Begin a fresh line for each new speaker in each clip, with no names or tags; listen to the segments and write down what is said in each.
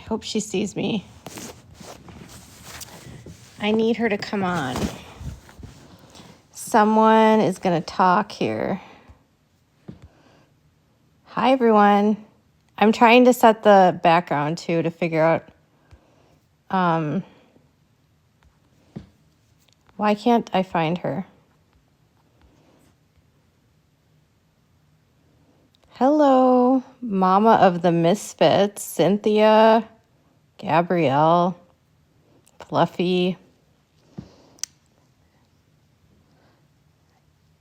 hope she sees me. I need her to come on. Someone is going to talk here. Hi, everyone. I'm trying to set the background, too, to figure out... why can't I find her? Hello, Mama of the Misfits, Cynthia, Gabrielle, Fluffy,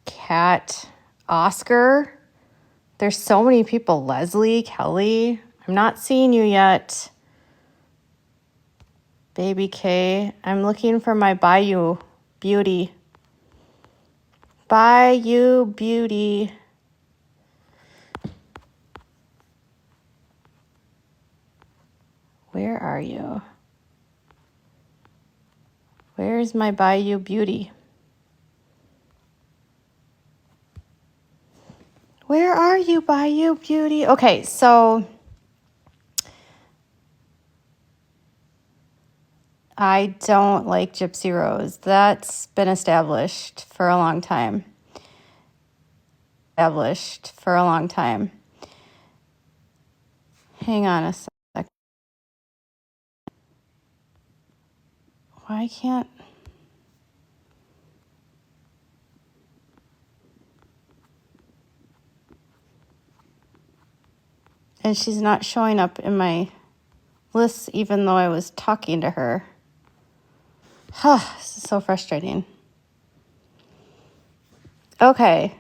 Kat, Oscar. There's so many people. Leslie, Kelly. I'm not seeing you yet. Baby K. I'm looking for my Bayou Beauty. Bayou Beauty. Where are you? Where's my Bayou Beauty? Where are you, Bayou Beauty? Okay, so I don't like Gypsy Rose. That's been established for a long time. Hang on a sec. Why can't... And she's not showing up in my list even though I was talking to her. This is so frustrating. Okay.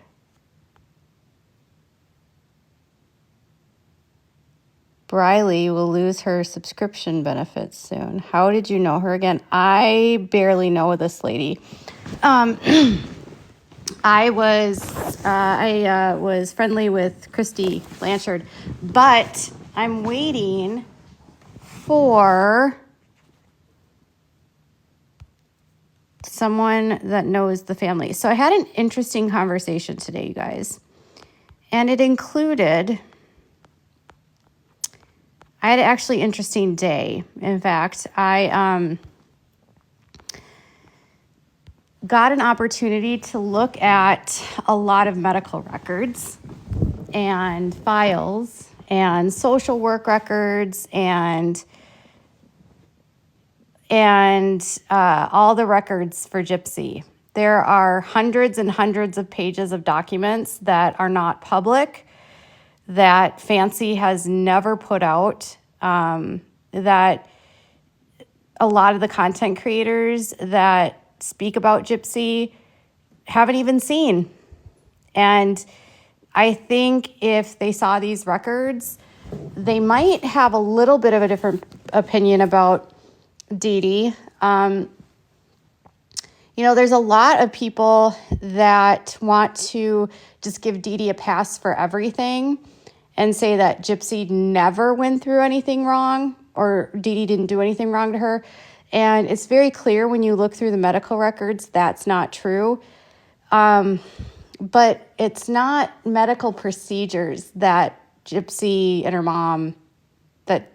Briley will lose her subscription benefits soon. How did you know her again? I barely know this lady. I was friendly with Christy Blanchard, but I'm waiting for someone that knows the family. So I had an interesting conversation today, you guys, and it included... I had an actually interesting day. In fact, I got an opportunity to look at a lot of medical records and files and social work records and all the records for Gypsy. There are hundreds and hundreds of pages of documents that are not public, that Fancy has never put out, that a lot of the content creators that speak about Gypsy haven't even seen. And I think if they saw these records, they might have a little bit of a different opinion about Dee Dee. There's a lot of people that want to just give Dee Dee a pass for everything and say that Gypsy never went through anything wrong or Dee Dee didn't do anything wrong to her. And it's very clear when you look through the medical records, that's not true. But it's not medical procedures that Gypsy and her mom, that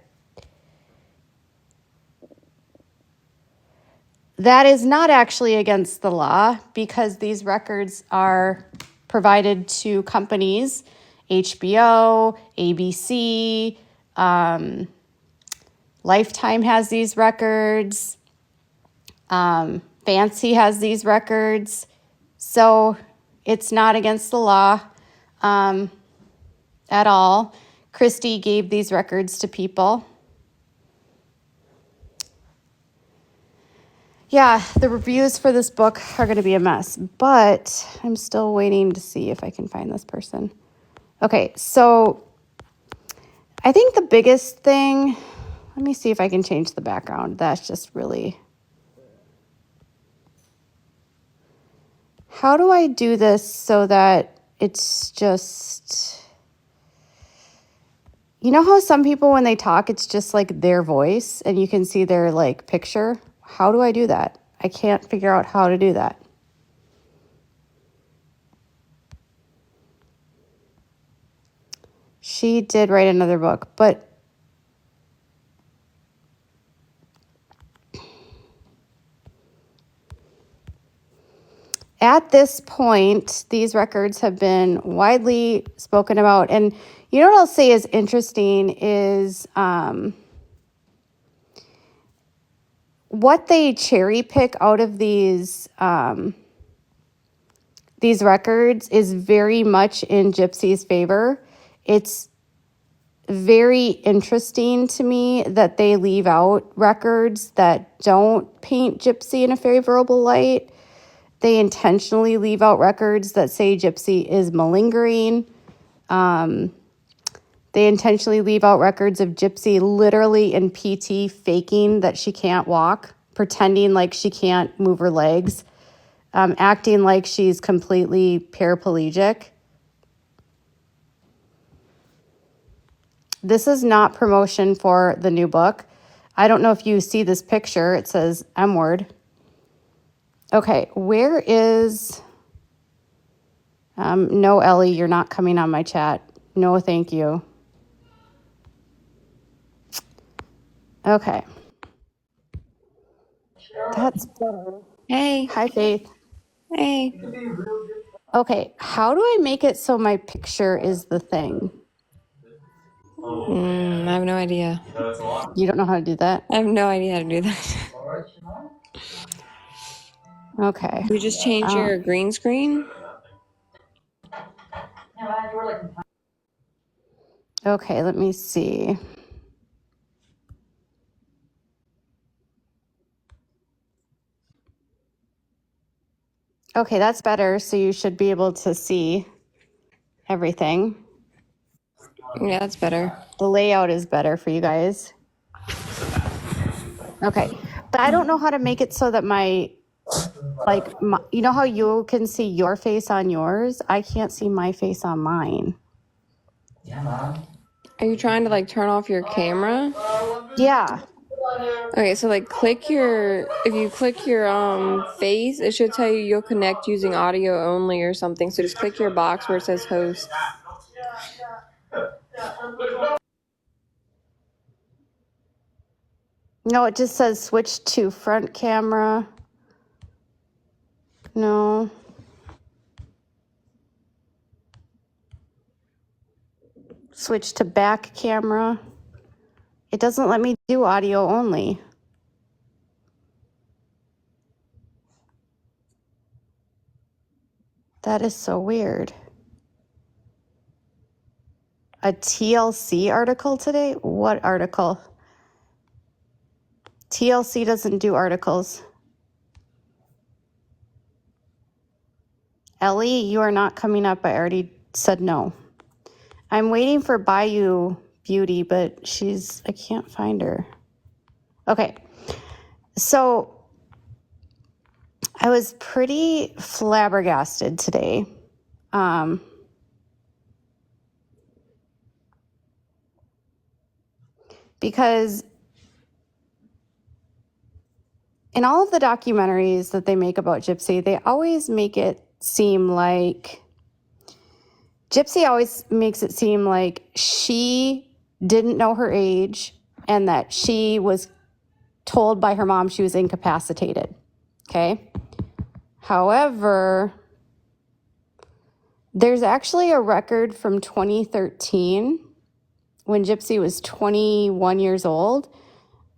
is not actually against the law because these records are provided to companies, HBO, ABC, Lifetime has these records, Fancy has these records, so it's not against the law at all. Christy gave these records to people. Yeah, the reviews for this book are going to be a mess, but I'm still waiting to see if I can find this person. Okay, so I think the biggest thing, let me see if I can change the background. That's just really... How do I do this so that it's just... You know how some people, when they talk, it's just like their voice and you can see their like picture? How do I do that? I can't figure out how to do that. She did write another book, but at this point, these records have been widely spoken about. And you know what I'll say is interesting is what they cherry pick out of these records is very much in Gypsy's favor. It's very interesting to me that they leave out records that don't paint Gypsy in a favorable light. They intentionally leave out records that say Gypsy is malingering. They intentionally leave out records of Gypsy literally in PT faking that she can't walk, pretending like she can't move her legs, acting like she's completely paraplegic. This is not promotion for the new book. I don't know if you see this picture. It says M word. Okay, where is... no, Ellie, you're not coming on my chat. No, thank you. Okay. That's better.
Hey.
Hi, Faith.
Hey.
Okay, how do I make it so my picture is the thing?
I have no idea.
You don't know how to do that?
I have no idea how to do that.
Okay.
You just change your green screen?
Okay, let me see. Okay, that's better. So you should be able to see everything.
Yeah, that's better.
The layout is better for you guys. Okay, but I don't know how to make it so that you know how you can see your face on yours? I can't see my face on mine.
Are you trying to turn off your camera?
Yeah.
Okay, so if you click your face, it should tell you you'll connect using audio only or something. So just click your box where it says host.
No, it just says switch to front camera. No. Switch to back camera. It doesn't let me do audio only. That is so weird. A TLC article today? What article? TLC doesn't do articles. Ellie, you are not coming up. I already said no. I'm waiting for Bayou Beauty, but I can't find her. Okay. So I was pretty flabbergasted today. Because in all of the documentaries that they make about Gypsy, they always make it seem like Gypsy always makes it seem like she didn't know her age and that she was told by her mom she was incapacitated. Okay. However, there's actually a record from 2013 when Gypsy was 21 years old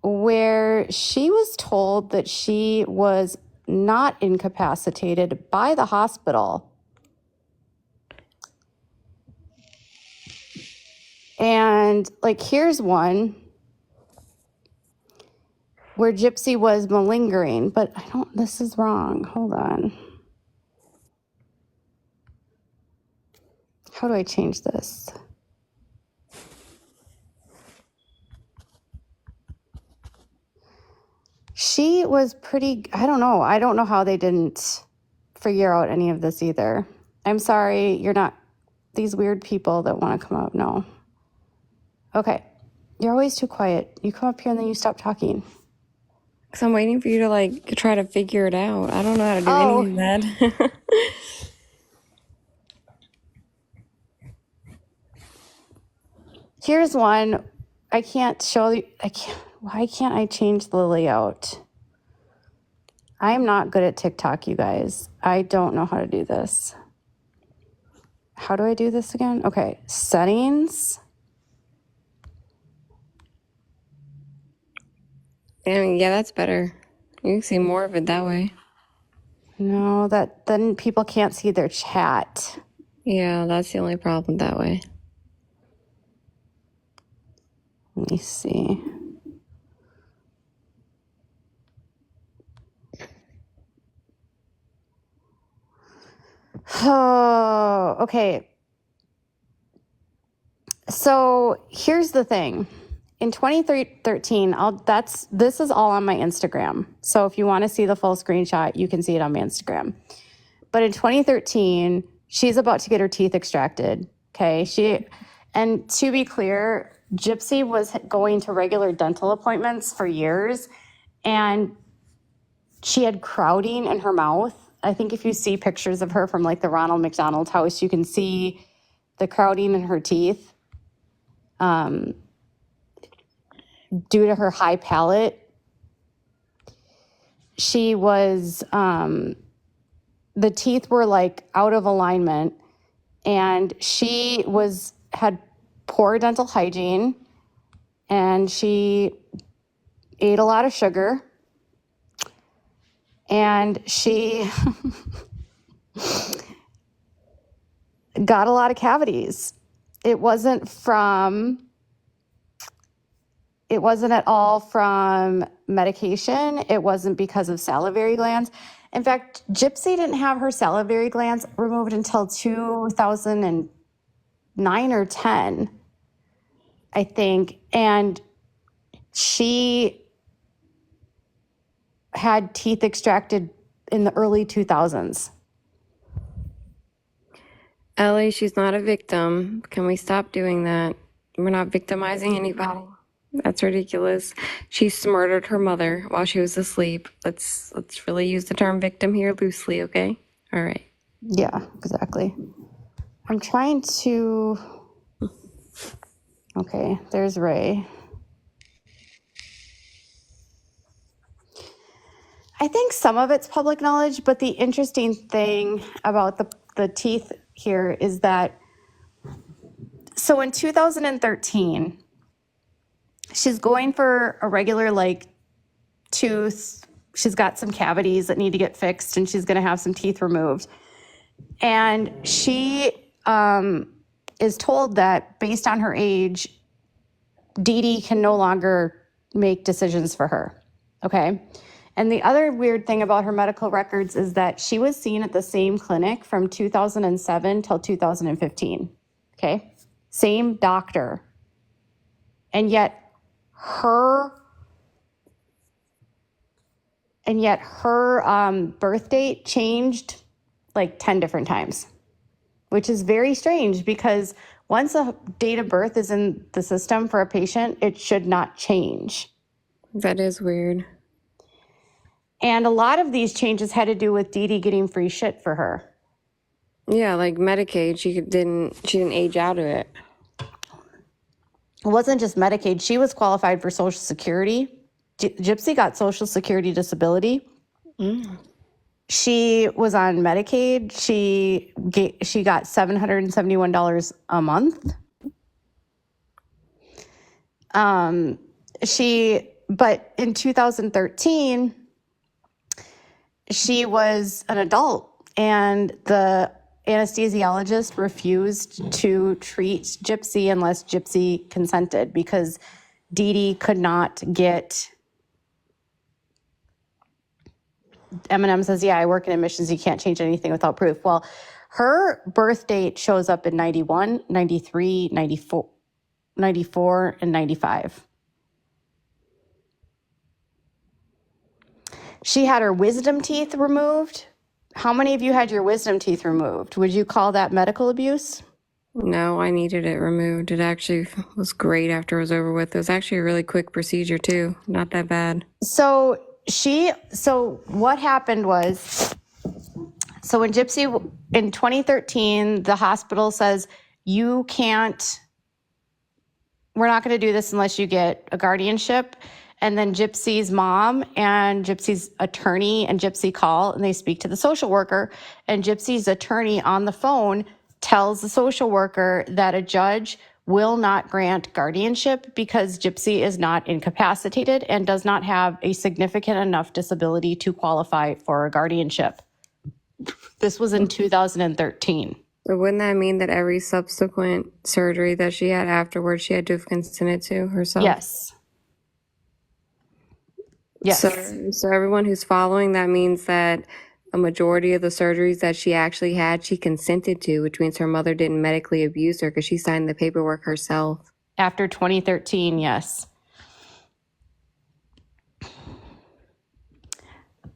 where she was told that she was not incapacitated by the hospital. And here's one where Gypsy was malingering, but this is wrong. Hold on. How do I change this? She was pretty, I don't know. I don't know how they didn't figure out any of this either. I'm sorry, you're not these weird people that want to come up. No. Okay. You're always too quiet. You come up here and then you stop talking.
Because I'm waiting for you to try to figure it out. I don't know how to do any of that.
Here's one. I can't show you. Why can't I change the layout? I'm not good at TikTok, you guys. I don't know how to do this. How do I do this again? Okay, settings.
Yeah, that's better. You can see more of it that way.
No, that then people can't see their chat.
Yeah, that's the only problem that way.
Let me see. Oh, okay. So here's the thing. In 2013, this is all on my Instagram. So if you want to see the full screenshot, you can see it on my Instagram. But in 2013, she's about to get her teeth extracted. Okay. And to be clear, Gypsy was going to regular dental appointments for years, and she had crowding in her mouth. I think if you see pictures of her from like the Ronald McDonald House, you can see the crowding in her teeth due to her high palate. She was, the teeth were like out of alignment, and she had poor dental hygiene, and she ate a lot of sugar, and she got a lot of cavities. It wasn't at all from medication. It wasn't because of salivary glands. In fact, Gypsy didn't have her salivary glands removed until 2009 or 10, I think. And she had teeth extracted in the early 2000s.
Ellie, she's not a victim. Can we stop doing that? We're not victimizing anybody. That's ridiculous. She murdered her mother while she was asleep. Let's really use the term victim here loosely, okay? All right.
Yeah, exactly. I'm trying to... Okay, there's Ray. I think some of it's public knowledge, but the interesting thing about the teeth here is that, so in 2013, she's going for a regular like tooth. She's got some cavities that need to get fixed, and she's going to have some teeth removed. And she is told that based on her age, Dee Dee can no longer make decisions for her. Okay. And the other weird thing about her medical records is that she was seen at the same clinic from 2007 till 2015. Okay. Same doctor. And yet her birth date changed like 10 different times, which is very strange because once a date of birth is in the system for a patient, it should not change.
That is weird.
And a lot of these changes had to do with Dee Dee getting free shit for her.
Yeah, like Medicaid, she didn't age out of it.
It wasn't just Medicaid. She was qualified for Social Security. Gypsy got Social Security disability. She was on Medicaid. She got $771 a month. But in 2013, she was an adult, and the anesthesiologist refused to treat Gypsy unless Gypsy consented because Dee Dee could not get... Eminem says, yeah, I work in admissions. You can't change anything without proof. Well, her birth date shows up in 91, 93, 94, and 95. She had her wisdom teeth removed. How many of you had your wisdom teeth removed? Would you call that medical abuse?
No, I needed it removed. It actually was great after it was over with. It was actually a really quick procedure too. Not that bad.
So what happened was, so when Gypsy, in 2013, the hospital says, we're not going to do this unless you get a guardianship. And then Gypsy's mom and Gypsy's attorney and Gypsy call and they speak to the social worker. And Gypsy's attorney on the phone tells the social worker that a judge will not grant guardianship because Gypsy is not incapacitated and does not have a significant enough disability to qualify for a guardianship. This was in 2013.
So wouldn't that mean that every subsequent surgery that she had afterwards, she had to have consented to herself?
Yes. Yes.
So everyone who's following, that means that a majority of the surgeries that she actually had, she consented to, which means her mother didn't medically abuse her because she signed the paperwork herself.
After 2013, yes.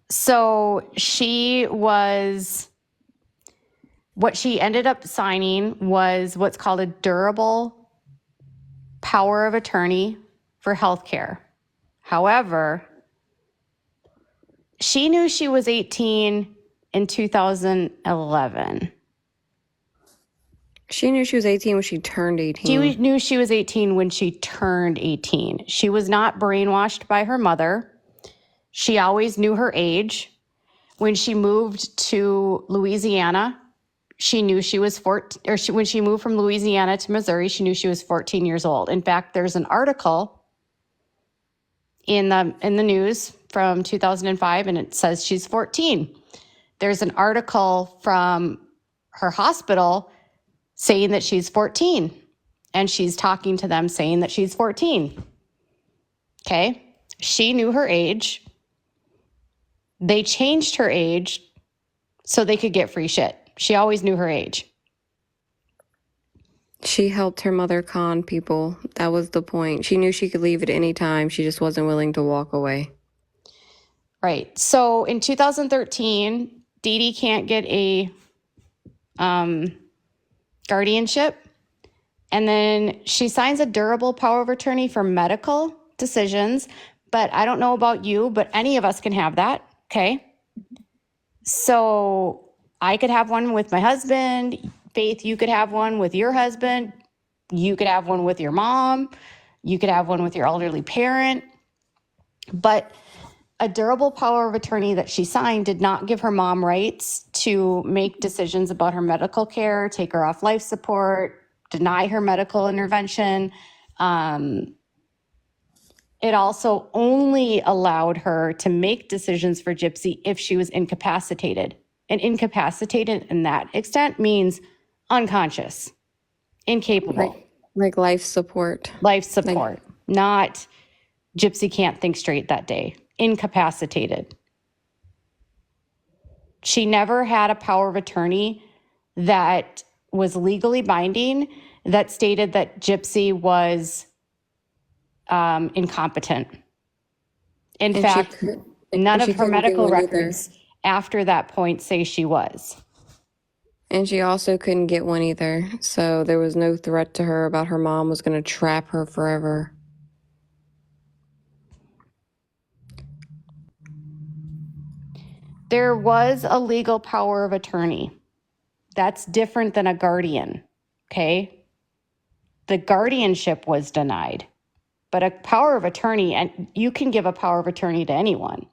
So what she ended up signing was what's called a durable power of attorney for healthcare. However, she knew she was 18 in 2011.
She knew she was 18 when she turned 18.
She knew she was 18 when she turned 18. She was not brainwashed by her mother. She always knew her age. When she moved to Louisiana, she knew she was 14, when she moved from Louisiana to Missouri, she knew she was 14 years old. In fact, there's an article in the news from 2005, and it says she's 14. There's an article from her hospital saying that she's 14, and she's talking to them saying that she's 14. Okay? She knew her age. They changed her age so they could get free shit. She always knew her age.
She helped her mother con people. That was the point. She knew she could leave at any time. She just wasn't willing to walk away.
Right. So in 2013, Dee Dee can't get a guardianship. And then she signs a durable power of attorney for medical decisions. But I don't know about you, but any of us can have that. Okay. So I could have one with my husband. Faith, you could have one with your husband. You could have one with your mom. You could have one with your elderly parent. But a durable power of attorney that she signed did not give her mom rights to make decisions about her medical care, take her off life support, deny her medical intervention. It also only allowed her to make decisions for Gypsy if she was incapacitated. And incapacitated in that extent means unconscious, incapable.
Like life support.
Life support, not Gypsy can't think straight that day. Incapacitated. She never had a power of attorney that was legally binding that stated that Gypsy was incompetent. In fact, none of her medical records after that point say she was.
And she also couldn't get one either. So there was no threat to her about her mom was going to trap her forever.
There was a legal power of attorney. That's different than a guardian, okay? The guardianship was denied. But a power of attorney, and you can give a power of attorney to anyone.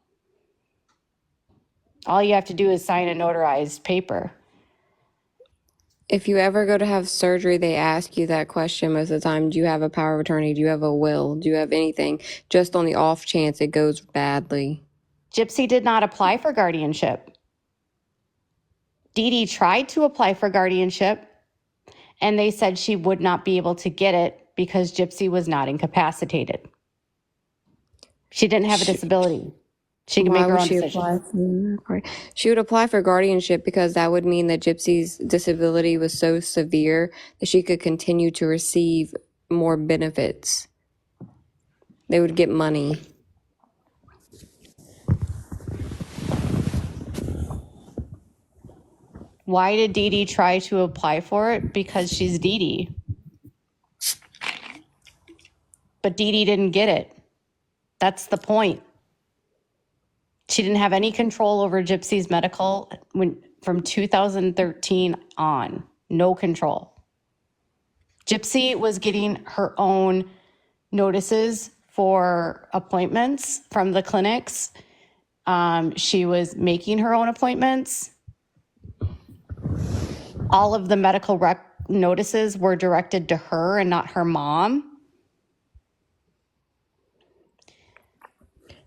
All you have to do is sign a notarized paper.
If you ever go to have surgery, they ask you that question most of the time. Do you have a power of attorney? Do you have a will? Do you have anything? Just on the off chance it goes badly.
Gypsy did not apply for guardianship. Dee Dee tried to apply for guardianship, and they said she would not be able to get it because Gypsy was not incapacitated. She didn't have a disability. She could make her own decisions.
She would apply for guardianship because that would mean that Gypsy's disability was so severe that she could continue to receive more benefits. They would get money.
Why did Dee Dee try to apply for it? Because she's Dee Dee. But Dee Dee didn't get it. That's the point. She didn't have any control over Gypsy's medical from 2013 on. No control. Gypsy was getting her own notices for appointments from the clinics. She was making her own appointments. All of the medical notices were directed to her and not her mom.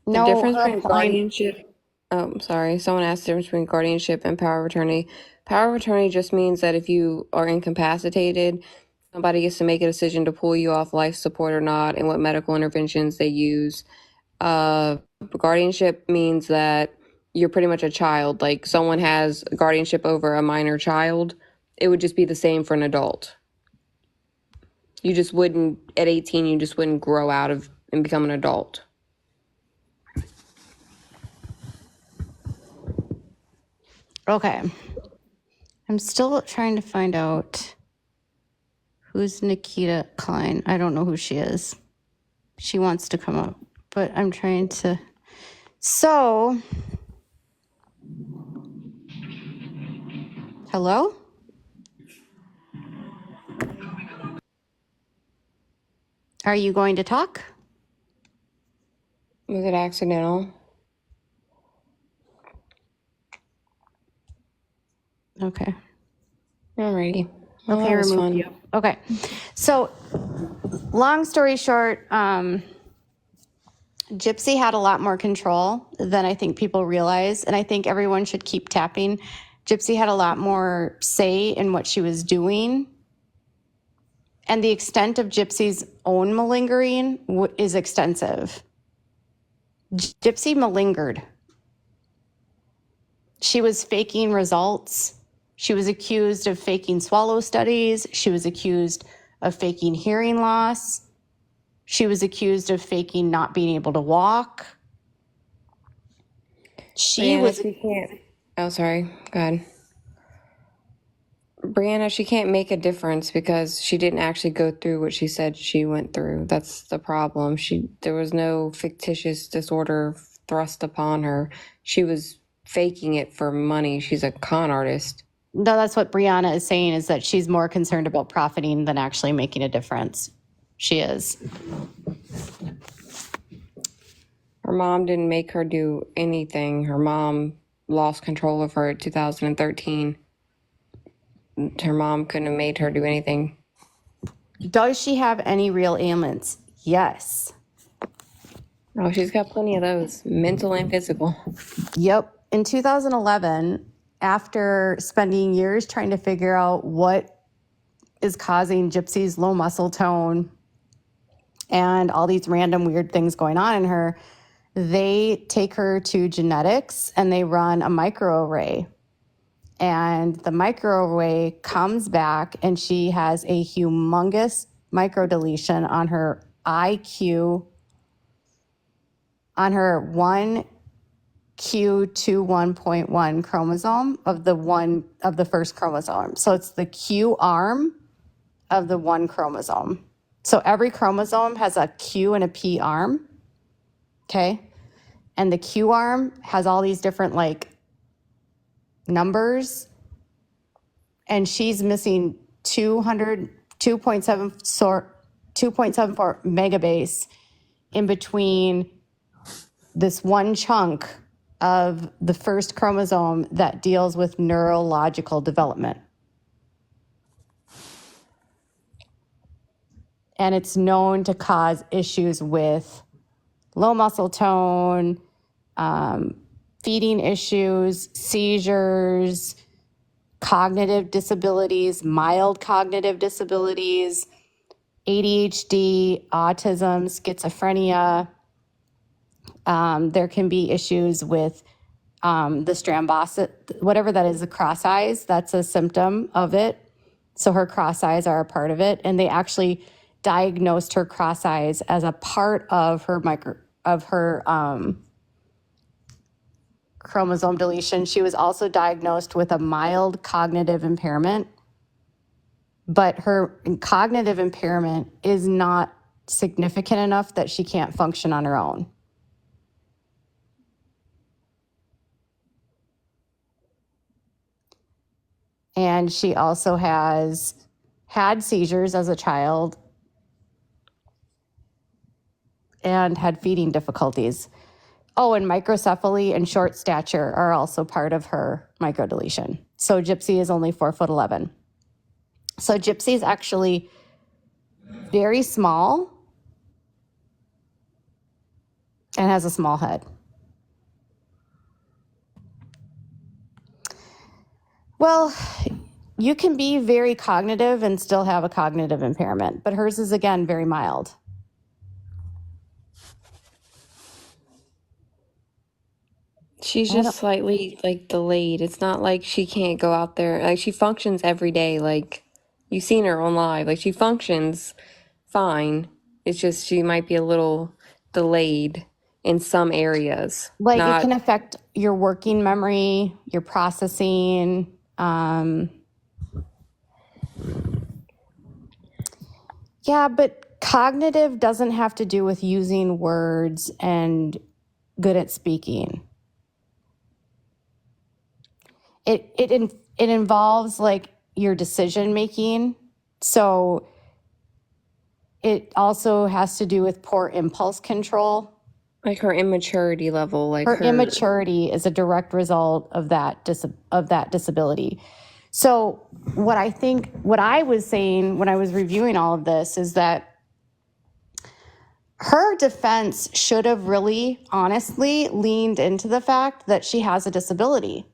The difference between
her
guardianship. Oh, sorry. Someone asked the difference between guardianship and power of attorney. Power of attorney just means that if you are incapacitated, somebody gets to make a decision to pull you off life support or not, and what medical interventions they use. Guardianship means that you're pretty much a child. Like someone has guardianship over a minor child, it would just be the same for an adult. You just wouldn't, at 18, you just wouldn't grow out of and become an adult.
Okay. I'm still trying to find out who's Nikita Klein. I don't know who she is. She wants to come up, but I'm trying to. So, hello? Are you going to talk?
Was it accidental?
Okay.
Alrighty. Well,
Okay,
that was
remove
fun.
you. Okay. So, long story short, Gypsy had a lot more control than I think people realize, and I think everyone should keep tapping. Gypsy had a lot more say in what she was doing, and the extent of Gypsy's own malingering is extensive. Gypsy malingered. She was faking results. She was accused of faking swallow studies. She was accused of faking hearing loss. She was accused of faking not being able to walk.
She can't. Oh, sorry. Go ahead. Brianna, she can't make a difference because she didn't actually go through what she said she went through. That's the problem. There was no fictitious disorder thrust upon her. She was faking it for money. She's a con artist.
No, that's what Brianna is saying, is that she's more concerned about profiting than actually making a difference. She is.
Her mom didn't make her do anything. Her mom lost control of her in 2013. Her mom couldn't have made her do anything.
Does she have any real ailments? Yes.
Oh, she's got plenty of those, mental and physical.
Yep. In 2011, after spending years trying to figure out what is causing Gypsy's low muscle tone and all these random weird things going on in her, they take her to genetics and they run a microarray. And the microarray comes back and she has a humongous microdeletion on her IQ, on her 1q21.1 chromosome of the first chromosome. So it's the Q arm of the one chromosome. So every chromosome has a Q and a P arm. Okay. And the Q arm has all these different numbers. And she's missing 2.74 megabase in between this one chunk of the first chromosome that deals with neurological development. And it's known to cause issues with low muscle tone, feeding issues, seizures, cognitive disabilities, mild cognitive disabilities, ADHD, autism, schizophrenia. There can be issues with the strombosis, whatever that is, the cross eyes. That's a symptom of it. So her cross eyes are a part of it. And they actually diagnosed her cross eyes as a part of her chromosome deletion. She was also diagnosed with a mild cognitive impairment, but her cognitive impairment is not significant enough that she can't function on her own. And she also has had seizures as a child and had feeding difficulties. Oh, and microcephaly and short stature are also part of her microdeletion. So Gypsy is only 4'11". So Gypsy is actually very small and has a small head. Well, you can be very cognitive and still have a cognitive impairment, but hers is, again, very mild.
She's just slightly like delayed. It's not like she can't go out there. Like she functions every day. Like you've seen her on live. Like she functions fine. It's just she might be a little delayed in some areas.
Like it
Not
can affect your working memory, your processing. Yeah, but cognitive doesn't have to do with using words and good at speaking. It involves like your decision making. So it also has to do with poor impulse control.
like her immaturity level. Like
Her
her
immaturity is a direct result of that disability. So what I was saying when I was reviewing all of this is that her defense should have really honestly leaned into the fact that she has a disability.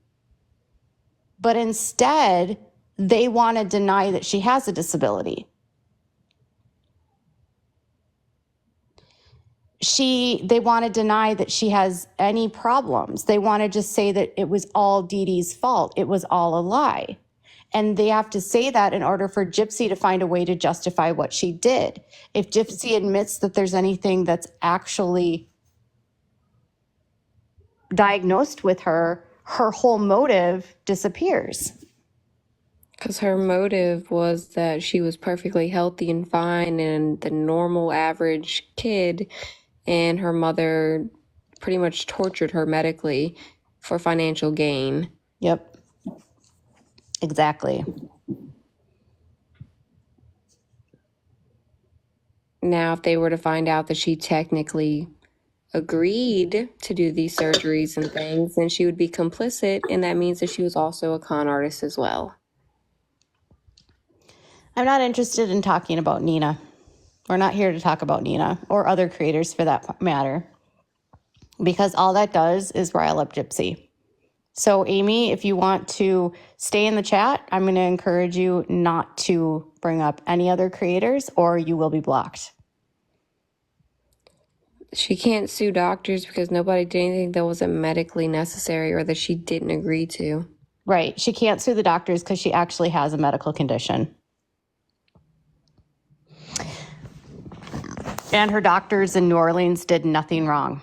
But instead, they want to deny that she has a disability. They want to deny that she has any problems. They want to just say that it was all Dee Dee's fault. It was all a lie. And they have to say that in order for Gypsy to find a way to justify what she did. If Gypsy admits that there's anything that's actually diagnosed with her, her whole motive disappears.
because her motive was that she was perfectly healthy and fine and the normal average kid, and her mother pretty much tortured her medically for financial gain.
Yep. Exactly.
Now, if they were to find out that she technically agreed to do these surgeries and things, then she would be complicit, and that means that she was also a con artist as well.
I'm not interested in talking about Nina. We're not here to talk about Nina or other creators for that matter, because all that does is rile up Gypsy. So Amy, if you want to stay in the chat, I'm going to encourage you not to bring up any other creators or you will be blocked.
She can't sue doctors because nobody did anything that wasn't medically necessary or that she didn't agree to.
Right. She can't sue the doctors because she actually has a medical condition. And her doctors in New Orleans did nothing wrong.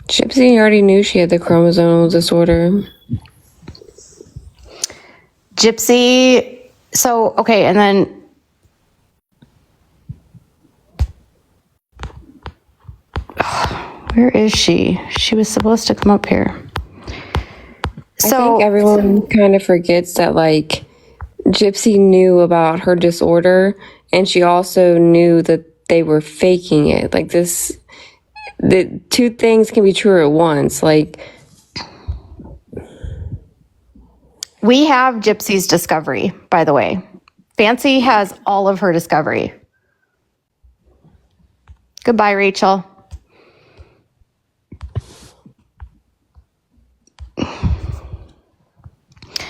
Gypsy already knew she had the chromosomal disorder.
Gypsy, so, okay, and then where is she? She was supposed to come up here.
I think everyone kind of forgets that, like, Gypsy knew about her disorder, and she also knew that they were faking it. Like, the two things can be true at once. Like,
we have Gypsy's discovery, by the way. Fancy has all of her discovery. Goodbye, Rachel.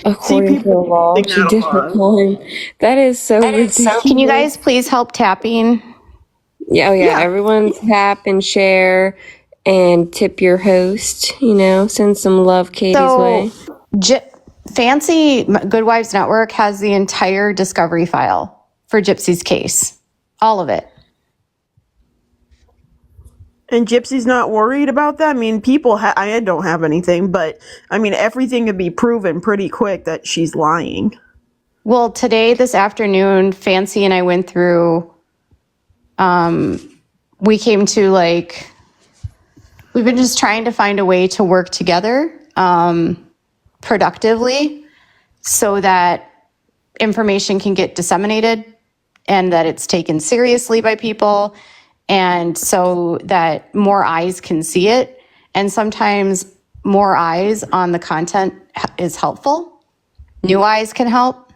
according to the law, she did her crime. That is so ridiculous.
Can you guys please help tapping?
Yeah, everyone tap and share and tip your host, send some love Katie's way.
Fancy Good Wives Network has the entire discovery file for Gypsy's case. All of it.
And Gypsy's not worried about that? I mean, I don't have anything, but I mean, everything could be proven pretty quick that she's lying.
Well, this afternoon, Fancy and I went through, we came to we've been just trying to find a way to work together productively so that information can get disseminated and that it's taken seriously by people, and so that more eyes can see it. And sometimes more eyes on the content is helpful. New eyes can help.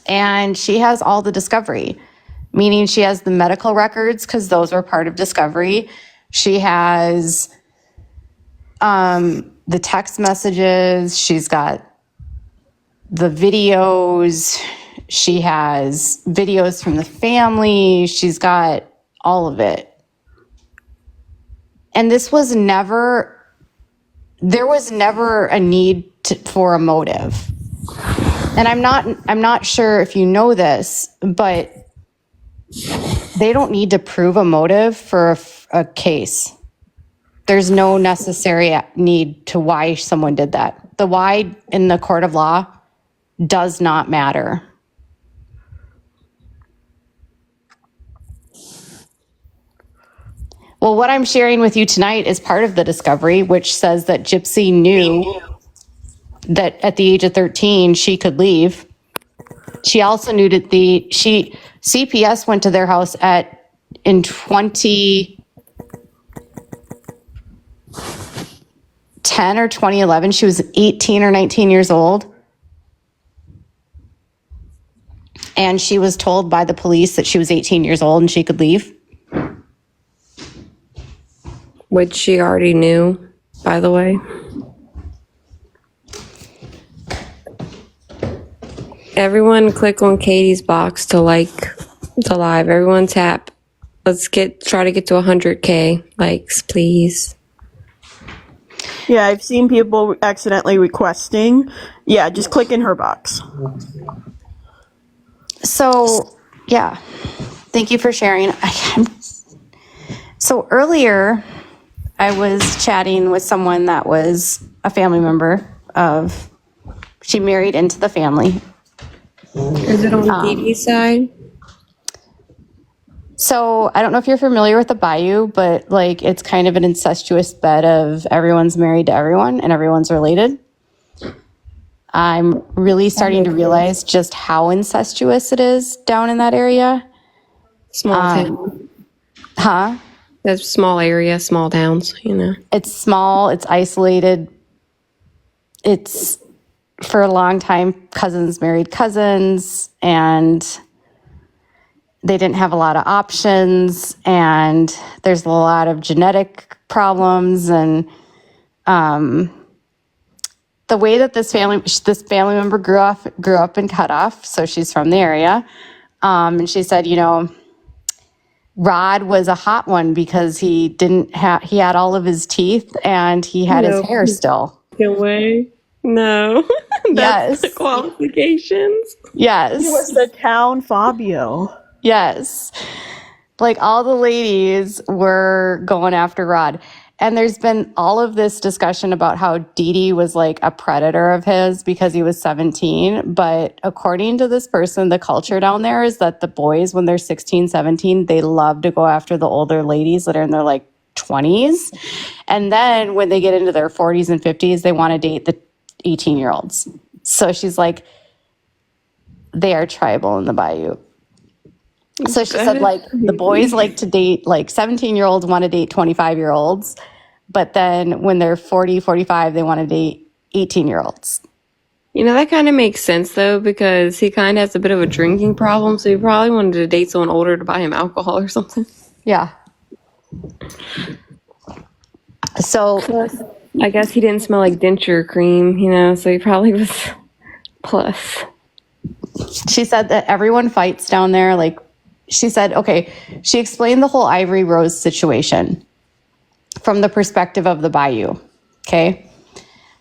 And she has all the discovery, meaning she has the medical records because those were part of discovery. She has the text messages. She's got the videos. She has videos from the family. She's got all of it. And there was never a need for a motive. And I'm not sure if you know this, but they don't need to prove a motive for a case. There's no necessary need to why someone did that. The why in the court of law does not matter. Well, what I'm sharing with you tonight is part of the discovery, which says that Gypsy knew that at the age of 13 she could leave. She also knew that CPS went to their house in 2010 or 2011. She was 18 or 19 years old. And she was told by the police that she was 18 years old and she could leave.
Which she already knew, by the way. Everyone click on Katie's box to like the live. Everyone tap. Let's try to get to 100K likes, please.
Yeah, I've seen people accidentally requesting. Yeah, just click in her box.
So, yeah, thank you for sharing. So earlier, I was chatting with someone that was a family member she married into the family.
Is it on Dee Dee's side?
So I don't know if you're familiar with the Bayou, but like it's kind of an incestuous bed of everyone's married to everyone and everyone's related. I'm really starting to realize just how incestuous it is down in that area.
Small town.
Huh?
That's small area, small towns, you know.
It's small, it's isolated. It's for a long time, cousins married cousins, and they didn't have a lot of options, and there's a lot of genetic problems, and the way that this family member grew up in Cutoff, so she's from the area, and she said, Rod was a hot one because he had all of his teeth and he had his hair still.
No way. No. That's
Yes.
the qualifications.
Yes.
He was the town Fabio.
Yes. Like all the ladies were going after Rod. And there's been all of this discussion about how Dee Dee was like a predator of his because he was 17. But according to this person, the culture down there is that the boys, when they're 16, 17, they love to go after the older ladies that are in their like 20s. And then when they get into their 40s and 50s, they want to date the 18-year-olds. So she's like, they are tribal in the Bayou. So she said, like, the boys like to date, like, 17-year-olds want to date 25-year-olds. But then when they're 40, 45, they want to date 18-year-olds.
You know, that kind of makes sense, though, because he kind of has a bit of a drinking problem. So he probably wanted to date someone older to buy him alcohol or something.
Yeah. So
I guess he didn't smell like denture cream, so he probably was plus.
she said that everyone fights down there, like, she said, okay, she explained the whole Ivory Rose situation from the perspective of the Bayou, okay?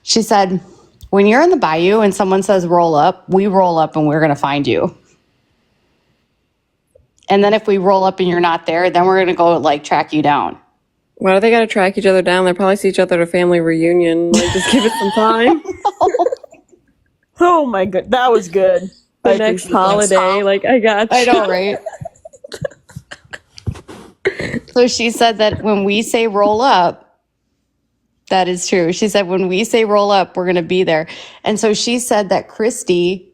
She said, when you're in the Bayou and someone says roll up, we roll up and we're going to find you. And then if we roll up and you're not there, then we're going to go, like, track you down.
Why do they got to track each other down? They'll probably see each other at a family reunion. Like, just give it some time.
Oh my god, that was good.
The next holiday, like, I got you.
I know, right? So she said that when we say roll up, that is true. She said when we say roll up, we're going to be there. And so she said that Christy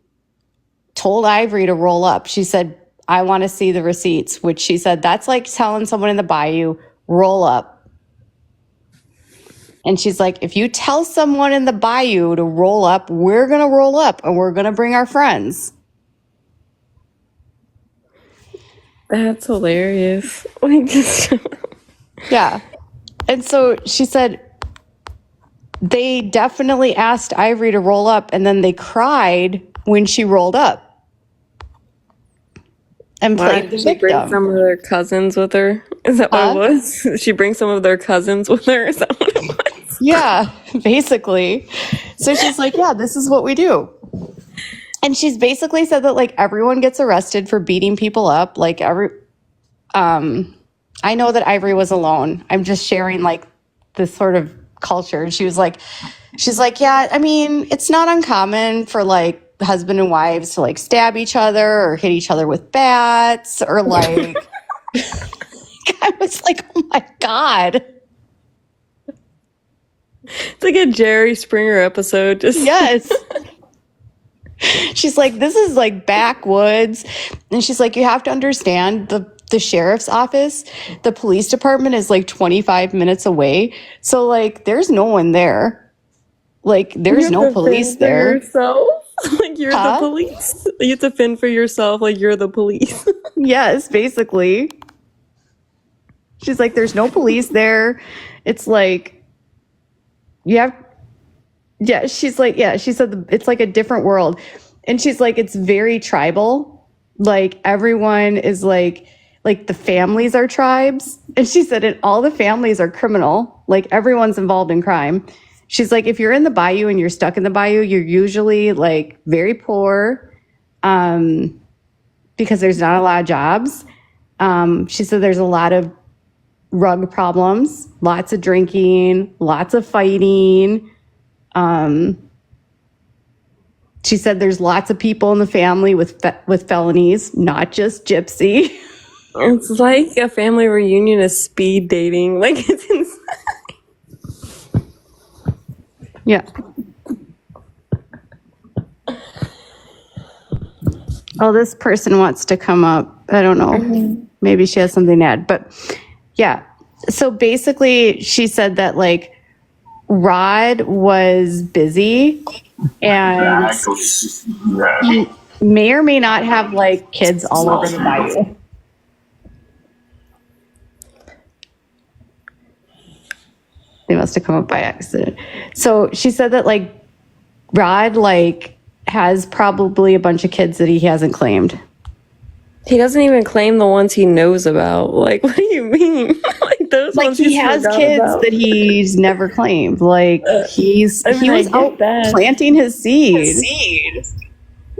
told Ivory to roll up. She said, I want to see the receipts, which she said, that's like telling someone in the bayou, roll up. And she's like, if you tell someone in the bayou to roll up, we're going to roll up and we're going to bring our friends.
That's hilarious. Like, just
Yeah. And so she said they definitely asked Ivory to roll up, and then they cried when she rolled up and
why
played the
did she bring
victim.
some of their cousins with her? Is that what it was? She brings some of their cousins with her? Is that what it was?
Yeah, basically. So she's like, yeah, this is what we do. And she's basically said that like everyone gets arrested for beating people up. Like I know that Ivory was alone. I'm just sharing like this sort of culture. And she's like, yeah, I mean, it's not uncommon for like husband and wives to like stab each other or hit each other with bats or like, I was like, oh my God.
It's like a Jerry Springer episode. Just
Yes. She's like, this is like backwoods. And she's like, you have to understand the sheriff's office, the police department is like 25 minutes away. So like, there's no one there. Like, there's no police there.
Yourself. Like you're the police. You have to fend for yourself like you're the police.
Yes, basically. She's like, there's no police there. It's like, she's like, yeah, she said it's like a different world. And she's like, it's very tribal. Like everyone is like the families are tribes. And she said, and all the families are criminal. Like everyone's involved in crime. She's like, if you're in the bayou and you're stuck in the bayou, you're usually like very poor because there's not a lot of jobs. She said there's a lot of rug problems, lots of drinking, lots of fighting. She said there's lots of people in the family with felonies, not just Gypsy.
It's like a family reunion of speed dating. Like it's insane.
Yeah. Oh, this person wants to come up. I don't know. Maybe she has something to add. But yeah. So basically, she said that like Rod was busy and he may or may not have like kids all over the bayou. They must have come up by accident. So she said that like Rod like has probably a bunch of kids that he hasn't claimed.
He doesn't even claim the ones he knows about. Like, what do you mean? Like those
Like
ones
he has kids
about.
that he's never claimed. Like he was out planting his seed.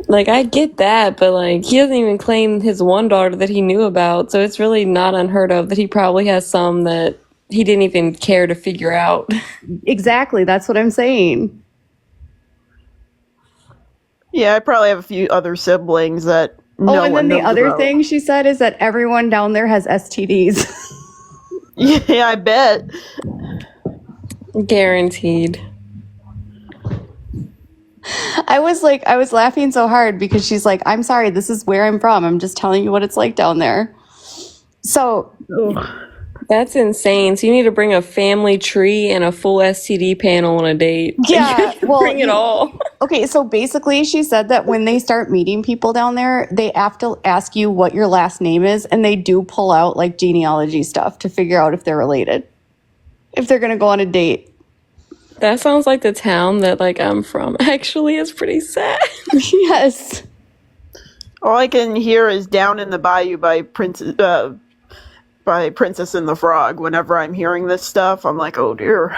Like I get that, but like he doesn't even claim his one daughter that he knew about. So it's really not unheard of that he probably has some that he didn't even care to figure out.
Exactly. That's what I'm saying.
Yeah, I probably have a few other siblings that no
and
one
then the
knows
other
about.
thing she said is that everyone down there has STDs.
Yeah, I bet.
Guaranteed.
I was laughing so hard because she's like, I'm sorry, this is where I'm from. I'm just telling you what it's like down there. So
That's insane. So you need to bring a family tree and a full STD panel on a date.
yeah, well,
bring it all.
Okay, so basically she said that when they start meeting people down there, they have to ask you what your last name is, and they do pull out like genealogy stuff to figure out if they're related, if they're going to go on a date.
That sounds like the town that like I'm from. Actually, it's pretty sad.
Yes.
All I can hear is "Down in the Bayou" by Princess and the Frog. Whenever I'm hearing this stuff, I'm like, oh dear.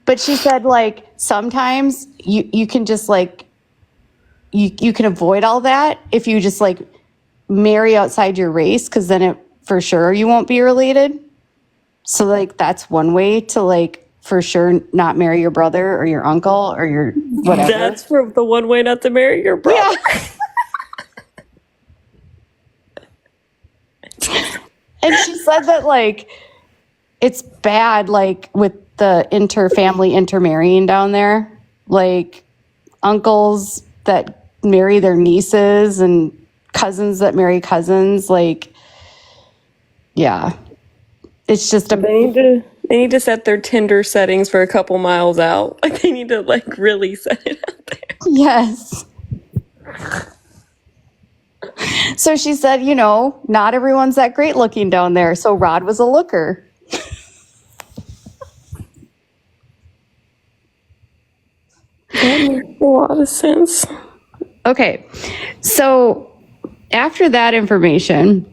But she said like sometimes you can just like you can avoid all that if you just like marry outside your race, because then it for sure you won't be related. So like that's one way to like for sure not marry your brother or your uncle or your whatever.
That's for the one way not to marry your brother.
Yeah. And she said that like it's bad like with the intermarrying down there. Like uncles that marry their nieces and cousins that marry cousins. Like, yeah, it's just
They need to set their Tinder settings for a couple miles out. Like they need to like really set it out there.
yes. So she said, not everyone's that great looking down there. So Rod was a looker.
That makes a lot of sense.
Okay. So after that information,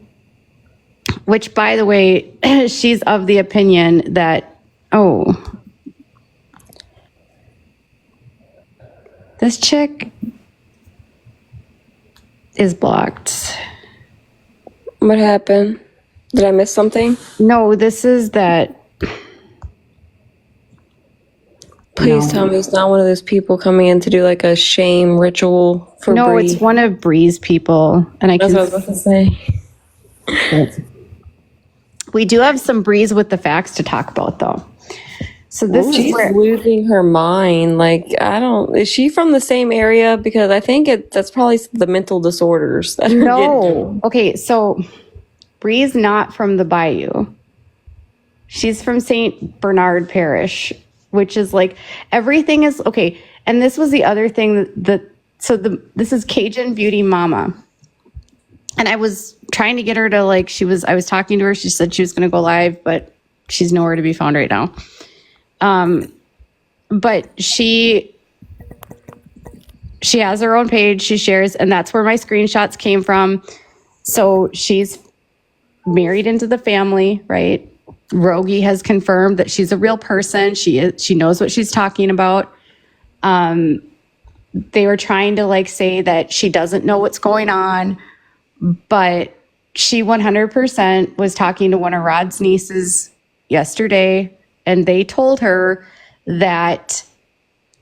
which by the way, she's of the opinion that, this chick is blocked.
What happened? Did I miss something?
No, this is that.
Please tell me it's not one of those people coming in to do like a shame ritual for
No,
Bree.
it's one of Bree's people. And
That's what I was about to say.
We do have some Breeze with the facts to talk about, though. So this is
She's
where
losing her mind. Like, is she from the same area? Because I think that's probably the mental disorders that are getting to her.
no. Okay, so Bree's not from the Bayou. She's from St. Bernard Parish, which is like everything is okay. And this was the other thing this is Cajun Beauty Mama. And I was trying to get her to I was talking to her. She said she was going to go live, but she's nowhere to be found right now. But she has her own page. She shares, and that's where my screenshots came from. So she's married into the family, right? Rogie has confirmed that she's a real person. She knows what she's talking about. They were trying to say that she doesn't know what's going on, but she 100% was talking to one of Rod's nieces yesterday, and they told her that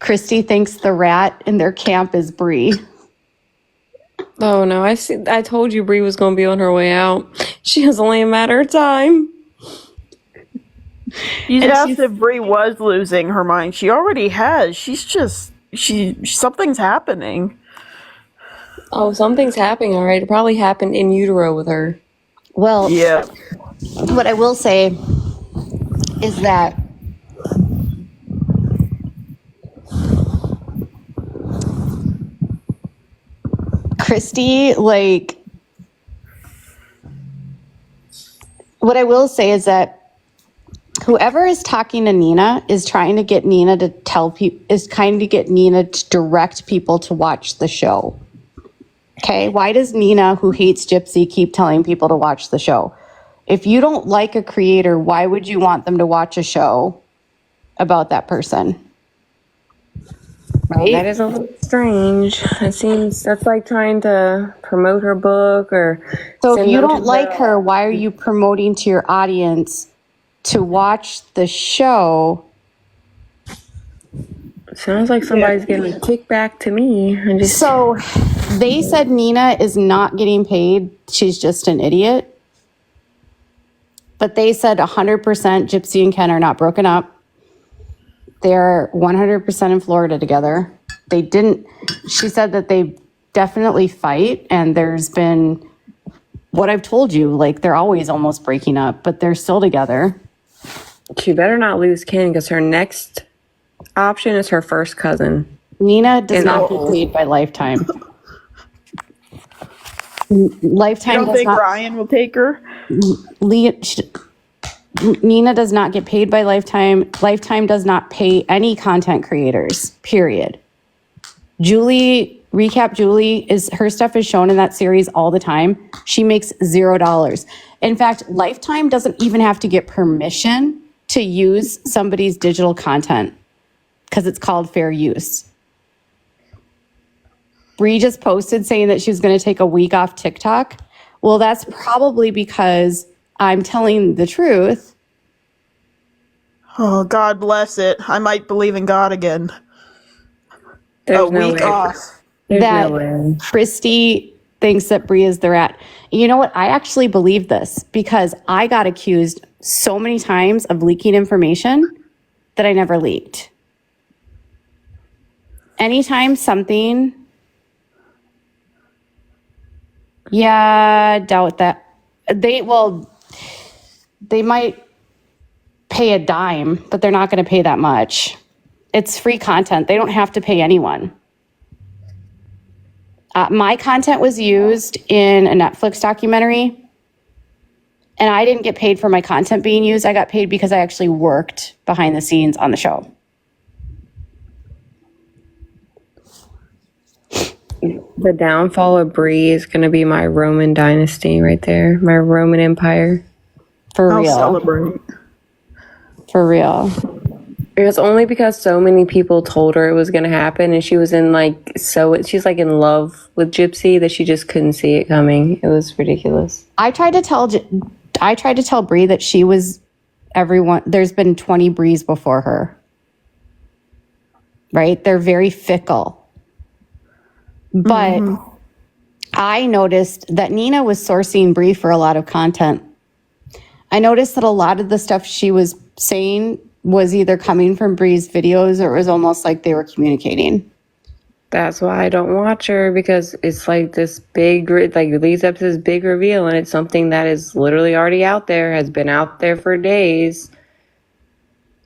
Christy thinks the rat in their camp is Bree.
Oh no, I told you Bree was going to be on her way out. She was only a matter of time.
You asked if Bree was losing her mind. She already has. Something's happening.
Oh, something's happening, all right. It probably happened in utero with her.
Well,
Yeah.
what I will say is that Christy, what I will say is that whoever is talking to Nina is trying to get Nina to direct people to watch the show. Okay, why does Nina, who hates Gypsy, keep telling people to watch the show? If you don't like a creator, why would you want them to watch a show about that person? Right?
That is a little strange. That's like trying to promote her book or.
So if you don't like her, why are you promoting to your audience to watch the show?
Sounds like somebody's getting a kickback to me.
So they said Nina is not getting paid. She's just an idiot. But they said 100% Gypsy and Ken are not broken up. They're 100% in Florida together. She said that they definitely fight, and there's been what I've told you, they're always almost breaking up, but they're still together.
She better not lose Ken because her next option is her first cousin.
Nina does not get paid by Lifetime. Lifetime
You don't think Ryan will take her?
Nina does not get paid by Lifetime. Lifetime does not pay any content creators, period. Julie, her stuff is shown in that series all the time. She makes $0. In fact, Lifetime doesn't even have to get permission to use somebody's digital content because it's called fair use. Bree just posted saying that she was going to take a week off TikTok. Well, that's probably because I'm telling the truth.
Oh, God bless it. I might believe in God again.
There's
a week off.
There's
that
no way.
Christy thinks that Bree is the rat. You know what? I actually believe this because I got accused so many times of leaking information that I never leaked. Anytime something Yeah, doubt that. They might pay a dime, but they're not going to pay that much. It's free content. They don't have to pay anyone. My content was used in a Netflix documentary, and I didn't get paid for my content being used. I got paid because I actually worked behind the scenes on the show.
The downfall of Bree is going to be my Roman dynasty right there, my Roman Empire.
For
I'll
real.
celebrate.
For real.
It was only because so many people told her it was going to happen, and she was she's like in love with Gypsy that she just couldn't see it coming. It was ridiculous.
I tried to tell Bree that she was everyone. There's been 20 Brees before her. Right? They're very fickle. But I noticed that Nina was sourcing Bree for a lot of content. I noticed that a lot of the stuff she was saying was either coming from Bree's videos or it was almost like they were communicating.
That's why I don't watch her, because it's like this big, like leads up to this big reveal, and it's something that is literally already out there, has been out there for days.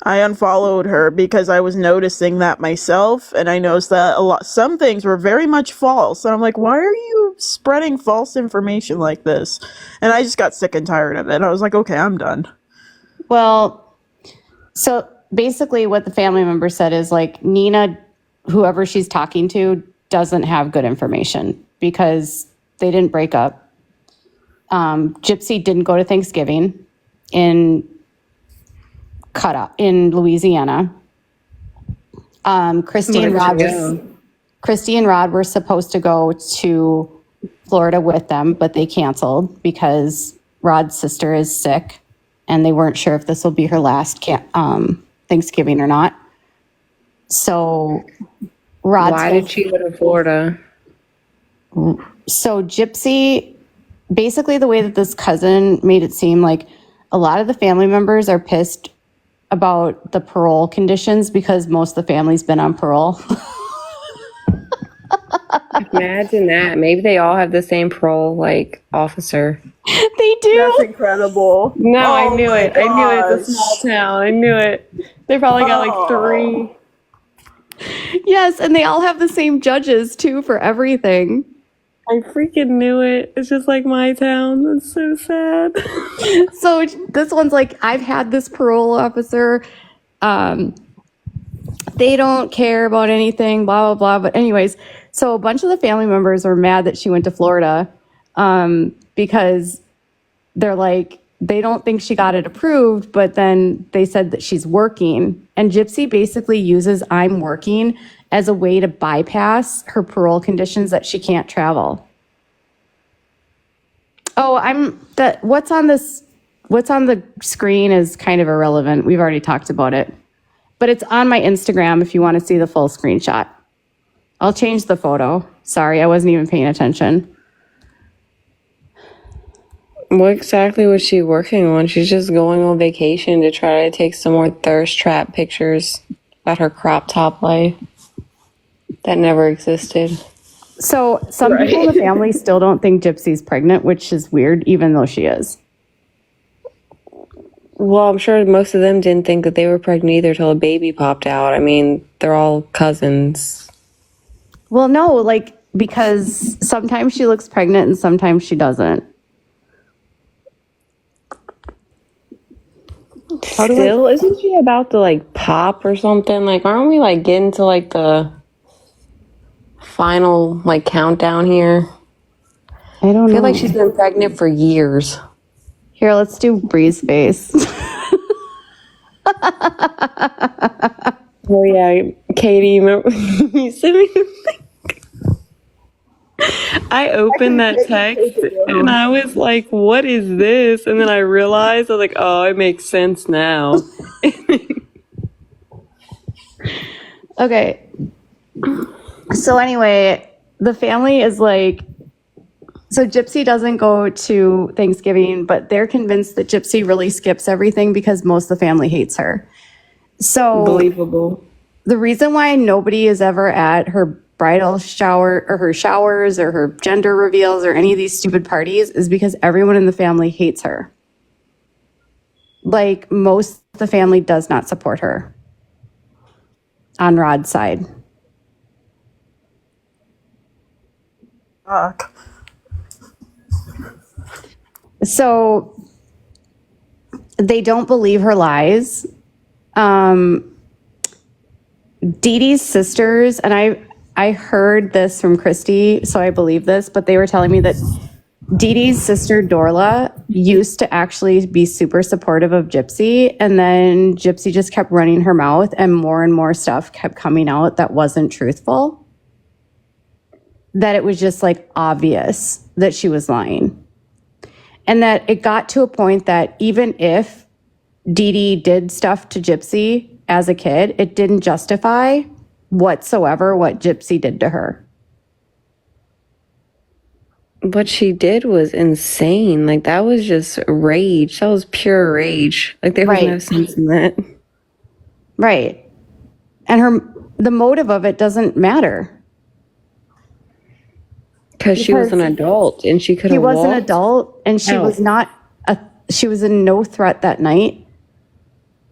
I unfollowed her because I was noticing that myself, and I noticed that some things were very much false. And I'm like, why are you spreading false information like this? And I just got sick and tired of it. I was like, okay, I'm done.
Well, so basically what the family member said is like Nina, whoever she's talking to, doesn't have good information because they didn't break up. Gypsy didn't go to Thanksgiving in Louisiana. Christy and Rod were supposed to go to Florida with them, but they canceled because Rod's sister is sick and they weren't sure if this will be her last Thanksgiving or not. So
why did she go to Florida?
So Gypsy, basically the way that this cousin made it seem like a lot of the family members are pissed about the parole conditions because most of the family's been on parole.
Imagine that. Maybe they all have the same parole officer.
They do.
That's incredible.
No,
Oh
I knew
my
it. I knew it. It's a
gosh.
small town. I knew it. They probably got 3.
Yes, and they all have the same judges too for everything.
I freaking knew it. It's just like my town. That's so sad.
So this one's like, I've had this parole officer. They don't care about anything, blah, blah, blah. But anyways, so a bunch of the family members were mad that she went to Florida because they're like, they don't think she got it approved, but then they said that she's working. And Gypsy basically uses I'm working as a way to bypass her parole conditions that she can't travel. Oh, what's on the screen is kind of irrelevant. We've already talked about it. But it's on my Instagram if you want to see the full screenshot. I'll change the photo. Sorry, I wasn't even paying attention.
What exactly was she working on? She's just going on vacation to try to take some more thirst trap pictures about her crop top life that never existed.
So some people in the family still don't think Gypsy's pregnant, which is weird, even though she is.
Well, I'm sure most of them didn't think that they were pregnant either till a baby popped out. I mean, they're all cousins.
Well, no, because sometimes she looks pregnant and sometimes she doesn't.
Still, isn't she about to pop or something? Aren't we getting to the final countdown here?
I don't know.
I feel like she's been pregnant for years.
Here, let's do Bree's face.
Oh yeah, Katie, remember you sent me the link? I opened that text and I was like, what is this? And then I realized, I was like, oh, it makes sense now.
Okay. So anyway, the family is so Gypsy doesn't go to Thanksgiving, but they're convinced that Gypsy really skips everything because most of the family hates her. So
Believable.
the reason why nobody is ever at her bridal shower or her showers or her gender reveals or any of these stupid parties is because everyone in the family hates her. Like, most of the family does not support her on Rod's side.
Fuck.
So they don't believe her lies. Dee Dee's sisters, and I heard this from Christy, so I believe this, but they were telling me that Dee Dee's sister Dorla used to actually be super supportive of Gypsy, and then Gypsy just kept running her mouth and more stuff kept coming out that wasn't truthful. That it was just like obvious that she was lying. And that it got to a point that even if Dee Dee did stuff to Gypsy as a kid, it didn't justify whatsoever what Gypsy did to her.
What she did was insane. Like, that was just rage. That was pure rage. Like, there was no sense in that.
Right. And the motive of it doesn't matter.
Because she was an adult and she could have
walked. She was an adult and she was not she was in no threat that night.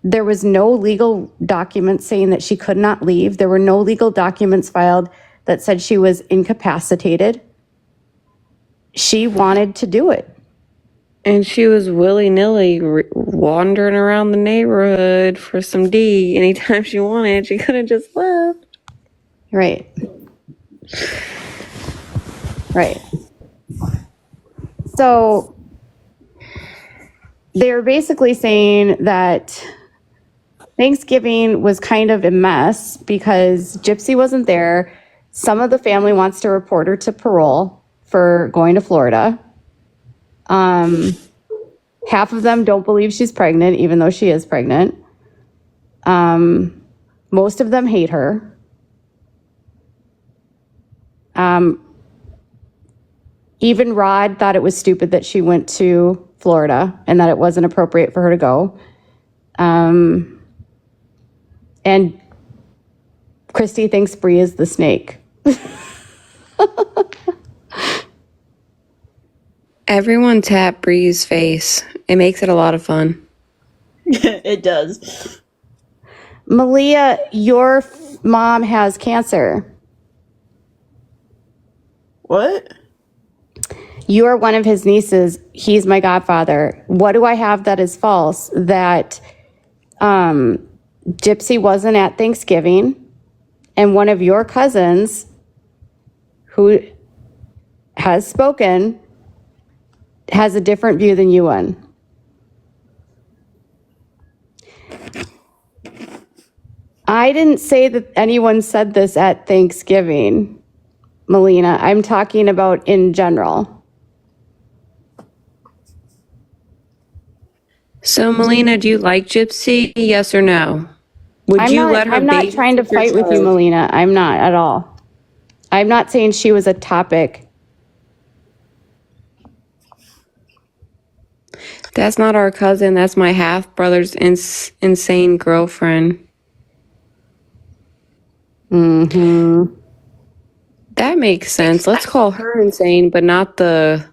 There was no legal documents saying that she could not leave. There were no legal documents filed that said she was incapacitated. She wanted to do it.
And she was willy-nilly wandering around the neighborhood for some D. Anytime she wanted, she could have just left.
Right. Right. So they're basically saying that Thanksgiving was kind of a mess because Gypsy wasn't there. Some of the family wants to report her to parole for going to Florida. Half of them don't believe she's pregnant, even though she is pregnant. Most of them hate her. Even Rod thought it was stupid that she went to Florida and that it wasn't appropriate for her to go. And Christy thinks Bree is the snake.
Everyone tap Bree's face. It makes it a lot of fun.
It does.
Malia, your mom has cancer.
What?
You are one of his nieces. He's my godfather. What do I have that is false? That Gypsy wasn't at Thanksgiving, and one of your cousins who has spoken has a different view than you one. I didn't say that anyone said this at Thanksgiving, Melina. I'm talking about in general.
So, Melina, do you like Gypsy? Yes or no? Would you let her
I'm not trying to fight with you, Melina. I'm not at all. I'm not saying she was a topic.
That's not our cousin. That's my half-brother's insane girlfriend.
Mm-hmm.
That makes sense. Let's call her insane, but not the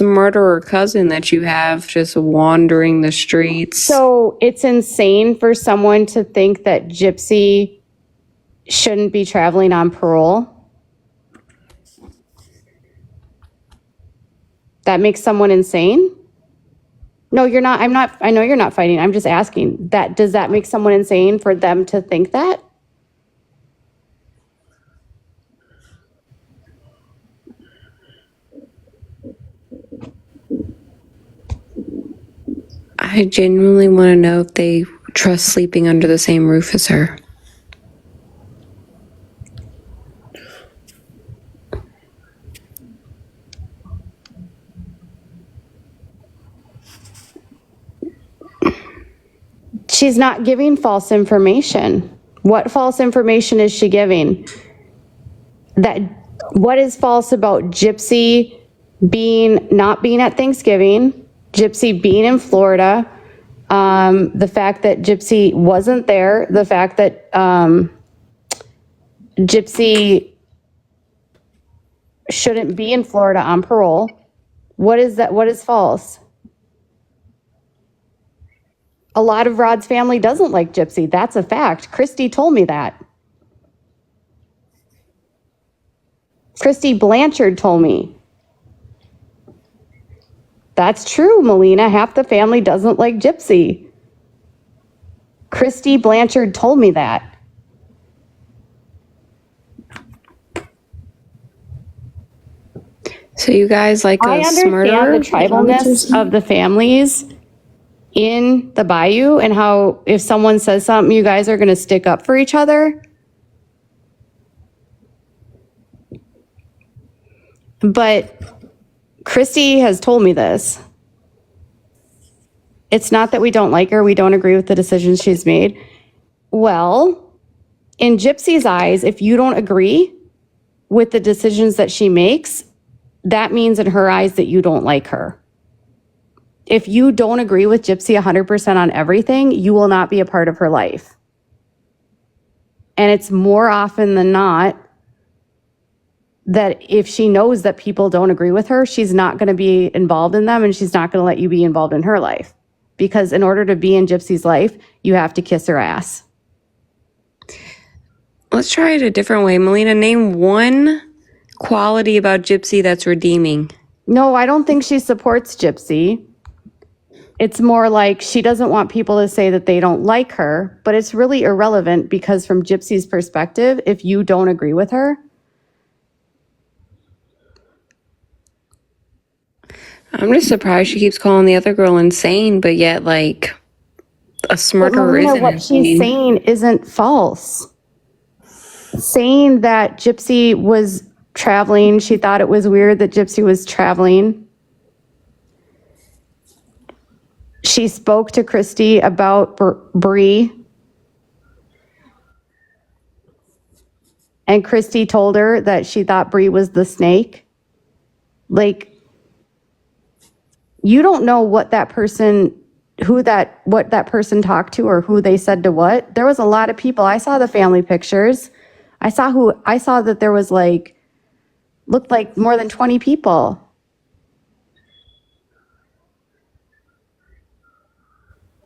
murderer cousin that you have just wandering the streets.
So it's insane for someone to think that Gypsy shouldn't be traveling on parole. That makes someone insane? No, you're not. I'm not. I know you're not fighting. I'm just asking. Does that make someone insane for them to think that?
I genuinely want to know if they trust sleeping under the same roof as her.
She's not giving false information. What false information is she giving? What is false about Gypsy not being at Thanksgiving, Gypsy being in Florida, the fact that Gypsy wasn't there, the fact that Gypsy shouldn't be in Florida on parole. What is that? What is false? A lot of Rod's family doesn't like Gypsy. That's a fact. Christy told me that. Christy Blanchard told me. That's true, Melina. Half the family doesn't like Gypsy. Christy Blanchard told me that.
So you guys like
I
a
understand
murderer?
the tribalness of the families in the bayou and how if someone says something, you guys are going to stick up for each other. But Christy has told me this. It's not that we don't like her. We don't agree with the decisions she's made. Well, in Gypsy's eyes, if you don't agree with the decisions that she makes, that means in her eyes that you don't like her. If you don't agree with Gypsy 100% on everything, you will not be a part of her life. And it's more often than not that if she knows that people don't agree with her, she's not going to be involved in them and she's not going to let you be involved in her life. Because in order to be in Gypsy's life, you have to kiss her ass.
Let's try it a different way. Melina, name one quality about Gypsy that's redeeming.
No, I don't think she supports Gypsy. It's more like she doesn't want people to say that they don't like her, but it's really irrelevant because from Gypsy's perspective, if you don't agree with her,
I'm just surprised she keeps calling the other girl insane, but yet, like, a
but
smirker
Melina,
isn't
what
insane.
she's saying isn't false. Saying that Gypsy was traveling, she thought it was weird that Gypsy was traveling. She spoke to Christy about Bree. And Christy told her that she thought Bree was the snake. Like, you don't know what that person, what that person talked to or who they said to what. There was a lot of people. I saw the family pictures. I saw that there was looked like more than 20 people.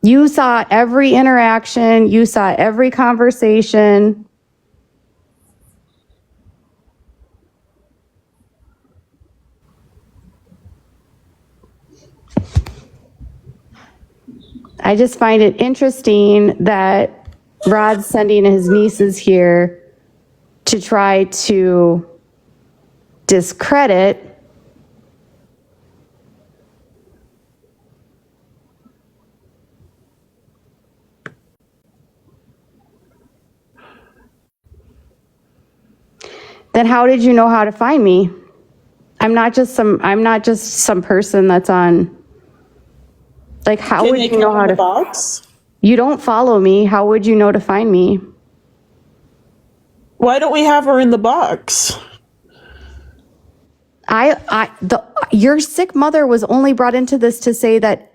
You saw every interaction. You saw every conversation. I just find it interesting that Rod's sending his nieces here to try to discredit then how did you know how to find me? I'm not just some person that's on, like, how
Can
would
they
you know
come
how
in the
to,
box?
you don't follow me, how would you know to find me?
Why don't we have her in the box?
Your sick mother was only brought into this to say that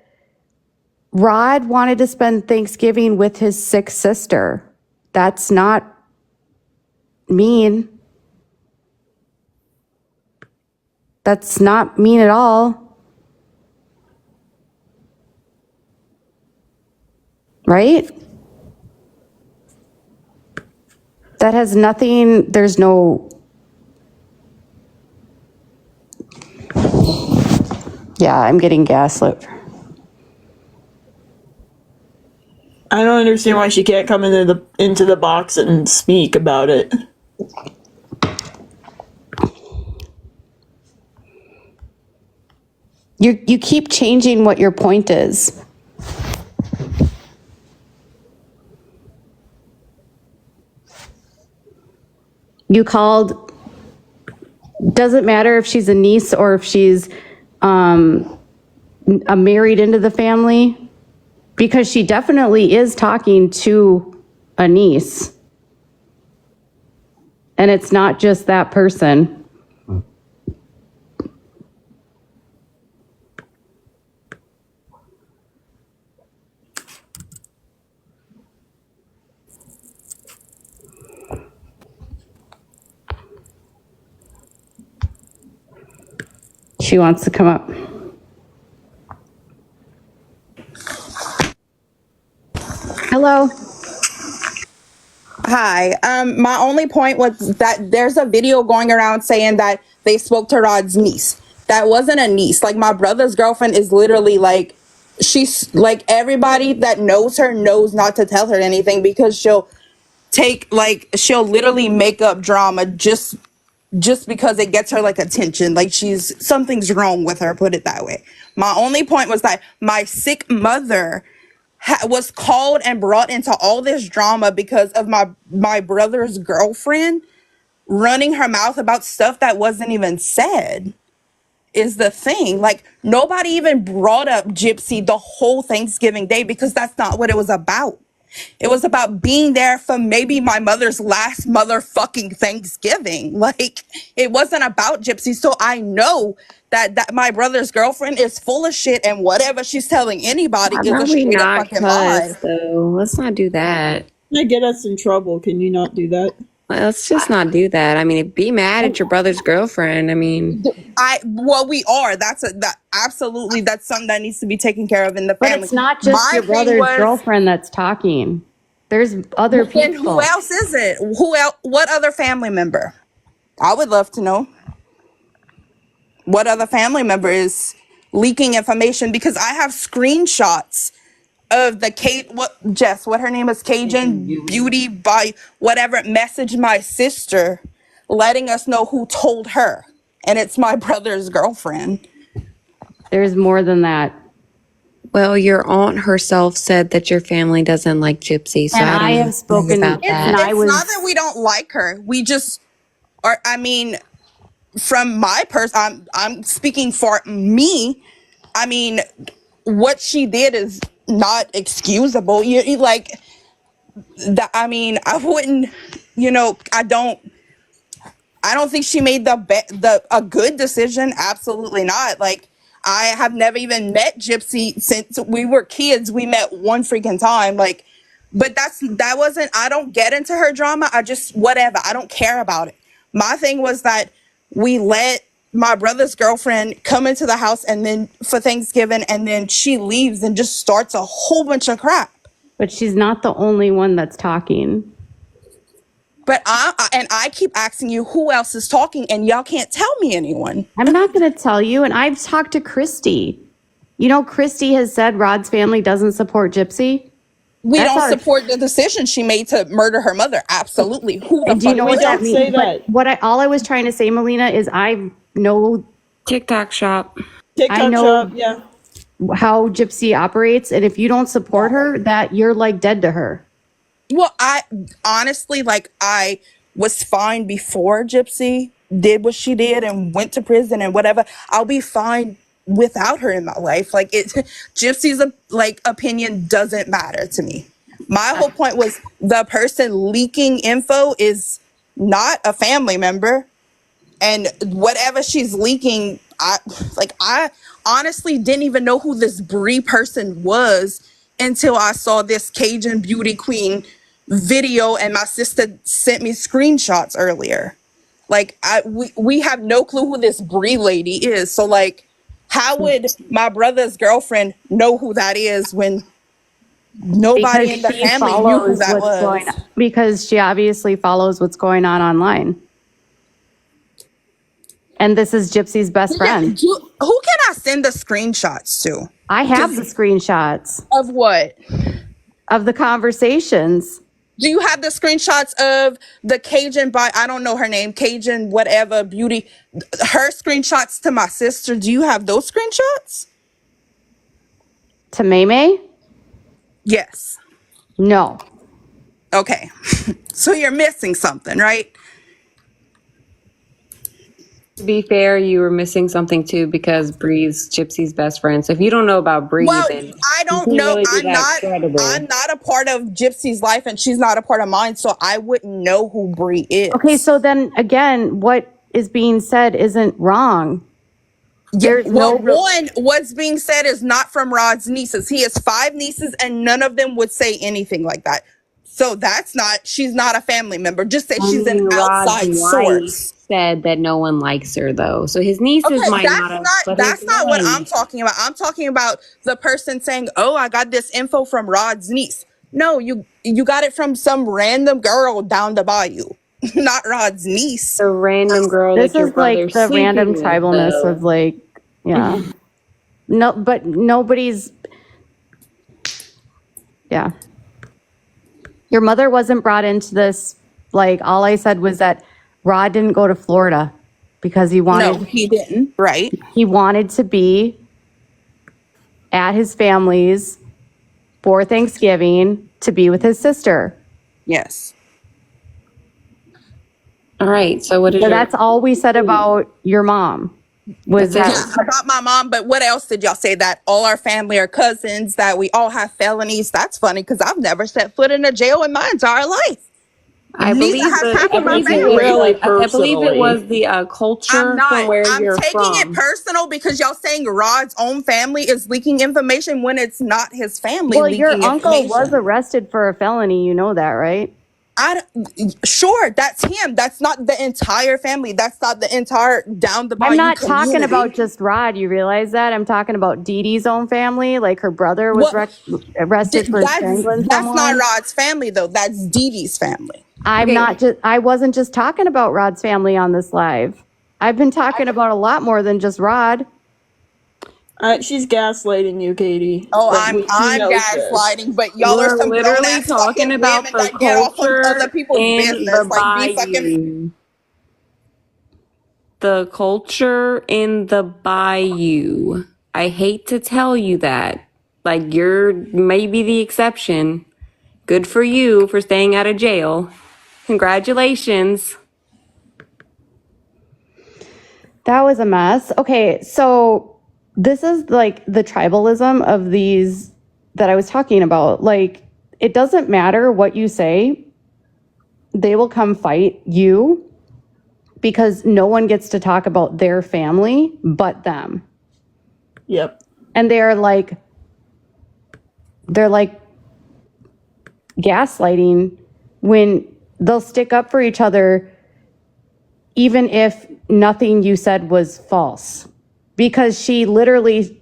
Rod wanted to spend Thanksgiving with his sick sister. That's not mean. That's not mean at all. Right? That has nothing, there's no, yeah, I'm getting gaslit.
I don't understand why she can't come into the box and speak about it.
You keep changing what your point is. You called, doesn't matter if she's a niece or if she's married into the family, because she definitely is talking to a niece. And it's not just that person. She wants to come up. Hello.
Hi. My only point was that there's a video going around saying that they spoke to Rod's niece. That wasn't a niece. Like, my brother's girlfriend is literally like, she's like, everybody that knows her knows not to tell her anything, because she'll literally make up drama just because it gets her like attention. Like, something's wrong with her, put it that way. My only point was that my sick mother was called and brought into all this drama because of my brother's girlfriend running her mouth about stuff that wasn't even said, is the thing. Like, nobody even brought up Gypsy the whole Thanksgiving day, because that's not what it was about. It was about being there for maybe my mother's last motherfucking Thanksgiving. Like, it wasn't about Gypsy. So I know that my brother's girlfriend is full of shit, and whatever she's telling anybody
How
is a
about we
straight up
not
fucking lie.
cuss, though? Let's not do that.
They get us in trouble. Can you not do that?
Let's just not do that. I mean, be mad at your brother's girlfriend. I mean,
We are. Absolutely, that's something that needs to be taken care of in the
But
family.
it's not just
My
your
thing
brother's
was,
girlfriend that's talking. There's other
then
people.
who else is it? Who else? What other family member? I would love to know. What other family member is leaking information? Because I have screenshots of what her name is, Cajun Beauty by whatever, messaged my sister letting us know who told her. And it's my brother's girlfriend.
There's more than that.
well, your aunt herself said that your family doesn't like Gypsy, so
And
I don't
I
know
have spoken-
about that.
And I
It's
was-
not that we don't like her. We just are, I mean, from my I'm speaking for me. I mean, what she did is not excusable. You like that. I mean, I wouldn't, I don't think she made a good decision. Absolutely not. Like, I have never even met Gypsy since we were kids. We met one freaking time. Like, but that wasn't, I don't get into her drama. I just, whatever. I don't care about it. My thing was that we let my brother's girlfriend come into the house and then for Thanksgiving, and then she leaves and just starts a whole bunch of crap.
But she's not the only one that's talking.
But I keep asking you who else is talking, and y'all can't tell me anyone.
I'm not going to tell you. And I've talked to Christy. You know, Christy has said Rod's family doesn't support Gypsy.
We
That's
don't
our-
support the decision she made to murder her mother. Absolutely. Who the
And do you
fuck
know
we
what that
don't
means?
say that.
But all I was trying to say, Melina, is I know
TikTok shop.
TikTok
know-
shop, yeah.
how Gypsy operates. And if you don't support her, that you're like dead to her.
Well, I honestly, like, I was fine before Gypsy did what she did and went to prison and whatever. I'll be fine without her in my life. Like, Gypsy's opinion doesn't matter to me. My whole point was the person leaking info is not a family member, and whatever she's leaking, I honestly didn't even know who this Brie person was until I saw this Cajun beauty queen video, and my sister sent me screenshots earlier. Like, we have no clue who this Brie lady is. So, like, how would my brother's girlfriend know who that is when nobody in the
she
family knew who
follows
that
what's
was?
going on. Because she obviously follows what's going on online. And this is Gypsy's best friend.
Who can I send the screenshots to?
I have the screenshots
Of what?
of the conversations.
Do you have the screenshots of the Cajun I don't know her name, Cajun whatever beauty, her screenshots to my sister? Do you have those screenshots?
To Maymay?
Yes.
No.
Okay. So you're missing something, right?
To be fair, you were missing something too, because Bree's Gypsy's best friend. So if you don't know about Bree,
Well,
then
I don't
you can't
know.
really be that credible.
I'm not a part of Gypsy's life, and she's not a part of mine, so I wouldn't know who Bree is.
Okay, so then again, what is being said isn't wrong. There's
Well,
no
one, what's being said is not from Rod's nieces. He has 5 nieces, and none of them would say anything like that. So she's not a family member. Just say
I
she's an
mean, Rod's
outside
wife
source.
said that no one likes her, though. So his nieces
Okay,
might not have, but his
that's not what I'm
wife.
talking about. I'm talking about the person saying, "Oh, I got this info from Rod's niece." No, you got it from some random girl down the bayou, not Rod's niece.
The random girl
This
that your
is like
brother's
the
sleeping
random
with,
tribalness
though.
of like, yeah. No, but nobody's, yeah. Your mother wasn't brought into this. Like, all I said was that Rod didn't go to Florida because
No, he didn't. Right?
he wanted to be at his family's for Thanksgiving to be with his sister.
Yes.
All right. So what is
So
your?
that's all we said about your mom. Was
That's
that
About my mom, but what else did y'all say? That all our family are cousins, that we all have felonies. That's funny because I've never set foot in a jail in my entire life.
I
Neither
believe
has
the.
half
I
of my
believe it
family.
was.
Really
I believe it
personally.
was the
I'm
culture from
not.
where
I'm
you're
taking it
from.
personal because y'all saying Rod's own family is leaking information when it's not his family
well, your
leaking
uncle was
information.
arrested for a felony, you know that, right?
Sure, that's him. That's not the entire family. That's not the entire down the
I'm
bayou
not talking about
community.
just Rod, you realize that? I'm talking about Dee Dee's own family, like her brother was
What?
arrested for strangling
That's not
someone.
Rod's family though. That's Dee Dee's family.
Okay.
I wasn't just talking about Rod's family on this live. I've been talking about a lot more than just Rod.
She's gaslighting you, Katie.
Oh,
Like, she
I'm
knows this.
gaslighting, but y'all are
We're
some grown
literally
ass
talking
fucking
about
women
the
that get off on other
culture
people's
in the
business. Like be fucking.
bayou. The culture in the bayou. I hate to tell you that. Like, you're maybe the exception. Good for you for staying out of jail. Congratulations.
That was a mess. Okay, so this is like the tribalism of these that I was talking about. Like, it doesn't matter what you say, they will come fight you because no one gets to talk about their family but them.
Yep.
And they're like gaslighting when they'll stick up for each other even if nothing you said was false. Because she literally,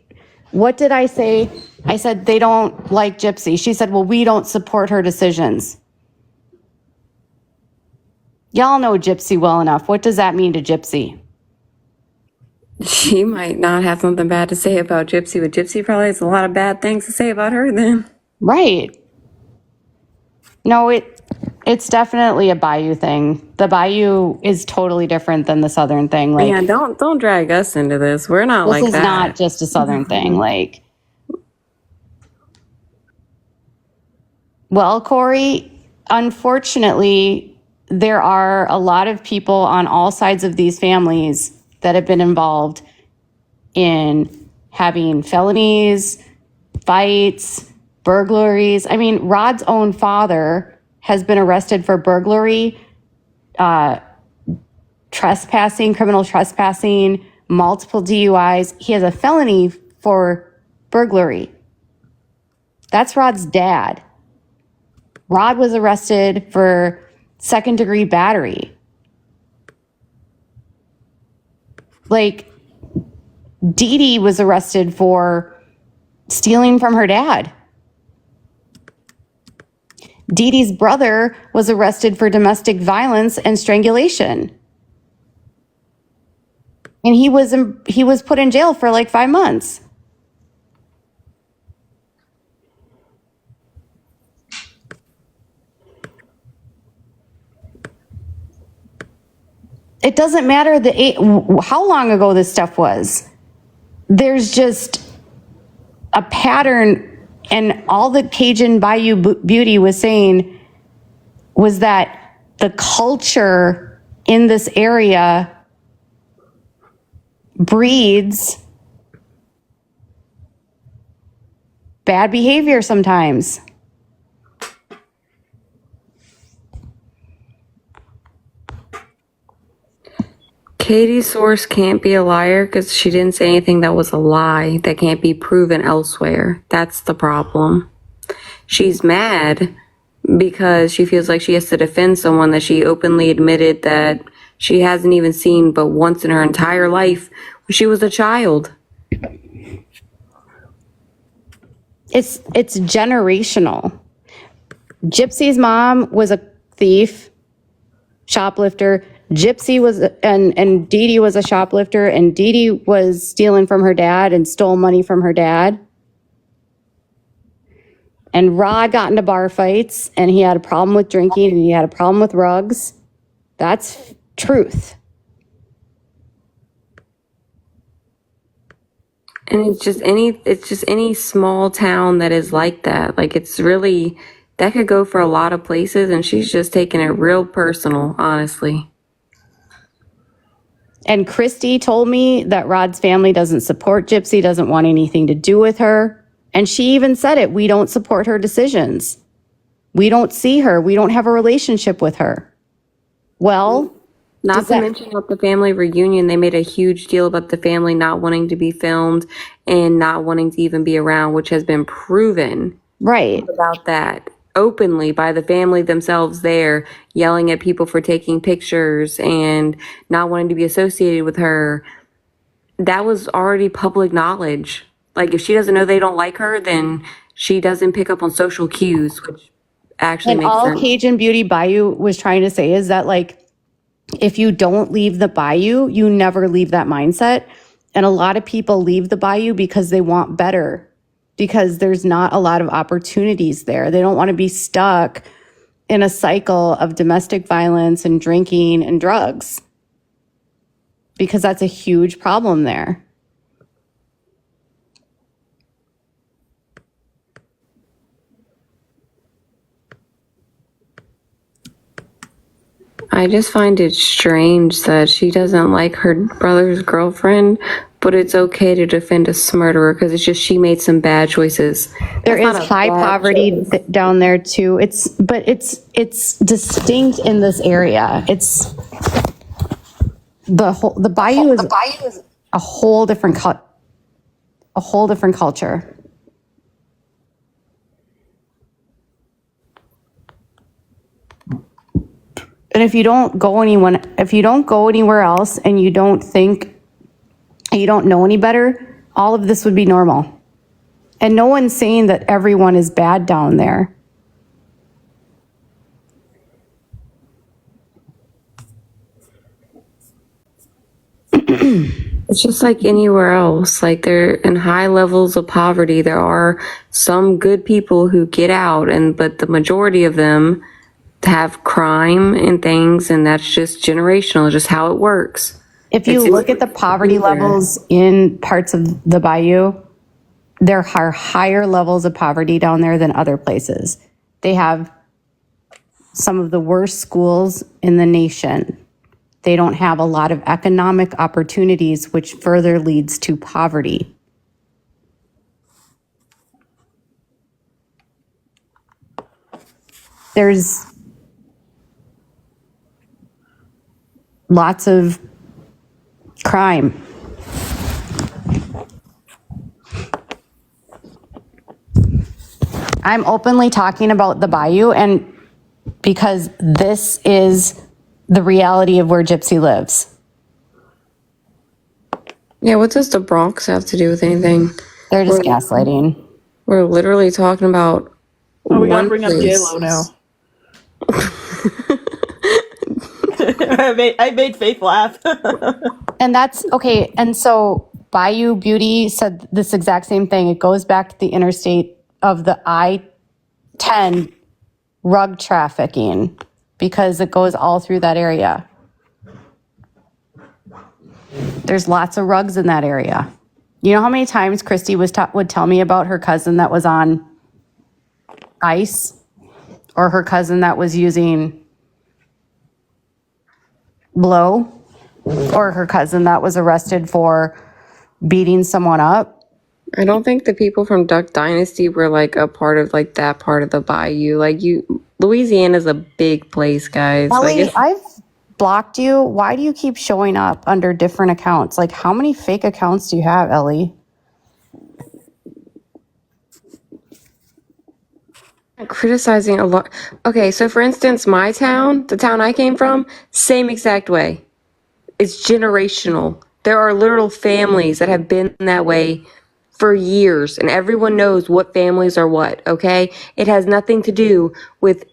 what did I say? I said, they don't like Gypsy. She said, well, we don't support her decisions. Y'all know Gypsy well enough. What does that mean to Gypsy?
She might not have something bad to say about Gypsy, but Gypsy probably has a lot of bad things to say about her then.
Right. No, it's definitely a Bayou thing. The Bayou is totally different than the Southern thing. Like,
Yeah, don't drag us into this. We're not
this
like
is
that.
not just a Southern thing. Like, well, Corey, unfortunately, there are a lot of people on all sides of these families that have been involved in having felonies, fights, burglaries. I mean, Rod's own father has been arrested for burglary, trespassing, criminal trespassing, multiple DUIs. He has a felony for burglary. That's Rod's dad. Rod was arrested for second-degree battery. Like, Dee Dee was arrested for stealing from her dad. Dee Dee's brother was arrested for domestic violence and strangulation. And he was put in jail for like 5 months. It doesn't matter how long ago this stuff was. There's just a pattern, and all that Cajun Bayou Beauty was saying was that the culture in this area breeds bad behavior sometimes.
Katie's source can't be a liar because she didn't say anything that was a lie that can't be proven elsewhere. That's the problem. She's mad because she feels like she has to defend someone that she openly admitted that she hasn't even seen but once in her entire life when she was a child.
It's generational. Gypsy's mom was a thief, shoplifter. Gypsy was, and Dee Dee was a shoplifter, and Dee Dee was stealing from her dad and stole money from her dad. And Rod got into bar fights, and he had a problem with drinking, and he had a problem with rugs. That's truth.
And it's just any small town that is like that. Like, it's really, that could go for a lot of places, and she's just taking it real personal, honestly.
And Christy told me that Rod's family doesn't support Gypsy, doesn't want anything to do with her. And she even said it, we don't support her decisions. We don't see her. We don't have a relationship with her. Well,
Not to mention at the family reunion, they made a huge deal about the family not wanting to be filmed and not wanting to even be around, which has been proven
right.
about that openly by the family themselves there, yelling at people for taking pictures and not wanting to be associated with her. That was already public knowledge. Like, if she doesn't know they don't like her, then she doesn't pick up on social cues, which actually
And
makes
all
sense.
Cajun Beauty Bayou was trying to say is that, like, if you don't leave the bayou, you never leave that mindset. And a lot of people leave the bayou because they want better, because there's not a lot of opportunities there. They don't want to be stuck in a cycle of domestic violence and drinking and drugs, because that's a huge problem there.
I just find it strange that she doesn't like her brother's girlfriend, but it's okay to defend a murderer because it's just she made some bad choices.
There
That's
is
not a
high
bad
poverty
choice.
down there too. It's distinct in this area. It's the bayou is a whole different culture. And if you don't go anywhere else and you don't think, you don't know any better, all of this would be normal. And no one's saying that everyone is bad down there.
It's just like anywhere else. Like, they're in high levels of poverty. There are some good people who get out, but the majority of them have crime and things, and that's just generational, just how it works.
If you look at the poverty levels in parts of the bayou, there are higher levels of poverty down there than other places. They have some of the worst schools in the nation. They don't have a lot of economic opportunities, which further leads to poverty. There's lots of crime. I'm openly talking about the bayou, and because this is the reality of where Gypsy lives.
Yeah, what does the Bronx have to do with anything?
They're just gaslighting.
We're literally talking about
Oh, we gotta
one
bring up
place.
J-Lo now. I made Faith laugh.
And that's okay. And so Bayou Beauty said this exact same thing. It goes back to the interstate of the I-10 rug trafficking, because it goes all through that area. There's lots of rugs in that area. You know how many times Christy would tell me about her cousin that was on ice, or her cousin that was using blow, or her cousin that was arrested for beating someone up.
I don't think the people from Duck Dynasty were like a part of like that part of the bayou. Like, Louisiana's a big place, guys.
Ellie,
Like,
I've blocked you. Why do you keep showing up under different accounts? Like, how many fake accounts do you have, Ellie?
criticizing a lot. Okay, so for instance, my town, the town I came from, same exact way. It's generational. There are literal families that have been that way for years, and everyone knows what families are what, okay? It has nothing to do with,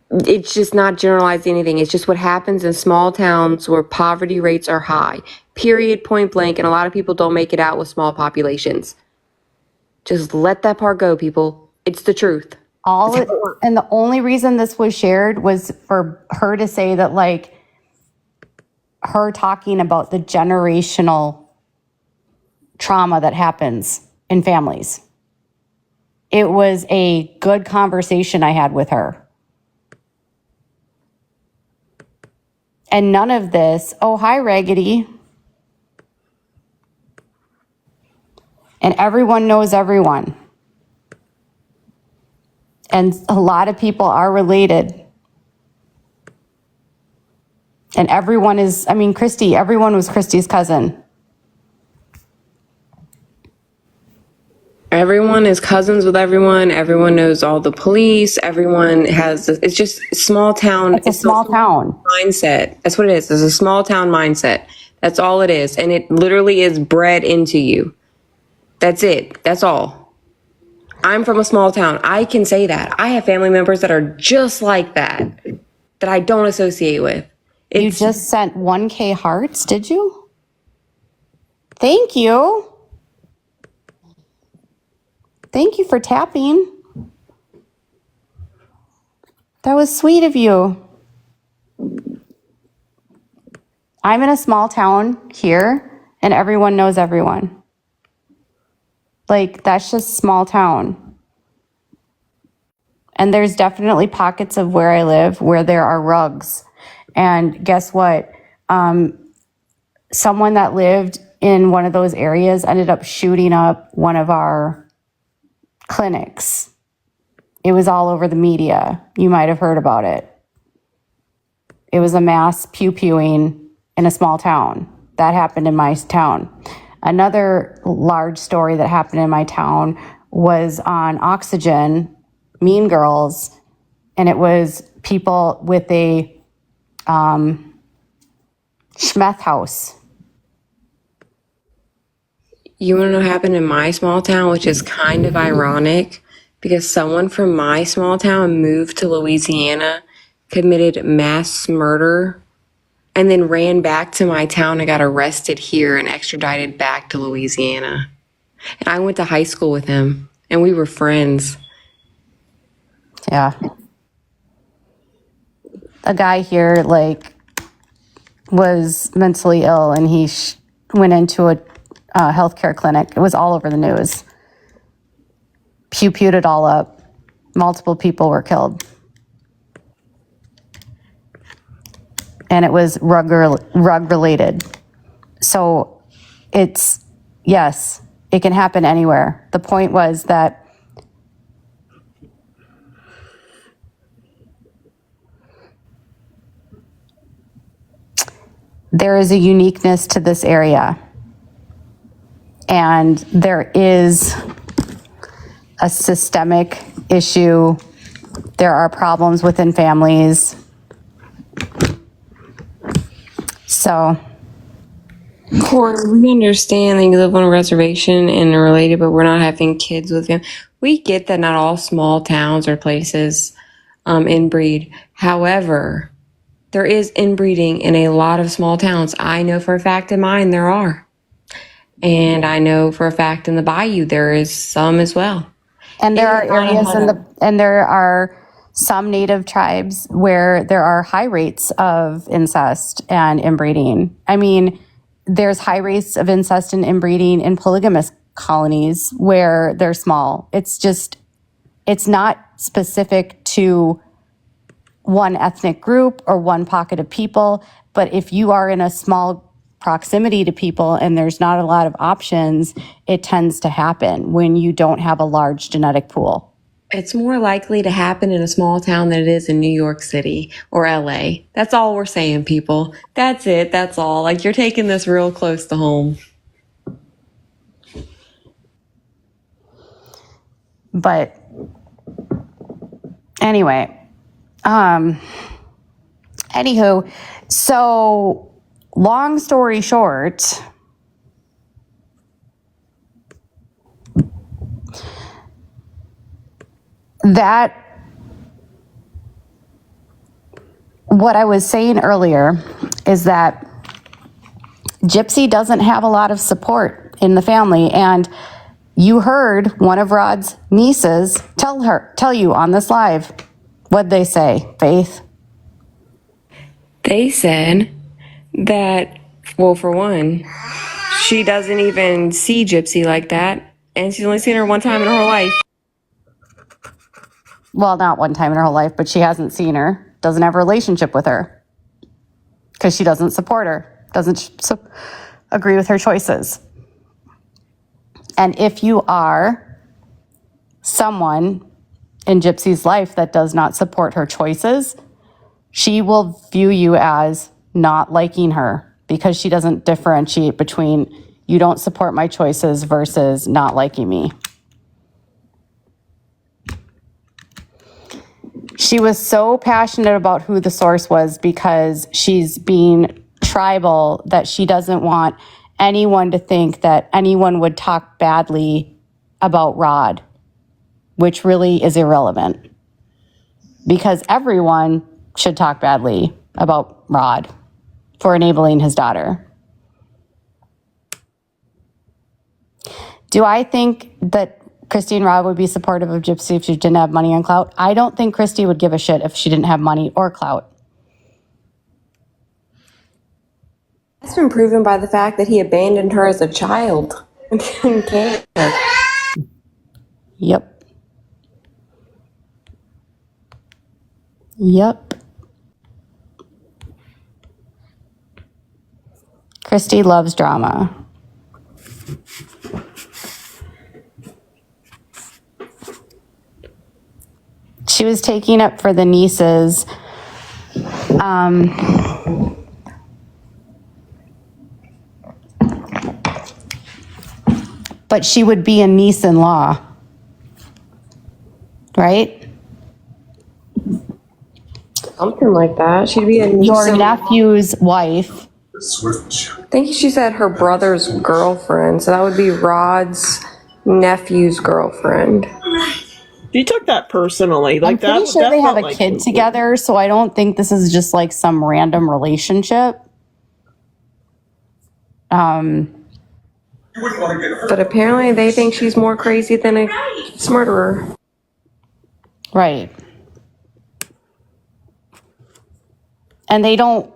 it's just not generalizing anything. It's just what happens in small towns where poverty rates are high. Period, point blank, and a lot of people don't make it out with small populations. Just let that part go, people. It's the truth.
And the only reason this was shared was for her to say that, like, her talking about the generational trauma that happens in families. It was a good conversation I had with her. And none of this, oh, hi, Raggedy. And everyone knows everyone. And a lot of people are related. And everyone is, I mean, Christy, everyone was Christy's cousin.
Everyone is cousins with everyone. Everyone knows all the police. Everyone has, it's just small town.
It's a small town.
Mindset. That's what it is. It's a small town mindset. That's all it is. And it literally is bred into you. That's it. That's all. I'm from a small town. I can say that. I have family members that are just like that I don't associate with.
You just sent 1K hearts, did you? Thank you. Thank you for tapping. That was sweet of you. I'm in a small town here, and everyone knows everyone. Like, that's just small town. And there's definitely pockets of where I live where there are rugs. And guess what? Someone that lived in one of those areas ended up shooting up one of our clinics. It was all over the media. You might have heard about it. It was a mass pew-pewing in a small town. That happened in my town. Another large story that happened in my town was on Oxygen, Mean Girls, and it was people with a Schmeth house.
You want to know what happened in my small town, which is kind of ironic because someone from my small town moved to Louisiana, committed mass murder, and then ran back to my town and got arrested here and extradited back to Louisiana. And I went to high school with him, and we were friends.
Yeah. A guy here, like, was mentally ill, and he went into a healthcare clinic. It was all over the news. Pewed it all up. Multiple people were killed. And it was rug related. So it's, yes, it can happen anywhere. The point was that there is a uniqueness to this area. And there is a systemic issue. There are problems within families. So,
Corey, we understand that you live on a reservation and are related, but we're not having kids with them. We get that not all small towns or places inbreed. However, there is inbreeding in a lot of small towns. I know for a fact in mine there are. And I know for a fact in the Bayou there is some as well.
and there are areas and there are some native tribes where there are high rates of incest and inbreeding. I mean, there's high rates of incest and inbreeding in polygamous colonies where they're small. It's not specific to one ethnic group or one pocket of people, but if you are in a small proximity to people and there's not a lot of options, it tends to happen when you don't have a large genetic pool.
It's more likely to happen in a small town than it is in New York City or LA. That's all we're saying, people. That's it. That's all. Like, you're taking this real close to home.
But Anyway, anywho, so long story short, that what I was saying earlier is that Gypsy doesn't have a lot of support in the family. And you heard one of Rod's nieces tell you on this live. What'd they say, Faith?
They said that, well, for one, she doesn't even see Gypsy like that, and she's only seen her one time in her whole life.
Well, not one time in her whole life, but she hasn't seen her, doesn't have a relationship with her because she doesn't support her, doesn't agree with her choices. And if you are someone in Gypsy's life that does not support her choices, she will view you as not liking her because she doesn't differentiate between you don't support my choices versus not liking me. She was so passionate about who the source was because she's being tribal that she doesn't want anyone to think that anyone would talk badly about Rod, which really is irrelevant because everyone should talk badly about Rod for enabling his daughter. Do I think that Christy and Rod would be supportive of Gypsy if she didn't have money and clout? I don't think Christy would give a shit if she didn't have money or clout.
That's been proven by the fact that he abandoned her as a child and didn't care.
Yep. Yep. Christy loves drama. She was taking up for the nieces. But she would be a niece-in-law, right?
Something like that. She'd be a niece.
Your nephew's wife.
I think she said her brother's girlfriend, so that would be Rod's nephew's girlfriend.
You took that personally. Like
I'm pretty
that,
sure
that
they have
felt
a
like
kid together, so I don't think this is just like some random relationship.
But apparently they think she's more crazy than a murderer.
Right. And they don't.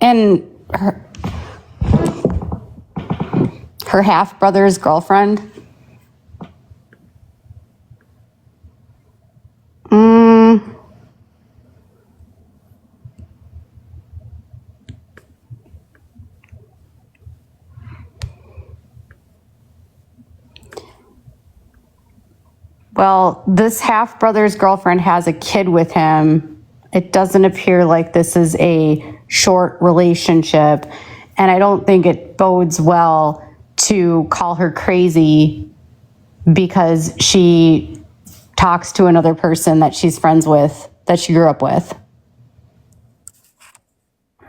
And her half-brother's girlfriend. Well, this half-brother's girlfriend has a kid with him. It doesn't appear like this is a short relationship, and I don't think it bodes well to call her crazy because she talks to another person that she's friends with, that she grew up with.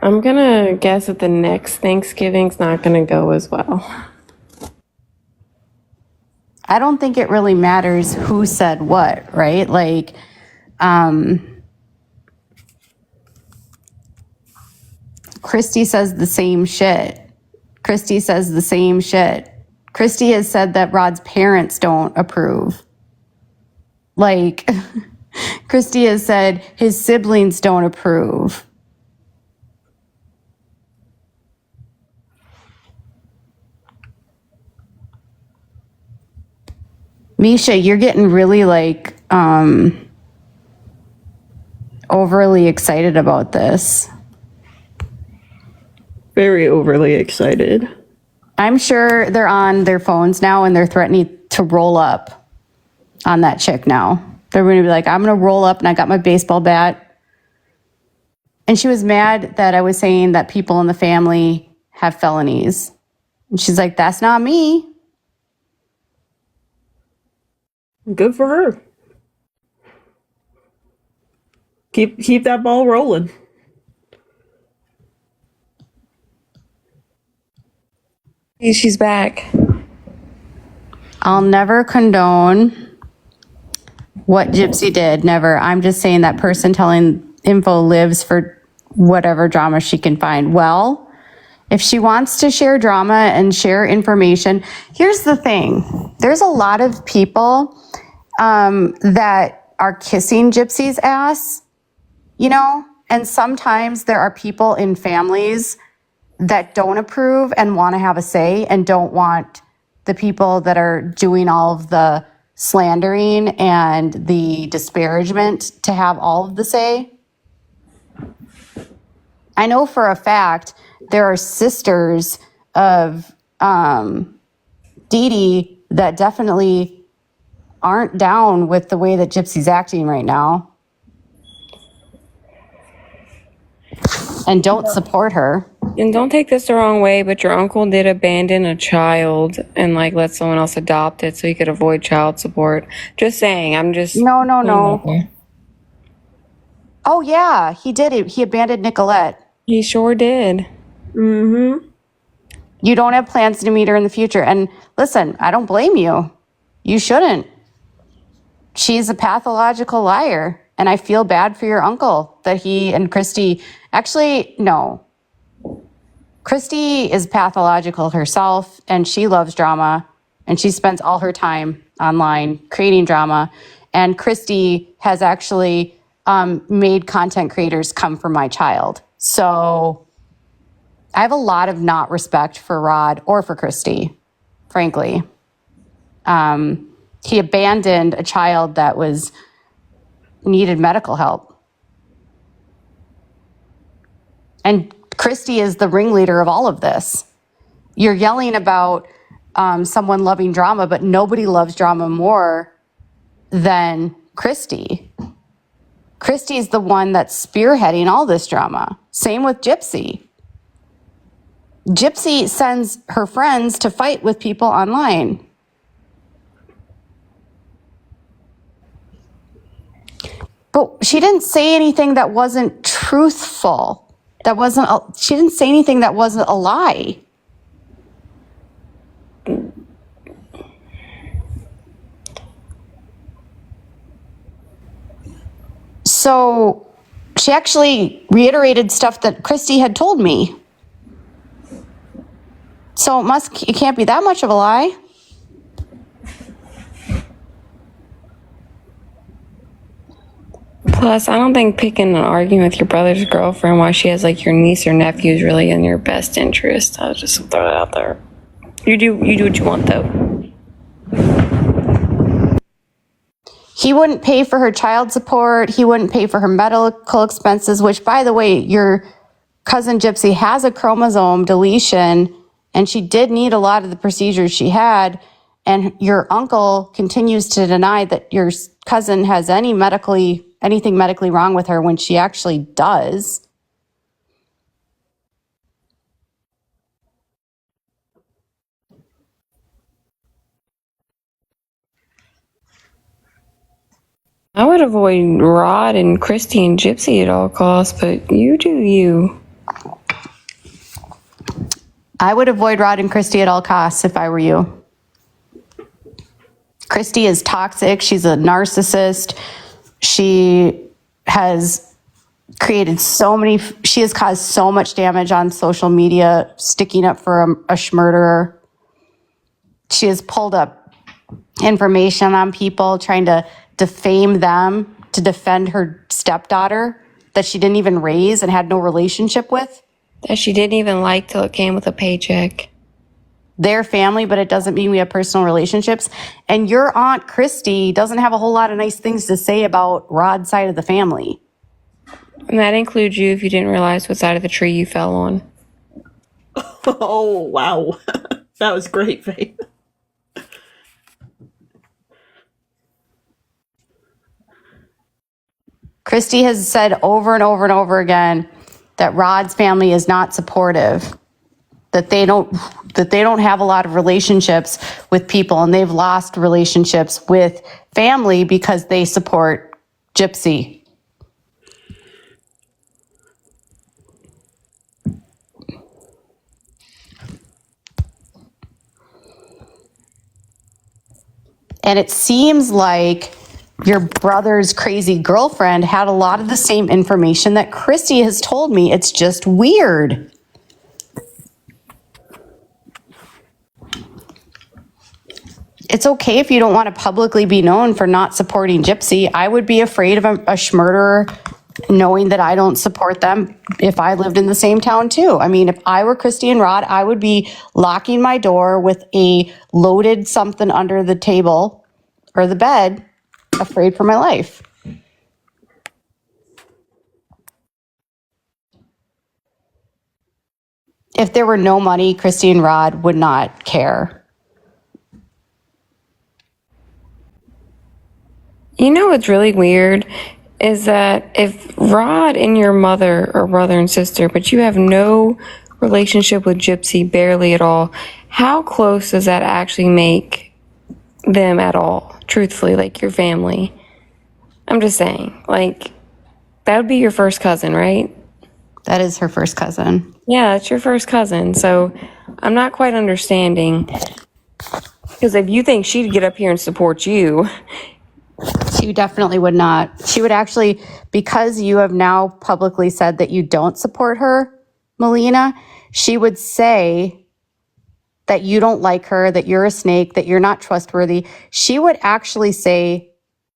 I'm gonna guess that the next Thanksgiving's not gonna go as well.
I don't think it really matters who said what, right? Like, Christy says the same shit. Christy says the same shit. Christy has said that Rod's parents don't approve. Like, Christy has said his siblings don't approve. Misha, you're getting really like overly excited about this.
very overly excited.
I'm sure they're on their phones now and they're threatening to roll up on that chick now. They're going to be like, I'm going to roll up and I got my baseball bat. And she was mad that I was saying that people in the family have felonies. And she's like, that's not me.
Good for her. Keep that ball rolling.
She's back.
I'll never condone what Gypsy did. Never. I'm just saying that person telling info lives for whatever drama she can find. Well, if she wants to share drama and share information, here's the thing. There's a lot of people that are kissing Gypsy's ass, you know? And sometimes there are people in families that don't approve and want to have a say and don't want the people that are doing all of the slandering and the disparagement to have all of the say. I know for a fact there are sisters of Dee Dee that definitely aren't down with the way that Gypsy's acting right now and don't support her.
And don't take this the wrong way, but your uncle did abandon a child and like let someone else adopt it so he could avoid child support. Just saying, I'm just
No. Oh yeah, he did it. He abandoned Nicolette.
He sure did.
Mm-hmm.
You don't have plans to meet her in the future. And listen, I don't blame you. You shouldn't. She's a pathological liar. And I feel bad for your uncle that he and Christy, actually, no. Christy is pathological herself and she loves drama and she spends all her time online creating drama. And Christy has actually made content creators come for my child. So I have a lot of not respect for Rod or for Christy, frankly. He abandoned a child that needed medical help. And Christy is the ringleader of all of this. You're yelling about someone loving drama, but nobody loves drama more than Christy. Christy's the one that's spearheading all this drama. Same with Gypsy. Gypsy sends her friends to fight with people online. But she didn't say anything that wasn't truthful. She didn't say anything that wasn't a lie. So she actually reiterated stuff that Christy had told me. So it can't be that much of a lie.
Plus, I don't think picking an argument with your brother's girlfriend while she has like your niece or nephew is really in your best interest. I'll just throw it out there. You do what you want though.
He wouldn't pay for her child support. He wouldn't pay for her medical expenses, which, by the way, your cousin Gypsy has a chromosome deletion, and she did need a lot of the procedures she had. And your uncle continues to deny that your cousin has anything medically wrong with her when she actually does.
I would avoid Rod and Christy and Gypsy at all costs, but you do you.
I would avoid Rod and Christy at all costs if I were you. Christy is toxic. She's a narcissist. She has she has caused so much damage on social media, sticking up for a schmurderer. She has pulled up information on people, trying to defame them to defend her stepdaughter that she didn't even raise and had no relationship with.
That she didn't even like till it came with a paycheck.
They're family, but it doesn't mean we have personal relationships. And your Aunt Christy doesn't have a whole lot of nice things to say about Rod's side of the family.
And that includes you if you didn't realize what side of the tree you fell on.
Oh, wow. That was great, Faith.
Christy has said over and over and over again that Rod's family is not supportive, that they don't have a lot of relationships with people, and they've lost relationships with family because they support Gypsy. And it seems like your brother's crazy girlfriend had a lot of the same information that Christy has told me. It's just weird. It's okay if you don't want to publicly be known for not supporting Gypsy. I would be afraid of a schmurderer knowing that I don't support them if I lived in the same town too. I mean, if I were Christy and Rod, I would be locking my door with a loaded something under the table or the bed, afraid for my life. If there were no money, Christy and Rod would not care.
You know what's really weird is that if Rod and your mother are brother and sister, but you have no relationship with Gypsy, barely at all, how close does that actually make them at all? Truthfully, like your family. I'm just saying, like, that would be your first cousin, right?
That is her first cousin.
Yeah, it's your first cousin. So I'm not quite understanding. Because if you think she'd get up here and support you,
She definitely would not. She would actually, because you have now publicly said that you don't support her, Melina, she would say that you don't like her, that you're a snake, that you're not trustworthy. She would actually say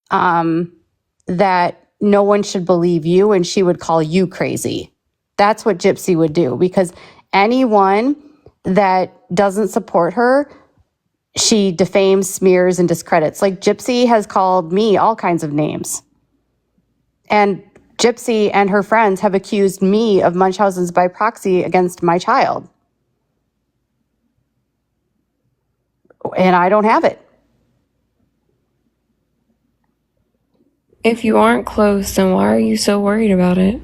that no one should believe you, and she would call you crazy. That's what Gypsy would do, because anyone that doesn't support her, she defames, smears, and discredits. Like Gypsy has called me all kinds of names. And Gypsy and her friends have accused me of Munchausen's by proxy against my child. And I don't have it.
if you aren't close, then why are you so worried about it?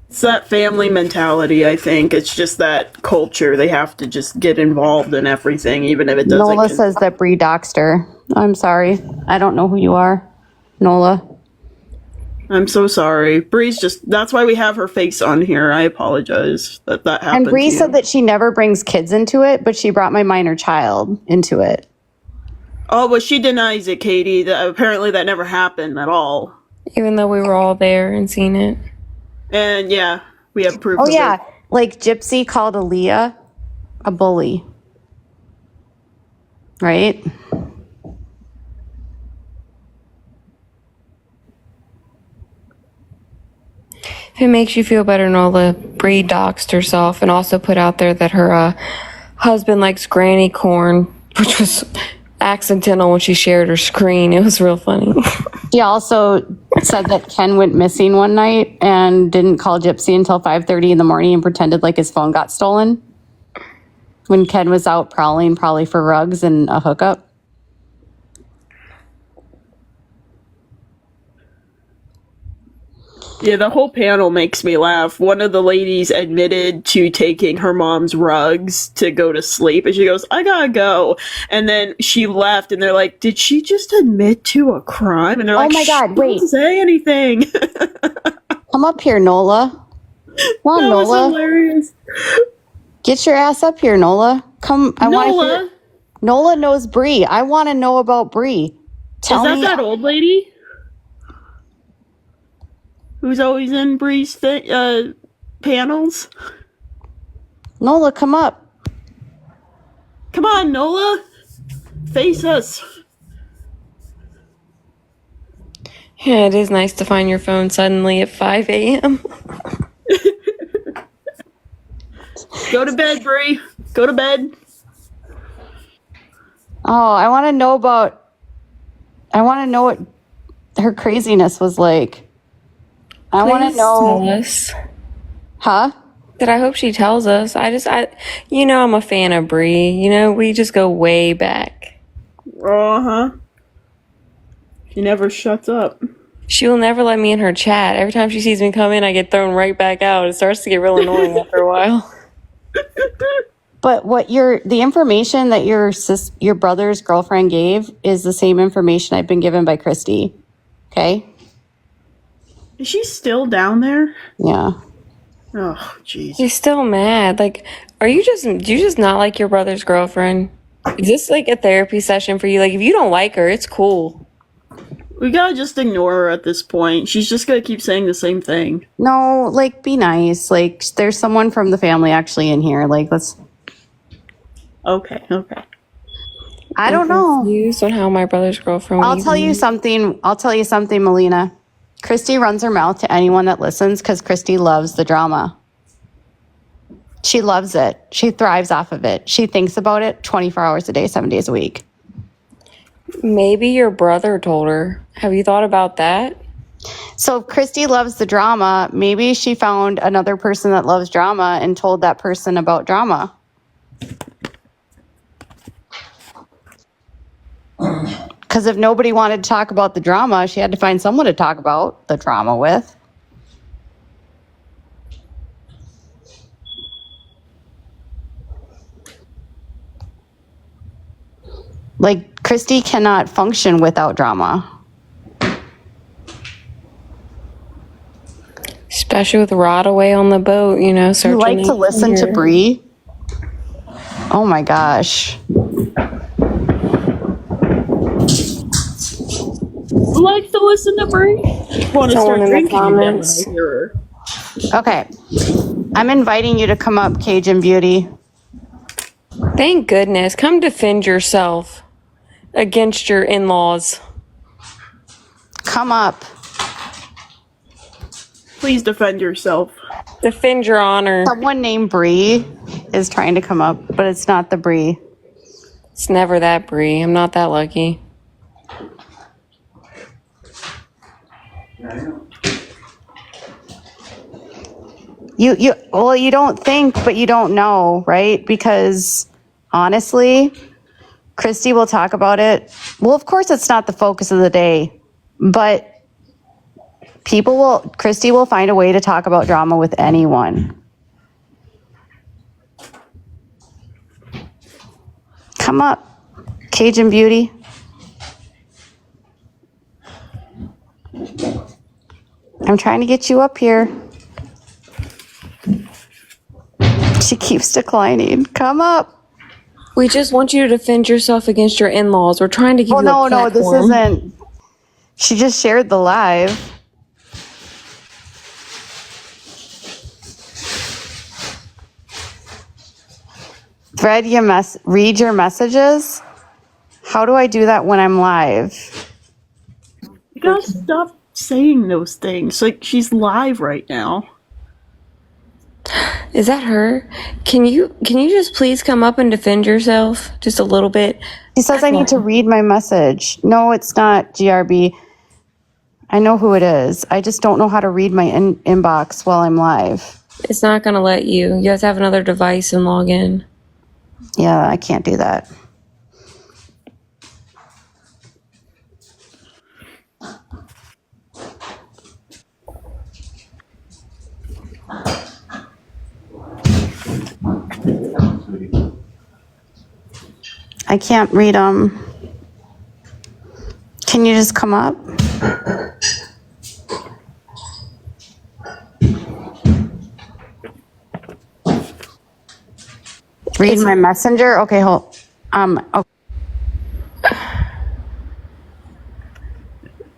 It's that family mentality, I think. It's just that culture. They have to just get involved in everything, even if it doesn't.
Nola says that Bree doxed her. I'm sorry. I don't know who you are, Nola.
I'm so sorry. Bree's just, that's why we have her face on here. I apologize that happened.
And Bree said that she never brings kids into it, but she brought my minor child into it.
Oh, but she denies it, Katie. Apparently that never happened at all.
Even though we were all there and seen it.
And yeah, we have proof
Oh,
of
yeah.
it.
Like Gypsy called Aaliyah a bully. Right?
If it makes you feel better, Nola, Bree doxed herself and also put out there that her husband likes granny corn, which was accidental when she shared her screen. It was real funny.
She also said that Ken went missing one night and didn't call Gypsy until 5:30 in the morning and pretended like his phone got stolen when Ken was out prowling, probably for rugs and a hookup.
Yeah, the whole panel makes me laugh. One of the ladies admitted to taking her mom's rugs to go to sleep, and she goes, "I gotta go." And then she left, and they're like, "Did she just admit to a crime?" And they're like,
my God, wait.
Don't say anything."
Come up here, Nola. Come on,
That was
Nola.
hilarious.
Get your ass up here, Nola. Come. I want to
Nola,
hear. Nola knows Bree. I want to know about Bree. Tell
is
me.
that old lady? Who's always in Bree's panels?
Nola, come up.
Come on, Nola. Face us.
Yeah, it is nice to find your phone suddenly at 5 a.m.
Go to bed, Bree. Go to bed.
Oh, I want to know what her craziness was like. I want to
Please tell
know.
us.
Huh?
That I hope she tells us. I'm a fan of Bree. We just go way back.
Uh-huh. She never shuts up.
She will never let me in her chat. Every time she sees me come in, I get thrown right back out. It starts to get real annoying after a while.
But the information that your brother's girlfriend gave is the same information I've been given by Christy. Okay?
Is she still down there?
Yeah.
Oh, jeez.
She's still mad. Like, do you just not like your brother's girlfriend? Is this like a therapy session for you? Like, if you don't like her, it's cool.
We gotta just ignore her at this point. She's just gonna keep saying the same thing.
No, like, be nice. Like, there's someone from the family actually in here. Like, let's...
Okay.
I don't know.
Confused on how my brother's girlfriend.
I'll tell you something, Melina. Christy runs her mouth to anyone that listens because Christy loves the drama. She loves it. She thrives off of it. She thinks about it 24 hours a day, 7 days a week.
Maybe your brother told her. Have you thought about that?
So if Christy loves the drama, maybe she found another person that loves drama and told that person about drama. Because if nobody wanted to talk about the drama, she had to find someone to talk about the drama with. Like, Christy cannot function without drama.
Especially with Rod away on the boat,
You
searching.
like to listen to Bree? Oh my gosh.
Who likes to listen to Bree? Want to
Someone
start
in the
drinking again when
comments.
I hear her.
Okay. I'm inviting you to come up, Cajun Beauty.
Thank goodness. Come defend yourself against your in-laws.
Come up.
Please defend yourself.
Defend your honor.
Someone named Bree is trying to come up, but it's not the Bree.
It's never that Bree. I'm not that lucky.
You don't think, but you don't know, right? Because honestly, Christy will talk about it. Well, of course, it's not the focus of the day, but Christy will find a way to talk about drama with anyone. Come up, Cajun Beauty. I'm trying to get you up here. She keeps declining. Come up.
We just want you to defend yourself against your in-laws. We're trying to give you a
No,
platform.
this isn't. She just shared the live. Read your messages. How do I do that when I'm live?
You gotta stop saying those things. Like, she's live right now.
Is that her? Can you just please come up and defend yourself just a little bit?
She says I need to read my message. No, it's not GRB. I know who it is. I just don't know how to read my inbox while I'm live.
It's not going to let you. You have to have another device and log in.
Yeah, I can't do that. I can't read them. Can you just come up? Read my messenger? Okay, hold. Okay.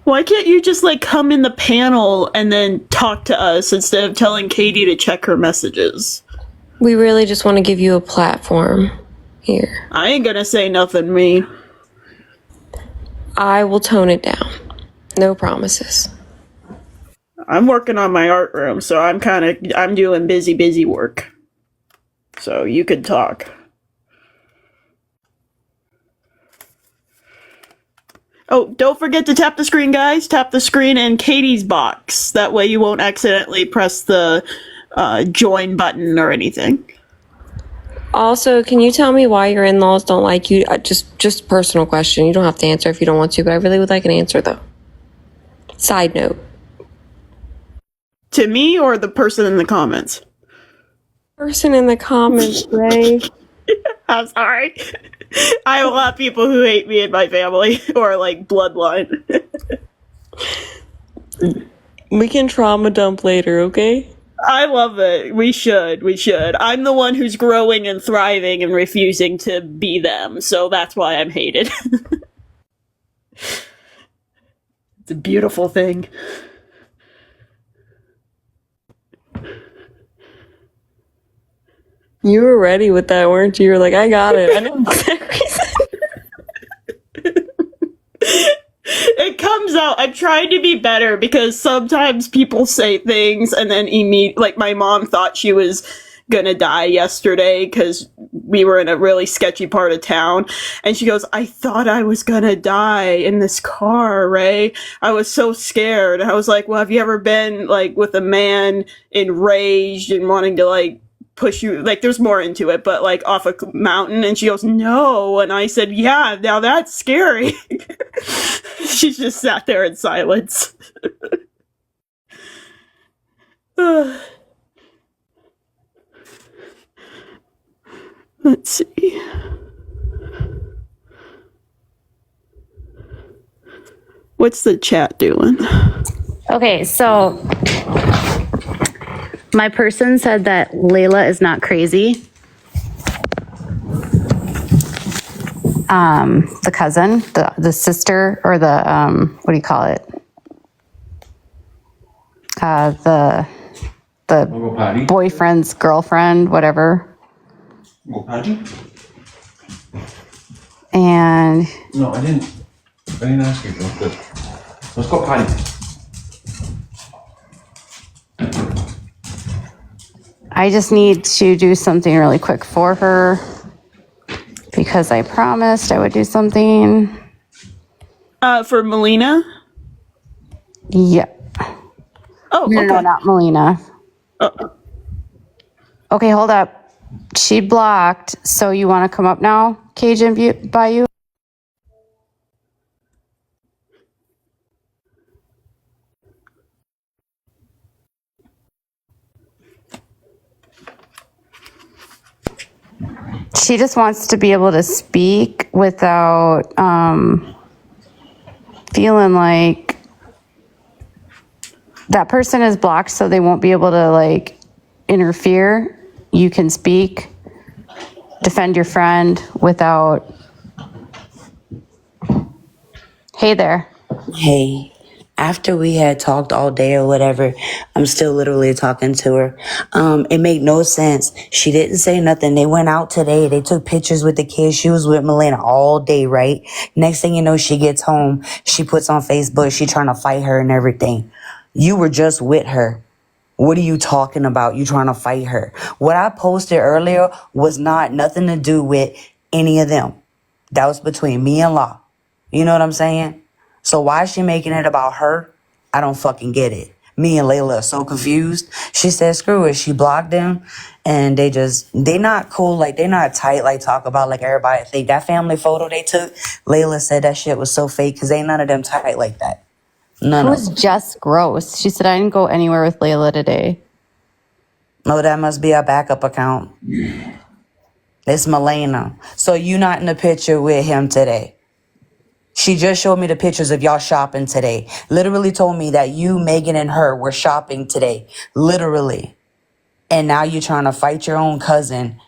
Why can't you just, like, come in the panel and then talk to us instead of telling Katie to check her messages?
We really just want to give you a platform here.
I ain't gonna say nothing mean.
I will tone it down. No promises.
I'm working on my art room, so I'm doing busy work. So you could talk. Oh, don't forget to tap the screen, guys. Tap the screen in Katie's box. That way you won't accidentally press the join button or anything.
Also, can you tell me why your in-laws don't like you? Just personal question. You don't have to answer if you don't want to, but I really would like an answer, though. Side note.
To me or the person in the comments?
Person in the comments, Ray.
I'm sorry. I have a lot of people who hate me and my family, or like bloodline.
We can trauma dump later, okay?
I love it. We should. I'm the one who's growing and thriving and refusing to be them, so that's why I'm hated. It's a beautiful thing.
You were ready with that, weren't you? You were like, I got it. I know that reason.
It comes out. I'm trying to be better because sometimes people say things and then like my mom thought she was gonna die yesterday because we were in a really sketchy part of town, and she goes, I thought I was gonna die in this car, Ray. I was so scared. And I was like, well, have you ever been like with a man enraged and wanting to like push you, like there's more into it, but like off a mountain? And she goes, no. And I said, yeah, now that's scary. She just sat there in silence. Let's see. What's the chat doing?
Okay, so my person said that Layla is not crazy. The cousin, the sister, or the what do you call it? The
Go potty.
boyfriend's girlfriend, whatever.
Go potty?
And
No, I didn't ask you. Good. Let's go potty.
I just need to do something really quick for her because I promised I would do something.
For Melina?
Yep.
Oh,
No,
okay.
no, not Melina.
Oh.
Okay, hold up. She blocked, so you want to come up now, Cajun Bayou? She just wants to be able to speak without feeling like that person is blocked, so they won't be able to like interfere. You can speak, defend your friend without. Hey there.
Hey, after we had talked all day or whatever, I'm still literally talking to her. It made no sense. She didn't say nothing. They went out today. They took pictures with the kids. She was with Melina all day, right? Next thing you know, she gets home. She puts on Facebook. She trying to fight her and everything. You were just with her. What are you talking about? You trying to fight her? What I posted earlier was not nothing to do with any of them. That was between me and Law. You know what I'm saying? So why is she making it about her? I don't fucking get it. Me and Layla are so confused. She said, screw it. She blocked them and they not cool. Like they not tight, like talk about like everybody think. That family photo they took, Layla said that shit was so fake because ain't none of them tight like that. None
It
of
was
them.
Jess Gross. She said, I didn't go anywhere with Layla today.
Oh, that must be a backup account. It's Melena. So you not in the picture with him today. She just showed me the pictures of y'all shopping today. Literally told me that you, Megan, and her were shopping today. Literally. And now you're trying to fight your own cousin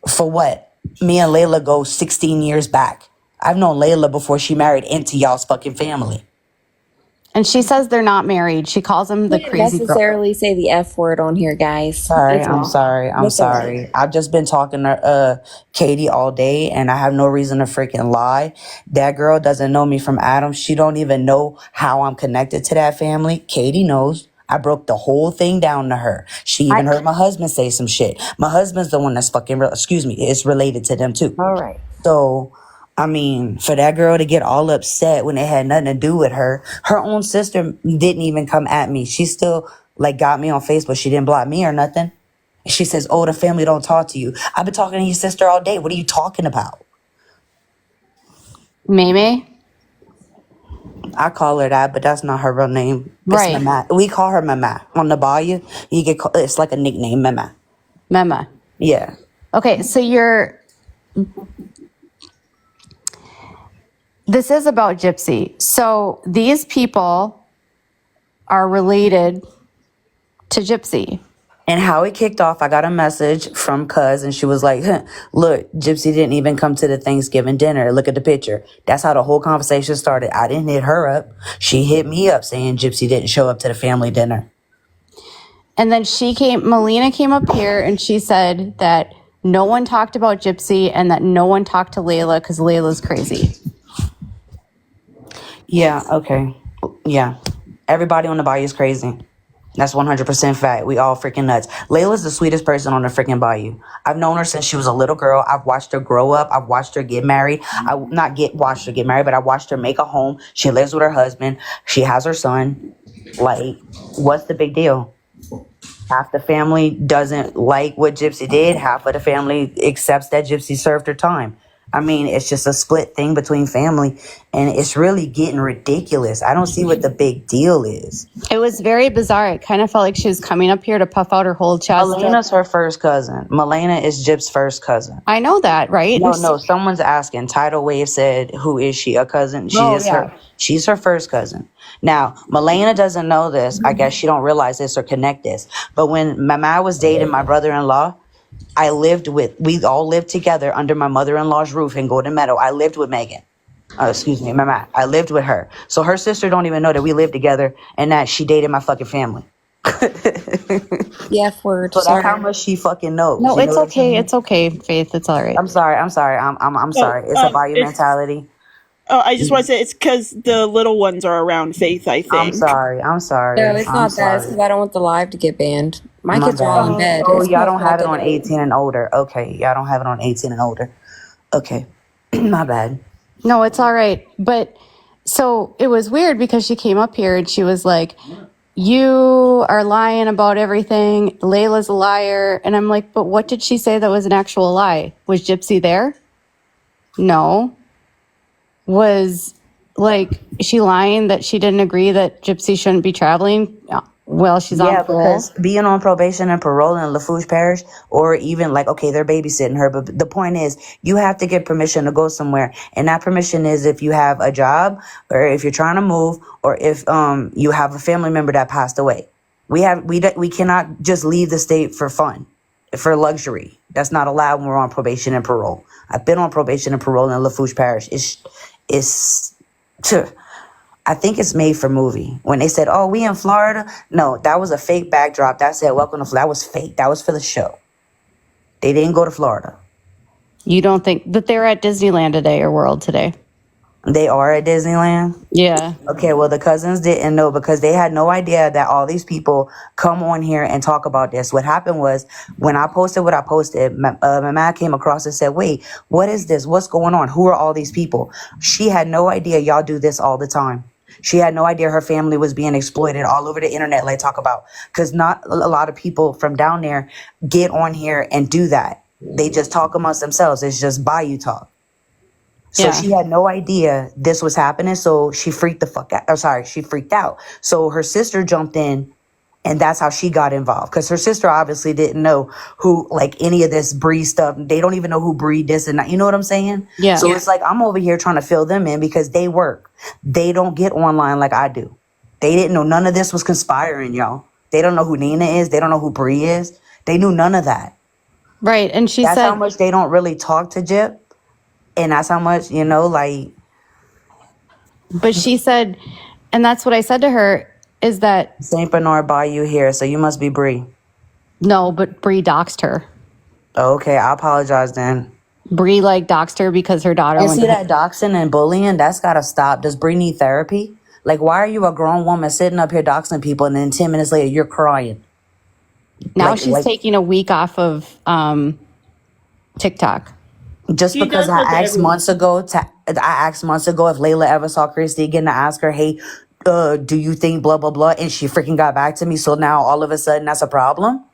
for what? Me and Layla go 16 years back. I've known Layla before she married into y'all's fucking family.
And she says they're not married. She calls him the
Didn't
crazy girl.
necessarily say the F word on here, guys.
Sorry,
It's
I'm
all-
sorry. I'm
It's all right.
sorry. I've just been talking to Katie all day and I have no reason to freaking lie. That girl doesn't know me from Adam. She don't even know how I'm connected to that family. Katie knows. I broke the whole thing down to her. She even heard my husband say some shit. My husband's the one that's fucking, it's related to them too.
All right.
So, I mean, for that girl to get all upset when it had nothing to do with her, her own sister didn't even come at me. She still like got me on Facebook. She didn't block me or nothing. She says, oh, the family don't talk to you. I've been talking to your sister all day. What are you talking about?
Maymay?
I call her that, but that's not her real name. It's
Right.
Mama. We call her Mama on the bayou. It's like a nickname, Mama.
Mema.
Yeah.
Okay, so this is about Gypsy. So these people are related to Gypsy.
And how it kicked off, I got a message from Cuz, and she was like, "Huh, look, Gypsy didn't even come to the Thanksgiving dinner. Look at the picture." That's how the whole conversation started. I didn't hit her up. She hit me up saying Gypsy didn't show up to the family dinner.
And then Melina came up here and she said that no one talked about Gypsy and that no one talked to Layla because Layla's crazy.
Yeah, okay. Yeah. Everybody on the bayou is crazy. That's 100% fact. We all freaking nuts. Layla's the sweetest person on the freaking bayou. I've known her since she was a little girl. I've watched her grow up. I've watched her get married. Watched her get married, but I watched her make a home. She lives with her husband. She has her son. Like, what's the big deal? Half the family doesn't like what Gypsy did. Half of the family accepts that Gypsy served her time. I mean, it's just a split thing between family, and it's really getting ridiculous. I don't see what the big deal is.
It was very bizarre. It kind of felt like she was coming up here to puff out her whole chest.
Elena's her first cousin. Melena is Gyp's first cousin.
I know that, right?
No, someone's asking. Tidal Wave said, "Who is she? A cousin?" She's her first cousin. Now, Melena doesn't know this. I guess she don't realize this or connect this. But when Mama was dating my brother-in-law, we all lived together under my mother-in-law's roof in Golden Meadow. I lived with Megan. Excuse me, Mama. I lived with her. So her sister don't even know that we lived together and that she dated my fucking family.
The F word.
So that's how much she fucking knows.
No,
You
it's
know what I'm
okay.
saying?
It's okay, Faith. It's all right.
I'm sorry. I'm sorry. I'm sorry. It's a bayou mentality.
Oh, I just want to say it's because the little ones are around Faith, I think.
I'm sorry. I'm sorry.
No, it's
I'm
not that.
sorry.
It's because I don't want the live to get banned. My
My
kids are all in
bad.
bed.
Oh,
It's
y'all
not
don't have it
that
on
I-
18 and older. Okay. Y'all don't have it on 18 and older. Okay. My bad.
No, it's all right. But so it was weird because she came up here and she was like, "You are lying about everything. Layla's a liar." And I'm like, "But what did she say that was an actual lie? Was Gypsy there? No. Was is she lying that she didn't agree that Gypsy shouldn't be traveling while she's on parole?"
Because being on probation and parole in Lafourche Parish, or even like, okay, they're babysitting her, but the point is, you have to get permission to go somewhere, and that permission is if you have a job, or if you're trying to move, or if you have a family member that passed away. We cannot just leave the state for fun, for luxury. That's not allowed when we're on probation and parole. I've been on probation and parole in Lafourche Parish. It's I think it's made for movie. When they said, "Oh, we in Florida," no, that was a fake backdrop. That said, "Welcome to Florida." That was fake. That was for the show. They didn't go to Florida.
You don't think that they're at Disneyland today or World today?
They are at Disneyland.
Yeah.
Okay, well, the cousins didn't know because they had no idea that all these people come on here and talk about this. What happened was when I posted what I posted, my mom came across and said, "Wait, what is this? What's going on? Who are all these people?" She had no idea y'all do this all the time. She had no idea her family was being exploited all over the internet, like talk about, because not a lot of people from down there get on here and do that. They just talk amongst themselves. It's just bayou talk. So
Yeah.
she had no idea this was happening. So she freaked the fuck out. She freaked out. So her sister jumped in, and that's how she got involved. Because her sister obviously didn't know who, like, any of this Bree stuff. They don't even know who Bree this and that. You know what I'm saying?
Yeah.
So it's like I'm over here trying to fill them in because they work. They don't get online like I do. They didn't know none of this was conspiring, y'all. They don't know who Nina is. They don't know who Bree is. They knew none of that.
Right. And she
That's
said,
how much they don't really talk to Jip. And that's how much, like...
but she said, and that's what I said to her, is that
Saint Bernard Bayou here, so you must be Bree.
no, but Bree doxed her.
Oh, okay, I apologize then.
Bree doxed her because her daughter
And
went
see
to
that doxing and bullying, that's gotta stop. Does Bree need therapy? Like, why are you a grown woman sitting up here doxing people and then 10 minutes later you're crying?
now she's taking a week off of TikTok.
Just
She
because
does
I
that to
asked
everyone.
months ago if Layla ever saw Christy again to ask her, "Hey, do you think blah blah blah?" And she freaking got back to me. So now all of a sudden that's a problem.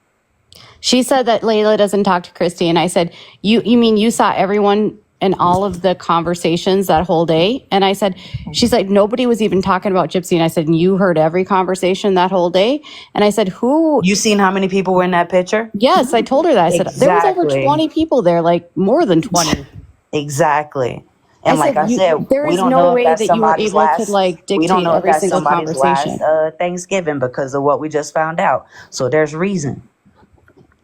She said that Layla doesn't talk to Christy, and I said, "You mean you saw everyone in all of the conversations that whole day. And I said, she's like, nobody was even talking about Gypsy. And I said, and you heard every conversation that whole day? And I said, who?
You seen how many people were in that picture?
Yes, I told her that. I said, there was over
Exactly.
20 people there, like more than 20.
Exactly.
I
And like
said,
I said,
there
we
is
don't
no
know if
way
that's
that you were
somebody's
able to
last.
like
We don't
dictate
know if
every
that's
single
somebody's last
conversation.
Thanksgiving because of what we just found out. So there's reason.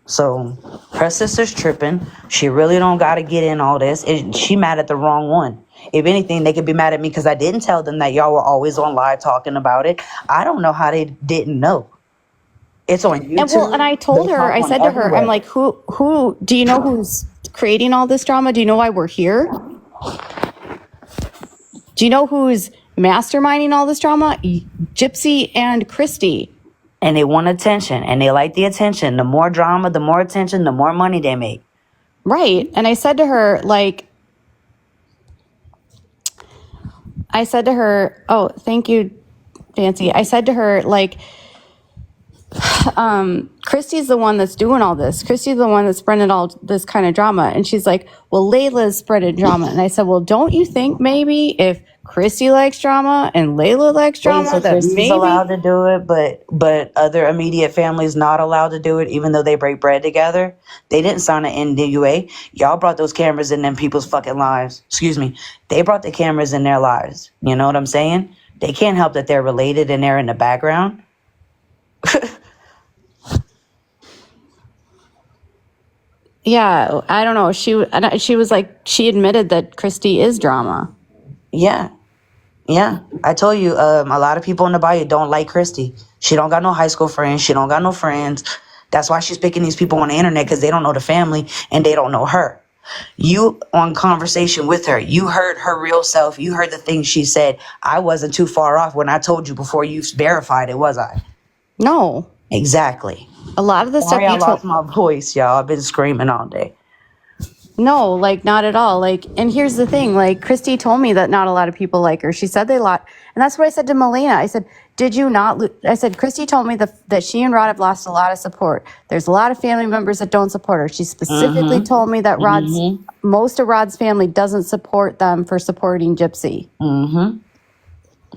So her sister's tripping. She really don't got to get in all this. She mad at the wrong one. If anything, they could be mad at me because I didn't tell them that y'all were always on live talking about it. I don't know how they didn't know. It's on YouTube.
And I told
They
her,
talk
I
on
said to her, I'm
everywhere.
like, who, do you know who's creating all this drama? Do you know why we're here? Do you know who's masterminding all this drama? Gypsy and Christy.
And they want attention and they like the attention. The more drama, the more attention, the more money they make.
Right. And I said to her, oh, thank you, Nancy. I said to her, Christy's the one that's doing all this. Christy's the one that's spreading all this kind of drama. And she's like, well, Layla's spreading drama. And I said, well, don't you think maybe if Christy likes drama and Layla likes
Wait,
drama,
so
that
Christy's allowed
maybe.
to do it, but other immediate families not allowed to do it, even though they break bread together. They didn't sign an NDA. Y'all brought those cameras in them people's fucking lives. Excuse me. They brought the cameras in their lives. You know what I'm saying? They can't help that they're related and they're in the background.
Yeah, I don't know. She was like, she admitted that Christy is drama.
Yeah. Yeah, I told you, a lot of people in the bayou don't like Christy. She don't got no high school friends. She don't got no friends. That's why she's picking these people on the internet because they don't know the family and they don't know her. You on conversation with her, you heard her real self. You heard the things she said. I wasn't too far off when I told you before you verified it, was I?
No.
Exactly.
A lot of the stuff
Sorry, I
you told.
lost my voice, y'all. I've been screaming all day.
No, not at all. And here's the thing, Christy told me that not a lot of people like her. She said they lot, and that's what I said to Melina. I said, did you not, I said, Christy told me that she and Rod have lost a lot of support. There's a lot of family members that don't support her. She specifically told me that most of Rod's family doesn't support them for supporting Gypsy.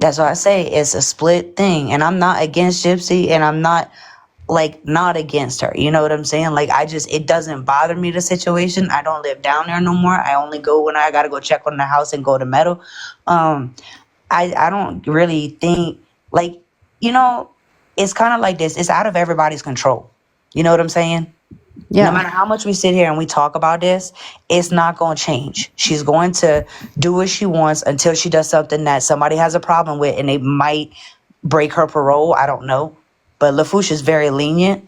That's why I say it's a split thing. And I'm not against Gypsy and I'm not not against her. You know what I'm saying? It doesn't bother me, the situation. I don't live down there no more. I only go when I gotta go check on the house and go to Meadow. I don't really think it's kind of like this. It's out of everybody's control. You know what I'm saying?
Yeah.
No matter how much we sit here and we talk about this, it's not going to change. She's going to do what she wants until she does something that somebody has a problem with and they might break her parole. I don't know. But LaFouche is very lenient,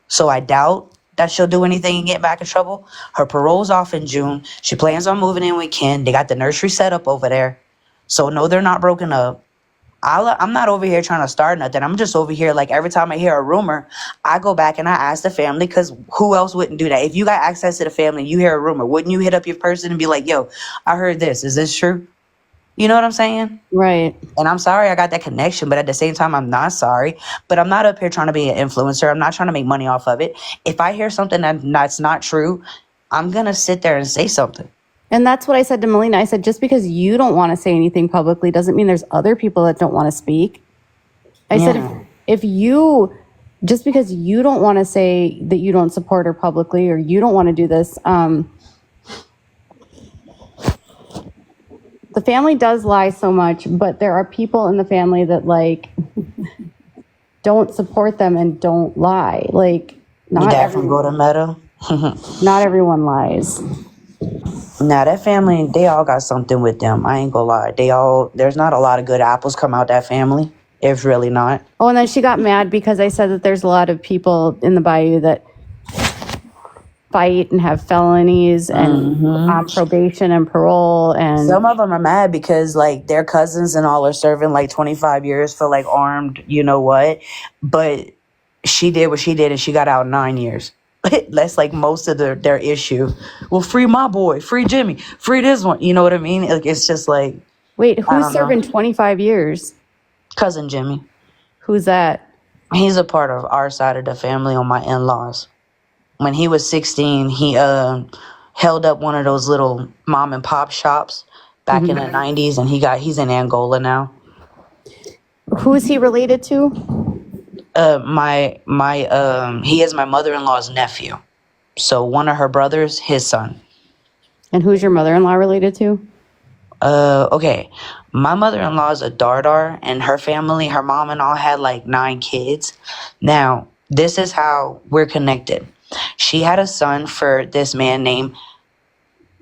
so I doubt that she'll do anything and get back in trouble. Her parole's off in June. She plans on moving in with Ken. They got the nursery set up over there. So no, they're not broken up. I'm not over here trying to start nothing. I'm just over here, every time I hear a rumor, I go back and I ask the family, because who else wouldn't do that? If you got access to the family, you hear a rumor, wouldn't you hit up your person and be like, yo, I heard this. Is this true? You know what I'm saying?
Right.
And I'm sorry I got that connection, but at the same time, I'm not sorry. But I'm not up here trying to be an influencer. I'm not trying to make money off of it. If I hear something that's not true, I'm going to sit there and say something.
And that's what I said to Melina. I said, just because you don't want to say anything publicly doesn't mean there's other people that don't want to speak. I said, if you, just because you don't want to say that you don't support her publicly or you don't want to do this, the family does lie so much, but there are people in the family that don't support them and don't lie.
Not everyone go to Meta.
Not everyone lies.
Now that family, they all got something with them. I ain't gonna lie. There's not a lot of good apples come out that family. It's really not.
Oh, and then she got mad because I said that there's a lot of people in the bayou that fight and have felonies and on probation and parole, and
some of them are mad because their cousins and all are serving 25 years for armed, you know what? But she did what she did and she got out 9 years. That's most of their issue. Well, free my boy, free Jimmy, free this one. You know what I mean? It's just
wait, who's serving 25 years?
Cousin Jimmy.
Who's that?
He's a part of our side of the family on my in-laws. When he was 16, held up one of those little mom and pop shops back in the 90s, and he's in Angola now.
Who is he related to?
He is my mother-in-law's nephew. So one of her brothers, his son.
And who's your mother-in-law related to?
Okay. My mother-in-law is a Dardar, and her family, her mom and all had like 9 kids. Now, this is how we're connected. She had a son for this man named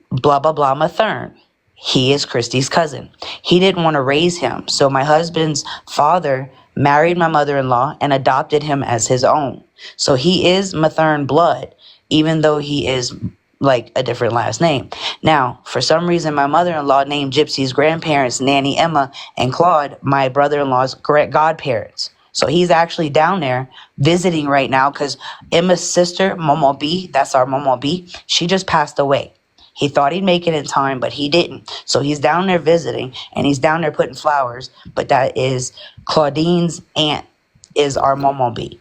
blah, blah, blah, Mathern. He is Christy's cousin. He didn't want to raise him. So my husband's father married my mother-in-law and adopted him as his own. So he is Mathern blood, even though he is like a different last name. Now, for some reason, my mother-in-law named Gypsy's grandparents, Nanny Emma and Claude, my brother-in-law's godparents. So he's actually down there visiting right now because Emma's sister, Momo B, that's our Momo B, she just passed away. He thought he'd make it in time, but he didn't. So he's down there visiting, and he's down there putting flowers. But that is Claudine's aunt is our Momo B.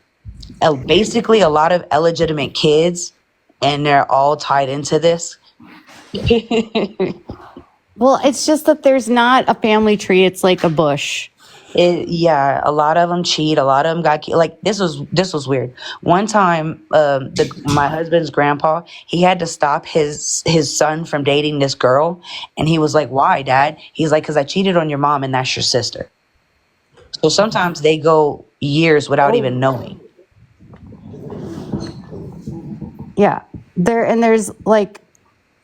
Basically, a lot of illegitimate kids, and they're all tied into this.
Well, it's just that there's not a family tree. It's like a bush.
Yeah, a lot of them cheat. A lot of them got like this was weird. One time, my husband's grandpa, he had to stop his son from dating this girl, and he was like, "Why, Dad?" He's like, "Because I cheated on your mom, and that's your sister." So sometimes they go years without even knowing.
Yeah. There's like,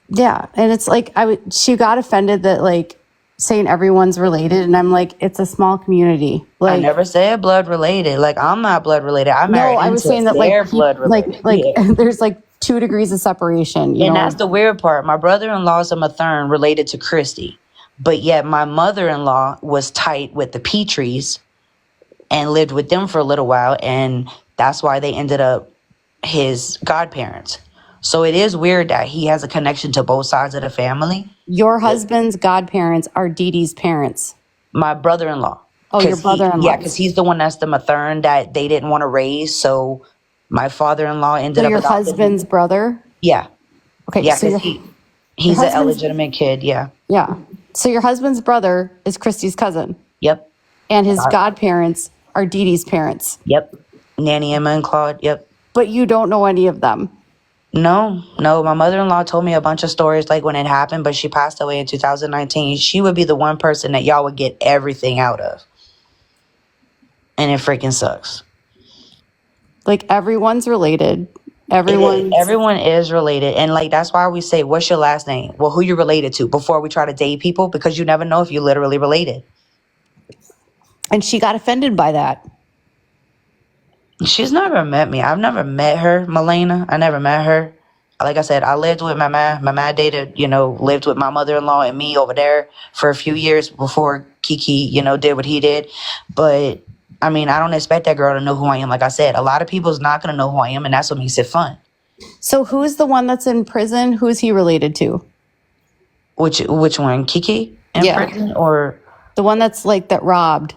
yeah. And it's like, she got offended that like saying everyone's related. And I'm like, it's a small community. Like,
I never said blood related. Like, I'm not blood related. I'm married.
No, I was saying that like,
blood related. Yeah.
There's like 2 degrees of separation.
And that's the weird part. My brother-in-law is a Mathern related to Christy. But yet my mother-in-law was tight with the Petries and lived with them for a little while. And that's why they ended up his godparents. So it is weird that he has a connection to both sides of the family.
Your husband's godparents are Dee Dee's parents.
My brother-in-law.
Oh, your brother-in-law.
Yeah, because he's the one that's the Mathern that they didn't want to raise. So my father-in-law ended up
your
adopting
husband's
him.
brother?
Yeah.
Okay.
Yeah,
so
because he's an illegitimate kid. Yeah.
Yeah. So your husband's brother is Christy's cousin.
Yep.
And his godparents are Dee Dee's parents.
Yep. Nanny Emma and Claude. Yep.
But you don't know any of them.
No. My mother-in-law told me a bunch of stories like when it happened, but she passed away in 2019. She would be the one person that y'all would get everything out of. And it freaking sucks.
Like everyone's related.
Everyone is related. And like, that's why we say, what's your last name? Well, who you related to before we try to date people, because you never know if you're literally related.
And she got offended by that.
She's never met me. I've never met her, Melena. I never met her. Like I said, I lived with my man. My man dated, lived with my mother-in-law and me over there for a few years before Kiki, did what he did. But I mean, I don't expect that girl to know who I am. Like I said, a lot of people's not going to know who I am, and that's what makes it fun.
So who's the one that's in prison? Who's he related to?
Which one? Kiki in prison, or
the one that's like that robbed?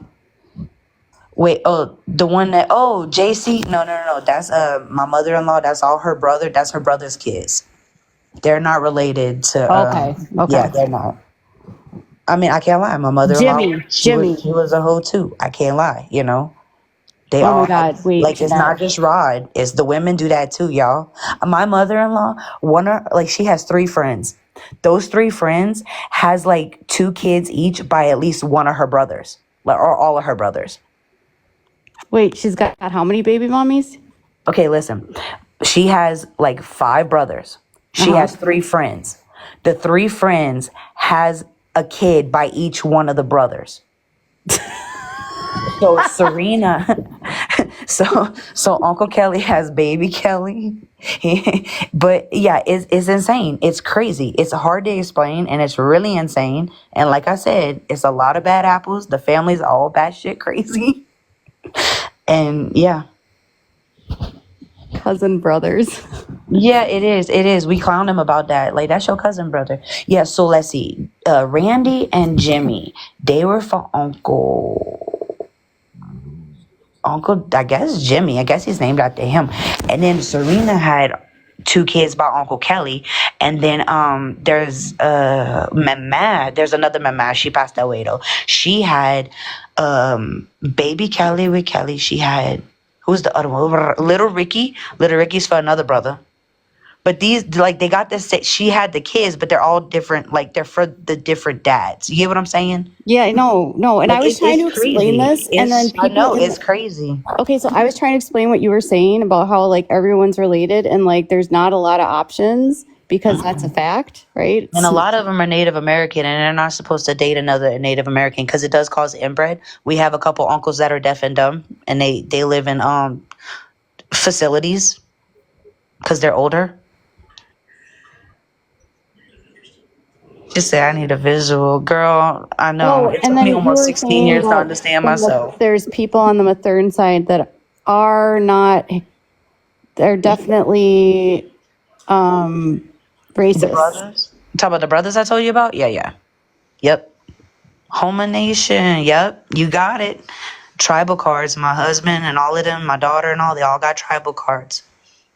Wait, the one that JC? No. That's my mother-in-law. That's all her brother. That's her brother's kids. They're not related to.
Okay.
Yeah, they're not. I mean, I can't lie. My mother-in-law, she was a hoe too. I can't lie. They
oh
all.
My God! Wait,
like it's not just Rod. It's the women do that too, y'all. My mother-in-law, she has 3 friends. Those 3 friends has like 2 kids each by at least one of her brothers, or all of her brothers.
Wait, she's got how many baby mommies?
Okay, listen. She has like 5 brothers. She has 3 friends. The 3 friends has a kid by each one of the brothers. So Serena, so Uncle Kelly has baby Kelly. But yeah, it's insane. It's crazy. It's hard to explain, and it's really insane. And like I said, it's a lot of bad apples. The family's all batshit crazy. And yeah.
Cousin brothers.
Yeah, it is. We clown him about that. Like, that's your cousin brother. Yeah, so let's see. Randy and Jimmy, they were for Uncle, I guess Jimmy. I guess he's named after him. And then Serena had two kids by Uncle Kelly. And then there's Mama. There's another Mama. She passed away though. She had baby Kelly with Kelly. She had, who's the other one? Little Ricky. Little Ricky's for another brother. But these, like, they got this. She had the kids, but they're all different. Like, they're for the different dads. You get what I'm saying?
Yeah, no. And
Like,
I was trying to explain this, and then
I know
people.
it's crazy.
Okay, so I was trying to explain what you were saying about how like everyone's related, and like there's not a lot of options because that's a fact, right?
And a lot of them are Native American, and they're not supposed to date another Native American because it does cause inbred. We have a couple uncles that are deaf and dumb, and they live in facilities because they're older. Just say I need a visual, girl. I know it took
and then
me
you
almost
were
16
saying
years to
about
understand
from
myself.
there's people on the Mathern side that are not. They're definitely
The
racist.
brothers. Talk about the brothers I told you about. Yeah. Yep. Homa Nation. Yep. You got it. Tribal cards. My husband and all of them, my daughter and all, they all got tribal cards.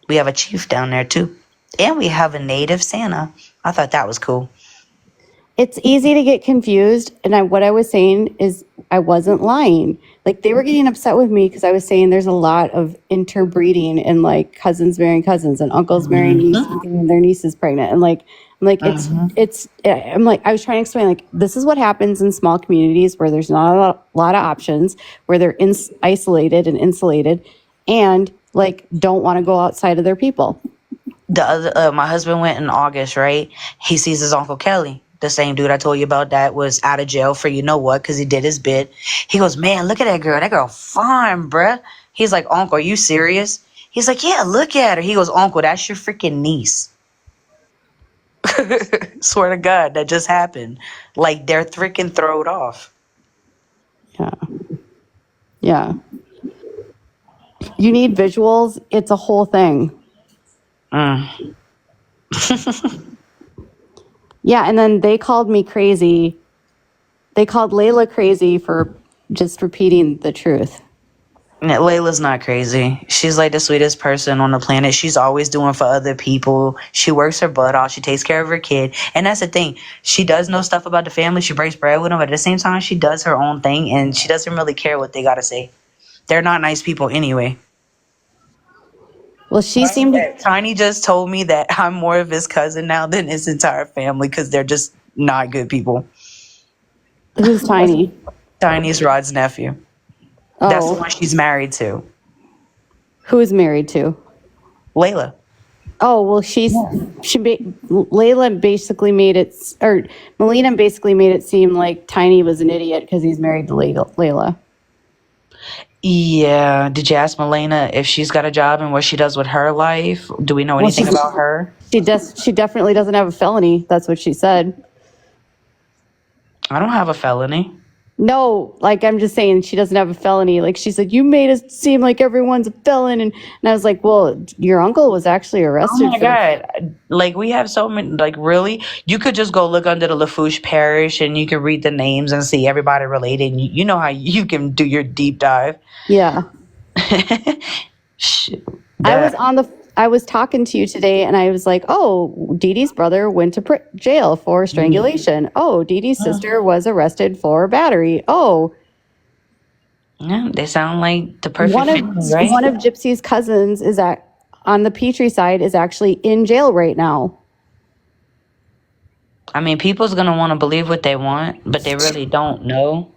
We have a chief down there too, and we have a native Santa. I thought that was cool.
It's easy to get confused, and what I was saying is I wasn't lying. Like they were getting upset with me because I was saying there's a lot of interbreeding and like cousins marrying cousins and uncles marrying nieces and their nieces pregnant, and like I'm like I'm like I was trying to explain like this is what happens in small communities where there's not a lot of options, where they're isolated and insulated, and like don't want to go outside of their people.
The other, my husband went in August, right? He sees his Uncle Kelly, the same dude I told you about that was out of jail for you know what, because he did his bit. He goes, man, look at that girl. That girl fine, bruh. He's like, Uncle, are you serious? He's like, yeah, look at her. He goes, Uncle, that's your freaking niece. Swear to God, that just happened. Like, they're freaking throwed off.
Yeah. You need visuals. It's a whole thing. Yeah, and then they called me crazy. They called Layla crazy for just repeating the truth.
Layla's not crazy. She's like the sweetest person on the planet. She's always doing for other people. She works her butt off. She takes care of her kid. And that's the thing. She does know stuff about the family. She breaks bread with them. But at the same time, she does her own thing. And she doesn't really care what they got to say. They're not nice people anyway.
Well, she seemed to.
Tiny just told me that I'm more of his cousin now than his entire family because they're just not good people.
Who's Tiny?
Tiny's Rod's nephew. That's the one she's married to.
Who is married to?
Layla.
Oh, well, Layla basically made it, or Melina basically made it seem like Tiny was an idiot because he's married to Layla.
Yeah. Did you ask Melina if she's got a job and what she does with her life? Do we know anything about her?
She definitely doesn't have a felony. That's what she said.
I don't have a felony.
No, like I'm just saying she doesn't have a felony. Like she said, you made it seem like everyone's a felon. And I was like, well, your uncle was actually arrested.
Oh my God. Like we have so many, like really, you could just go look under the Lafourche Parish and you can read the names and see everybody related. And you know how you can do your deep dive.
Yeah.
Shit,
I was talking to you today and I was like, oh, Dee Dee's brother went to jail for strangulation. Oh, Dee Dee's sister was arrested for battery. Oh.
Yeah, they sound like the perfect family, right?
One of Gypsy's cousins is on the Petrie side is actually in jail right now.
I mean, people's going to want to believe what they want, but they really don't know.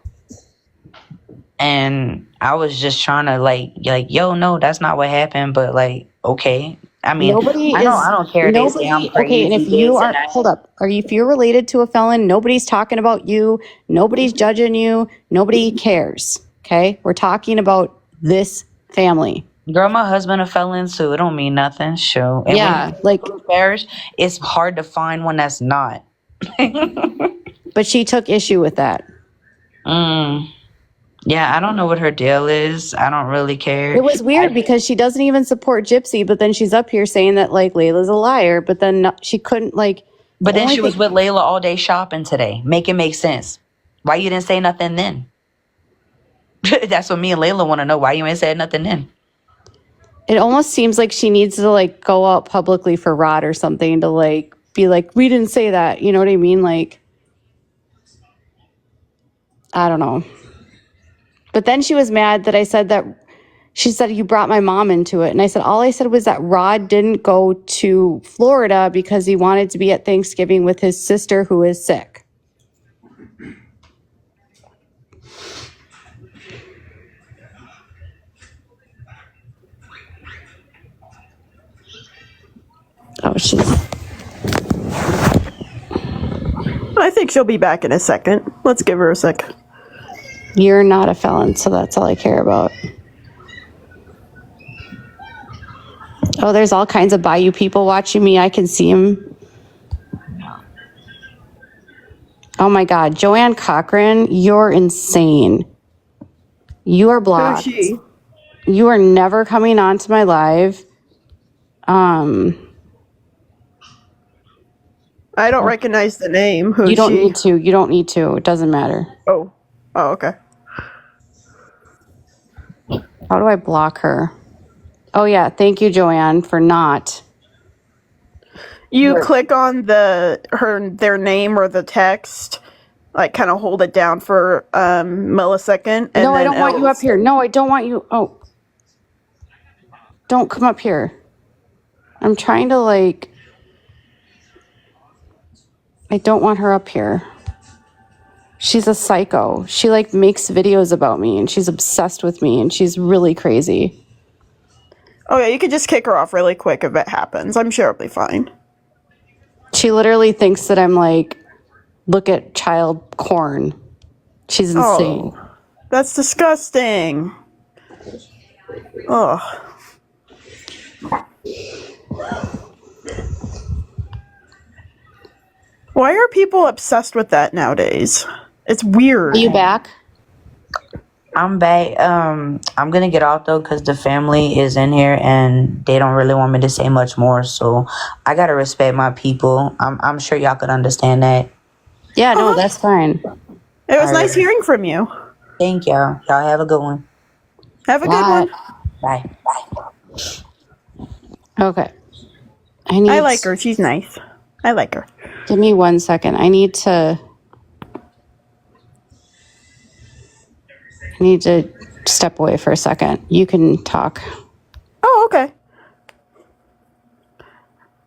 And I was just trying to like, yo, no, that's not what happened. But like, okay. I mean, I don't care. They say I'm crazy.
Okay, and if you are, hold up. If you're related to a felon, nobody's talking about you. Nobody's judging you. Nobody cares. Okay? We're talking about this family.
Girl, my husband a felon too. It don't mean nothing. Sure. And
yeah, like
parish, it's hard to find one that's not.
But she took issue with that.
Yeah, I don't know what her deal is. I don't really care.
It was weird because she doesn't even support Gypsy, but then she's up here saying that like Layla's a liar, but then she couldn't like.
But then she was with Layla all day shopping today. Make it make sense. Why you didn't say nothing then? That's what me and Layla want to know. Why you ain't said nothing then?
It almost seems like she needs to like go out publicly for Rod or something to like be like, we didn't say that. You know what I mean? Like, I don't know. But then she was mad that I said that. She said, you brought my mom into it. And I said, all I said was that Rod didn't go to Florida because he wanted to be at Thanksgiving with his sister who is sick. Oh,
I think she'll be back in a second. Let's give her a sec.
You're not a felon, so that's all I care about. Oh, there's all kinds of Bayou people watching me. I can see them. Oh my God, Joanne Cochran, you're insane. You are blocked.
Who's she?
You are never coming onto my live.
I don't recognize the name. Who's
You don't
she?
need to. You don't need to. It doesn't matter.
Oh, okay.
How do I block her? Oh yeah, thank you, Joanne, for not.
You click on their name or the text, like kind of hold it down for a millisecond. And
No, I
then
don't want you up here. No, I don't want you. Oh, don't come up here. I'm trying to like. I don't want her up here. She's a psycho. She like makes videos about me and she's obsessed with me and she's really crazy.
Oh yeah, you could just kick her off really quick if it happens. I'm sure it'll be fine.
She literally thinks that I'm like, look at child porn. She's insane.
Oh, that's disgusting. Ugh. Why are people obsessed with that nowadays? It's weird.
Are you back?
I'm back. I'm gonna get off though because the family is in here and they don't really want me to say much more. So I gotta respect my people. I'm sure y'all could understand that.
Yeah, no, that's fine.
It was nice hearing from you.
Thank y'all. Y'all have a good one.
Have a good one.
Bye.
Okay.
I like her. She's nice. I like her.
Give me 1 second. I need to step away for a second. You can talk.
Oh, okay.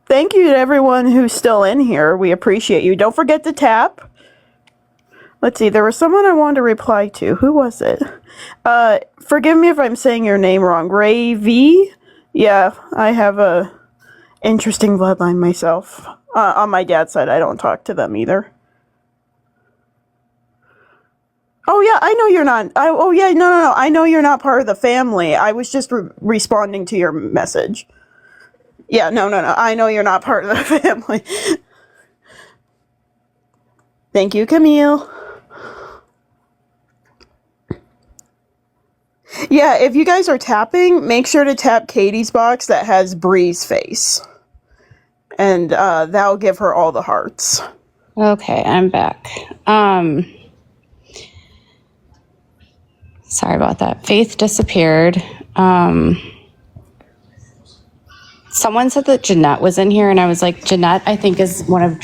Thank you to everyone who's still in here. We appreciate you. Don't forget to tap. Let's see. There was someone I wanted to reply to. Who was it? Forgive me if I'm saying your name wrong. Ray V? Yeah, I have a interesting bloodline myself. On my dad's side, I don't talk to them either. Oh yeah, I know you're not. No. I know you're not part of the family. I was just responding to your message. Yeah, no. I know you're not part of the family. Thank you, Camille. Yeah, if you guys are tapping, make sure to tap Katie's box that has Bree's face. And that'll give her all the hearts.
Okay, I'm back. Sorry about that. Faith disappeared. Someone said that Jeanette was in here, and I was like, Jeanette, I think, is one of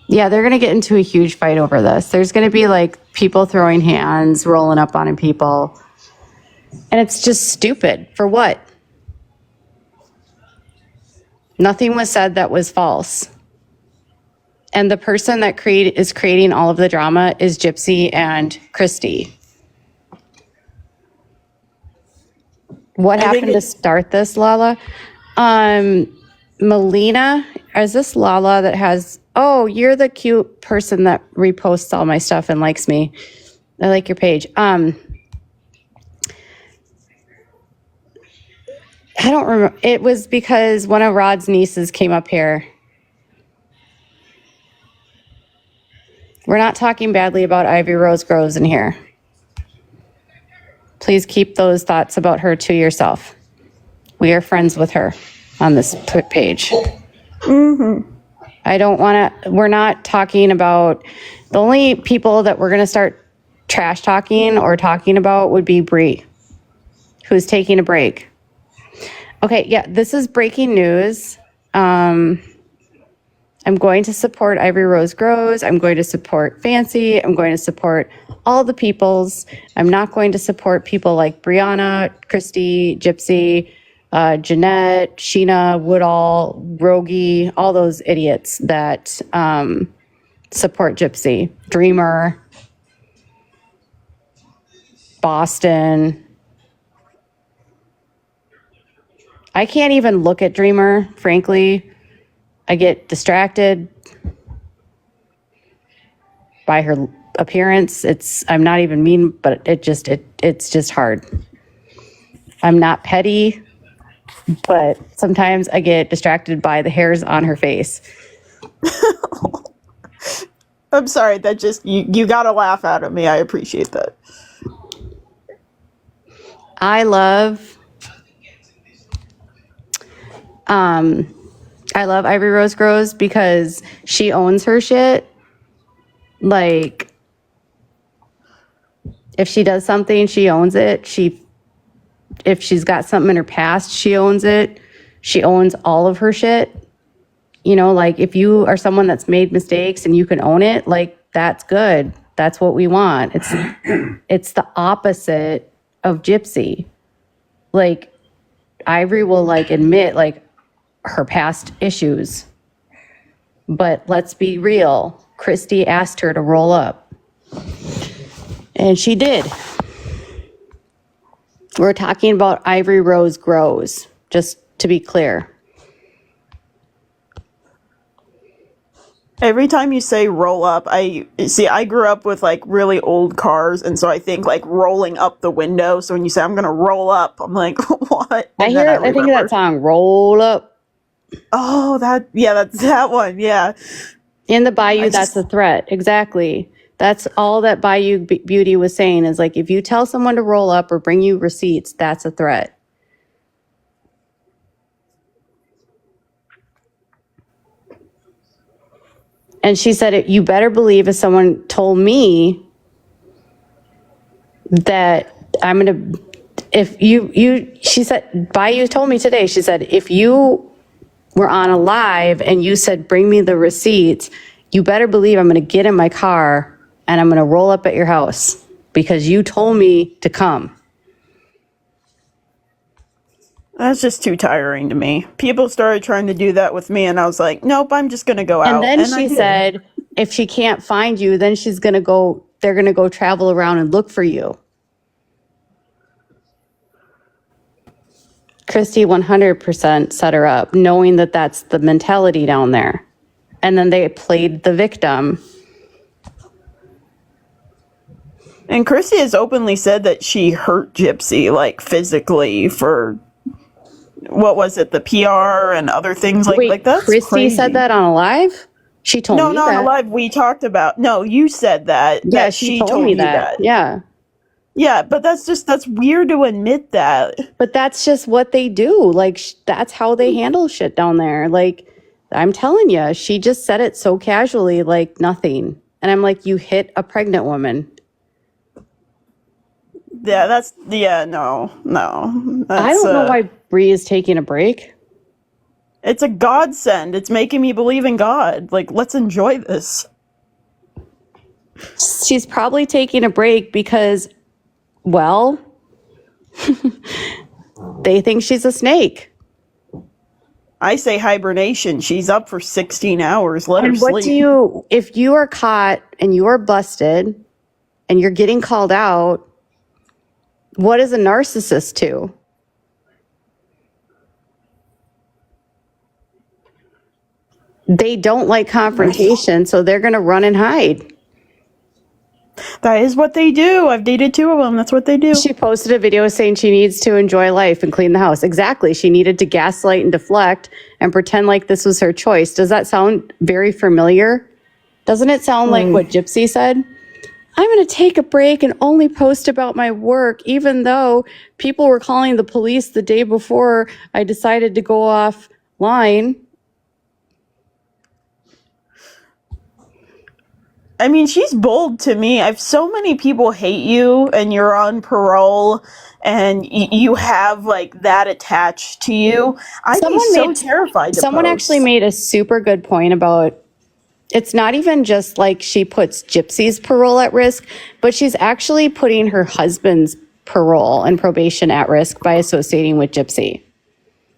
yeah, they're going to get into a huge fight over this. There's going to be like people throwing hands, rolling up on people. And it's just stupid. For what? Nothing was said that was false. And the person that is creating all of the drama is Gypsy and Christy. What happened to start this, Lala? Melina, is this Lala that has... Oh, you're the cute person that reposts all my stuff and likes me. I like your page. I don't remember. It was because one of Rod's nieces came up here. We're not talking badly about Ivy Rose Groves in here. Please keep those thoughts about her to yourself. We are friends with her on this page.
Mm-hmm.
I don't want to, we're not talking about, the only people that we're going to start trash talking or talking about would be Bree, who's taking a break. Okay, yeah, this is breaking news. I'm going to support Ivory Rose Grows. I'm going to support Fancy. I'm going to support all the peoples. I'm not going to support people like Brianna, Christy, Gypsy, Jeanette, Sheena, Woodall, Rogie, all those idiots that support Gypsy. Dreamer, Boston. I can't even look at Dreamer, frankly. I get distracted by her appearance. I'm not even mean, but it's just hard. I'm not petty, but sometimes I get distracted by the hairs on her face.
I'm sorry, that just you gotta laugh out of me. I appreciate that.
I love Ivory Rose Grows because she owns her shit. Like, if she does something, she owns it. If she's got something in her past, she owns it. She owns all of her shit. You know, like, if you are someone that's made mistakes and you can own it, like, that's good. That's what we want. It's the opposite of Gypsy. Like, Ivory will, like, admit, like, her past issues. But let's be real. Christy asked her to roll up. And she did. We're talking about Ivory Rose Grows, just to be clear.
Every time you say roll up, I grew up with like really old cars, and so I think like rolling up the window. So when you say I'm gonna roll up, I'm like, what? And
I think of that song, Roll Up.
Oh, that's that one. Yeah.
In the Bayou, that's a threat. Exactly. That's all that Bayou Beauty was saying is like, if you tell someone to roll up or bring you receipts, that's a threat. And she said, you better believe if someone told me that I'm going to, she said, Bayou told me today, she said, if you were on a live and you said, bring me the receipts, you better believe I'm going to get in my car and I'm going to roll up at your house because you told me to come.
That's just too tiring to me. People started trying to do that with me, and I was like, nope, I'm just going to go out.
And then she said, if she can't find you, then they're going to go travel around and look for you. Christy 100% set her up, knowing that that's the mentality down there. And then they played the victim.
And Christy has openly said that she hurt Gypsy, like, physically for, what was it, the PR and other things like that.
Christy
crazy.
said that on a live? She told me that.
No, not on a live. We talked about, no, you said that.
Yeah,
that
she told me that. Yeah.
Yeah, but that's weird to admit that.
But that's just what they do. Like, that's how they handle shit down there. Like, I'm telling you, she just said it so casually, like nothing. And I'm like, you hit a pregnant woman.
Yeah, no.
I don't know why Bree is taking a break.
It's a godsend. It's making me believe in God. Like, let's enjoy this.
She's probably taking a break because, well, they think she's a snake.
I say hibernation. She's up for 16 hours. Let her sleep.
If you are caught and you are busted and you're getting called out, what is a narcissist to? They don't like confrontation, so they're going to run and hide.
That is what they do. I've dated 2 of them. That's what they do.
She posted a video saying she needs to enjoy life and clean the house. Exactly. She needed to gaslight and deflect and pretend like this was her choice. Does that sound very familiar? Doesn't it sound like what Gypsy said? I'm going to take a break and only post about my work, even though people were calling the police the day before I decided to go offline.
I mean, she's bold to me. I've so many people hate you and you're on parole and you have like that attached to you. I'd be so terrified to
Someone actually
post.
made a super good point about it's not even just like she puts Gypsy's parole at risk, but she's actually putting her husband's parole and probation at risk by associating with Gypsy.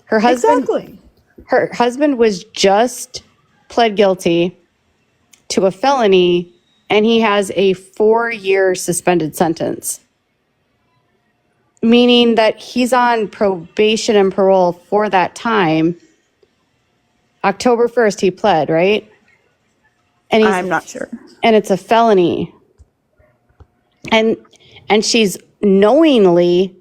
Her husband was just pled guilty to a felony, and he has a 4-year suspended sentence, meaning that he's on probation and parole for that time. October 1st, he pled, right? And
I'm not sure.
And it's a felony. And she's knowingly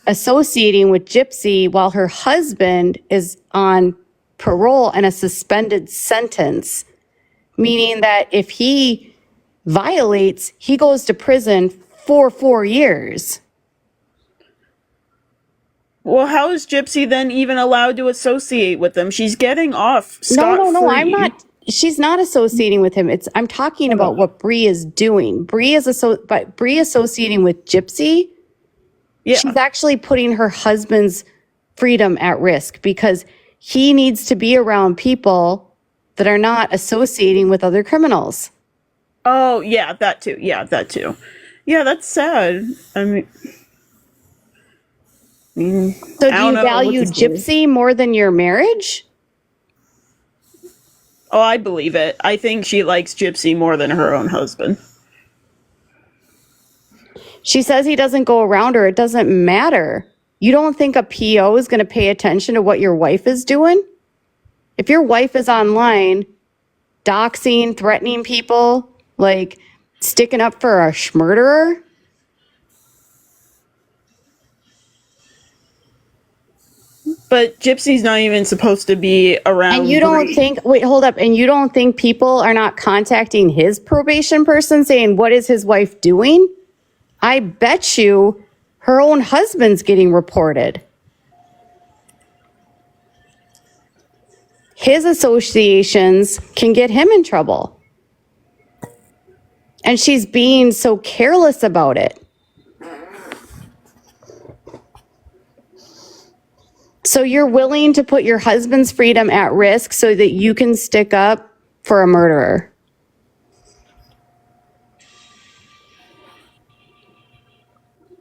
associating with Gypsy while her husband is on parole and a suspended sentence, meaning that if he violates, he goes to prison for 4 years.
Well, how is Gypsy then even allowed to associate with them? She's getting off scot-free.
No, I'm not. She's not associating with him. I'm talking about what Bree is doing. Bree associating with Gypsy.
Yeah.
She's actually putting her husband's freedom at risk because he needs to be around people that are not associating with other criminals.
Oh, yeah, that too. Yeah, that too. Yeah, that's sad. I mean,
so do you value Gypsy more than your marriage?
Oh, I believe it. I think she likes Gypsy more than her own husband.
She says he doesn't go around her. It doesn't matter. You don't think a PO is going to pay attention to what your wife is doing? If your wife is online doxing, threatening people, like sticking up for a schmurderer,
but Gypsy's not even supposed to be around.
and you don't think, wait, hold up. And you don't think people are not contacting his probation person saying, what is his wife doing? I bet you her own husband's getting reported. His associations can get him in trouble. And she's being so careless about it. So you're willing to put your husband's freedom at risk so that you can stick up for a murderer.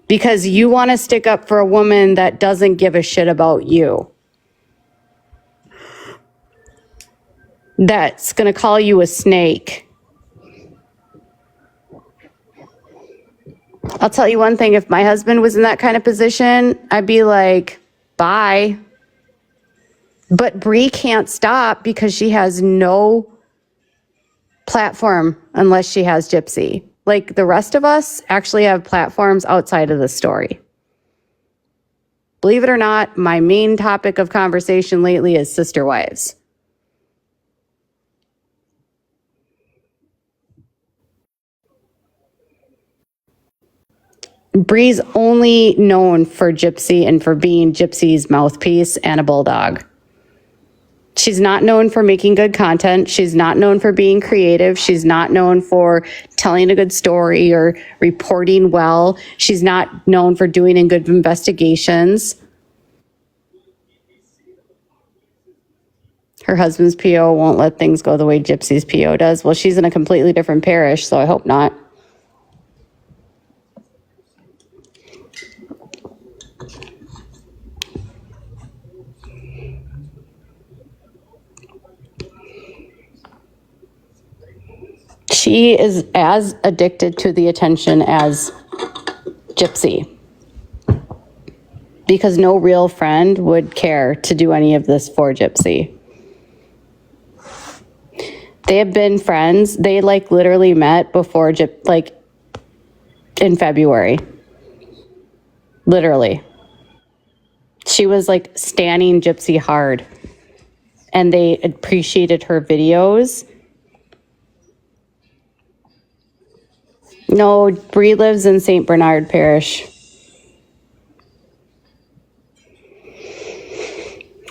Because you want to stick up for a woman that doesn't give a shit about you. That's going to call you a snake. I'll tell you one thing, if my husband was in that kind of position, I'd be like, bye. But Bree can't stop because she has no platform unless she has Gypsy. Like the rest of us actually have platforms outside of the story. Believe it or not, my main topic of conversation lately is sister wives. Bree's only known for Gypsy and for being Gypsy's mouthpiece and a bulldog. She's not known for making good content. She's not known for being creative. She's not known for telling a good story or reporting well. She's not known for doing good investigations. Her husband's PO won't let things go the way Gypsy's PO does. Well, she's in a completely different parish, so I hope not. She is as addicted to the attention as Gypsy. Because no real friend would care to do any of this for Gypsy. They have been friends. They literally met before in February. Literally. She was standing Gypsy hard. And they appreciated her videos. No, Bree lives in St. Bernard Parish.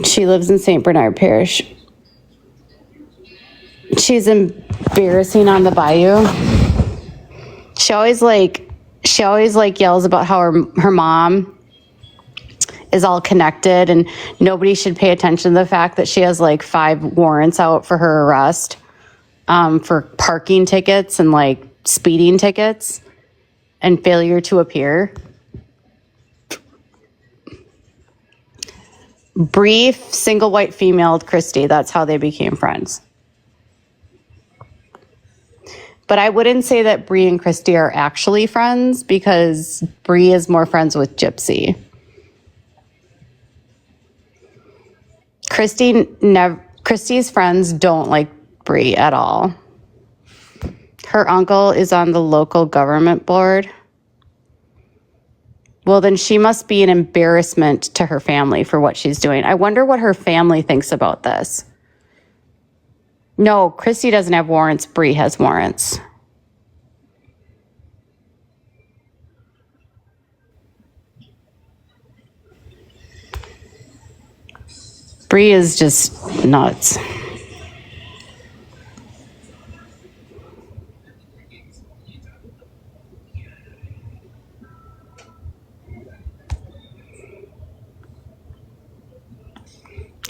She lives in St. Bernard Parish. She's embarrassing on the bayou. She always yells about how her mom is all connected and nobody should pay attention to the fact that she has like 5 warrants out for her arrest, for parking tickets and like speeding tickets and failure to appear. Brief, single white female Christy. That's how they became friends. But I wouldn't say that Bree and Christy are actually friends because Bree is more friends with Gypsy. Christy's friends don't like Bree at all. Her uncle is on the local government board. Well, then she must be an embarrassment to her family for what she's doing. I wonder what her family thinks about this. No, Christy doesn't have warrants. Bree has warrants. Bree is just nuts.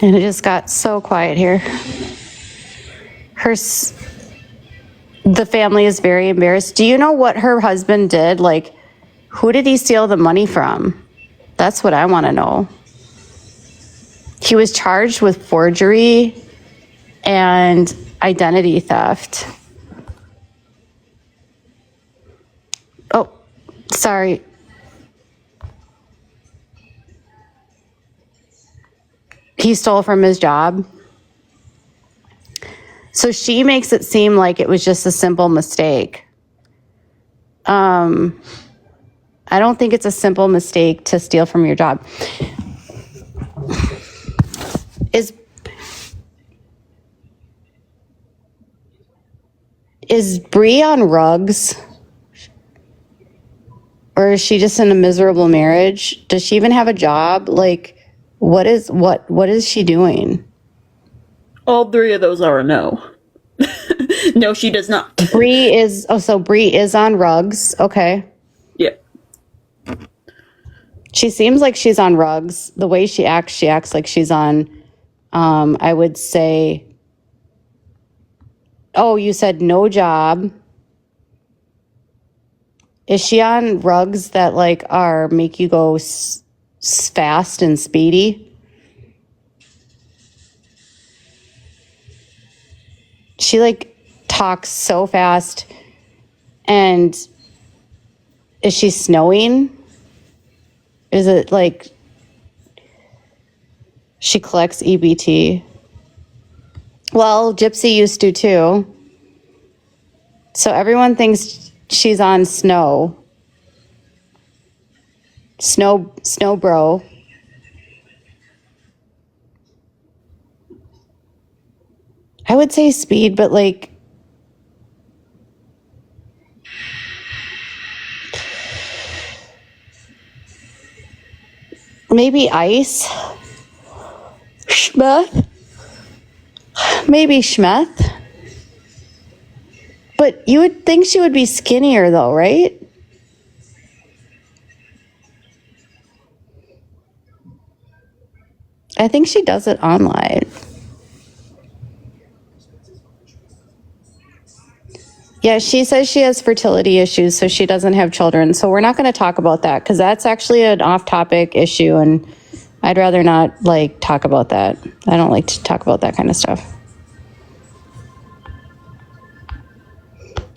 And it just got so quiet here. The family is very embarrassed. Do you know what her husband did? Like, who did he steal the money from? That's what I want to know. He was charged with forgery and identity theft. Oh, sorry. He stole from his job. So she makes it seem like it was just a simple mistake. I don't think it's a simple mistake to steal from your job. Is Bree on rugs? Or is she just in a miserable marriage? Does she even have a job? Like, what is she doing?
All 3 of those are a no. No, she does not.
Bree is on rugs. Okay.
Yeah.
She seems like she's on rugs. The way she acts like she's on, I would say, oh, you said no job. Is she on rugs that like make you go fast and speedy? She like talks so fast. And is she snowing? Is it like she collects EBT? Well, Gypsy used to too. So everyone thinks she's on snow. Snow bro. I would say speed, but like maybe ice. Schmeth. Maybe Schmeth. But you would think she would be skinnier though, right? I think she does it online. Yeah, she says she has fertility issues, so she doesn't have children. So we're not going to talk about that because that's actually an off-topic issue, and I'd rather not talk about that. I don't like to talk about that kind of stuff.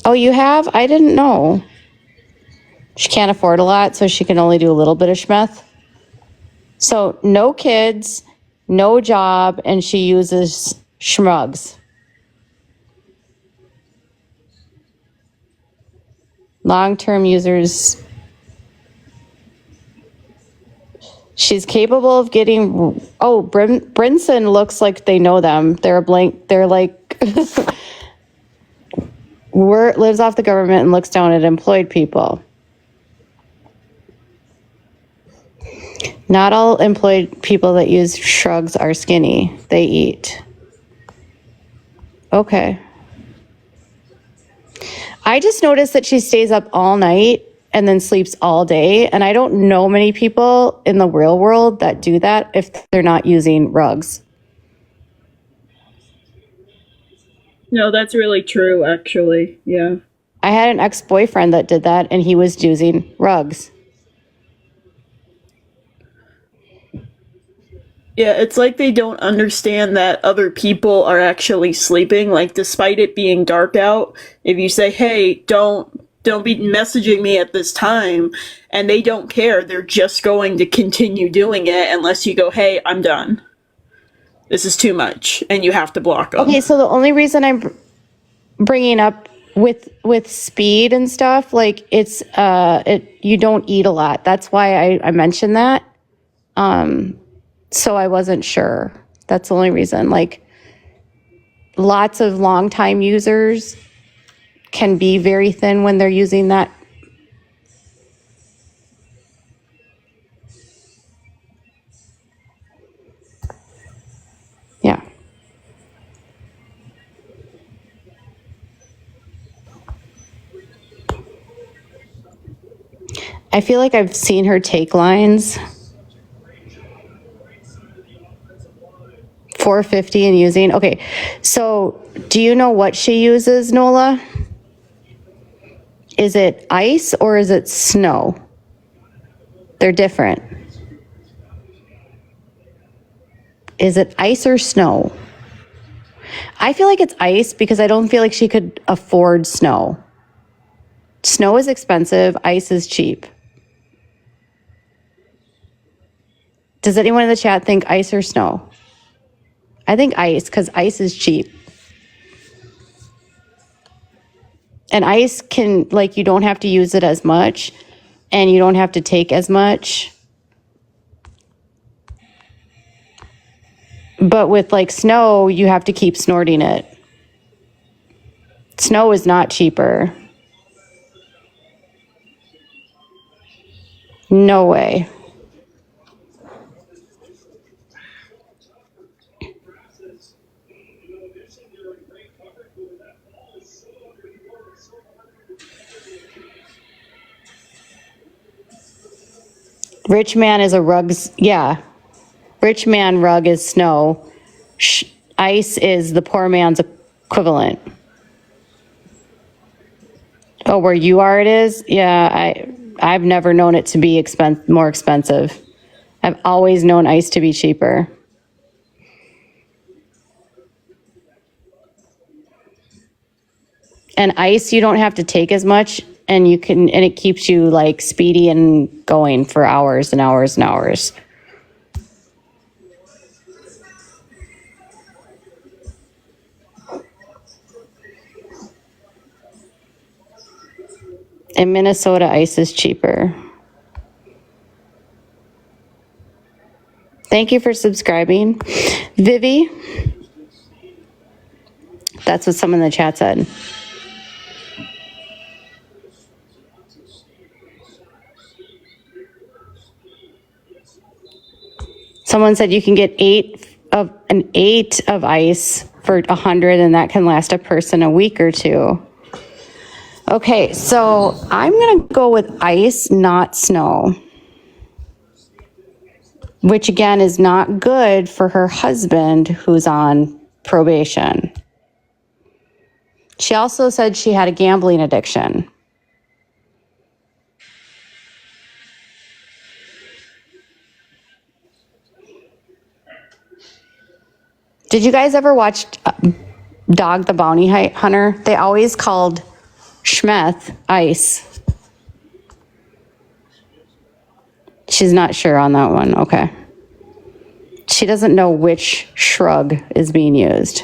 Oh, you have? I didn't know. She can't afford a lot, so she can only do a little bit of schmeth. So no kids, no job, and she uses schmugs. Long-term users. She's capable of getting. Oh, Brinson looks like they know them. They're like lives off the government and looks down at employed people. Not all employed people that use shrugs are skinny. They eat. Okay. I just noticed that she stays up all night and then sleeps all day. And I don't know many people in the real world that do that if they're not using rugs.
No, that's really true, actually. Yeah.
I had an ex-boyfriend that did that, and he was using rugs.
Yeah, it's like they don't understand that other people are actually sleeping. Like, despite it being dark out, if you say, "Hey, don't be messaging me at this time," and they don't care, they're just going to continue doing it unless you go, "Hey, I'm done. This is too much," and you have to block them.
Okay, so the only reason I'm bringing up with speed and stuff, like it's you don't eat a lot. That's why I mentioned that. So I wasn't sure. That's the only reason. Like lots of longtime users can be very thin when they're using that. Yeah. I feel like I've seen her take lines. 450 and using. Okay. So do you know what she uses, Nola? Is it ice or is it snow? They're different. Is it ice or snow? I feel like it's ice because I don't feel like she could afford snow. Snow is expensive, ice is cheap. Does anyone in the chat think ice or snow? I think ice because ice is cheap. And ice can, like, you don't have to use it as much and you don't have to take as much. But with like snow, you have to keep snorting it. Snow is not cheaper. No way. Rich man is a rugs, yeah. Rich man rug is snow. Ice is the poor man's equivalent. Oh, where you are it is? Yeah, I've never known it to be more expensive. I've always known ice to be cheaper. And ice you don't have to take as much and it keeps you like speedy and going for hours and hours and hours. In Minnesota, ice is cheaper. Thank you for subscribing. Vivi, that's what someone in the chat said. Someone said you can get an eight of ice for 100 and that can last a person a week or two. Okay, so I'm gonna go with ice, not snow. Which again is not good for her husband who's on probation. She also said she had a gambling addiction. Did you guys ever watch Dog the Bounty Hunter? They always called Schmeth ice. She's not sure on that one. Okay. She doesn't know which shrug is being used.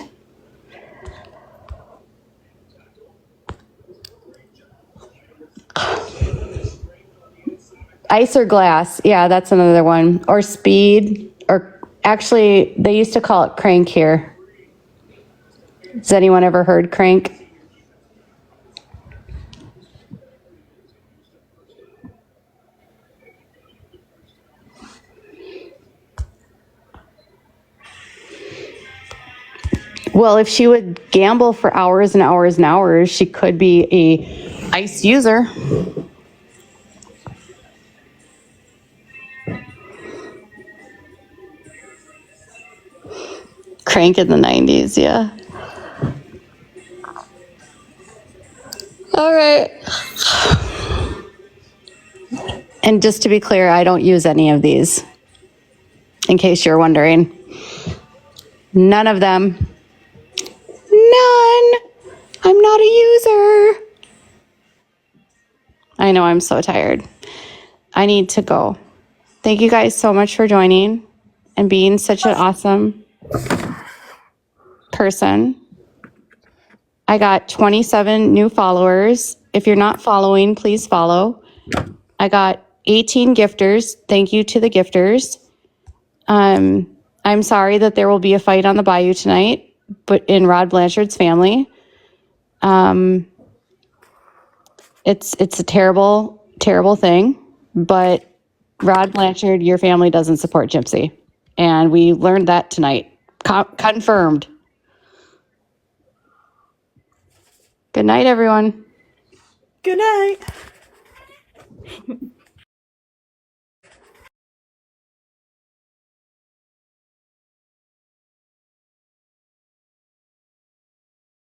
Ice or glass. Yeah, that's another one. Or speed. Or actually, they used to call it crank here. Has anyone ever heard crank? Well, if she would gamble for hours and hours and hours, she could be a ice user. Crank in the 90s, yeah. All right. And just to be clear, I don't use any of these, in case you're wondering. None of them. None. I'm not a user. I know, I'm so tired. I need to go. Thank you guys so much for joining and being such an awesome person. I got 27 new followers. If you're not following, please follow. I got 18 gifters. Thank you to the gifters. I'm sorry that there will be a fight on the bayou tonight, but in Rod Blanchard's family. It's a terrible, terrible thing, but Rod Blanchard, your family doesn't support Gypsy. And we learned that tonight. Confirmed. Good night, everyone.
Good night.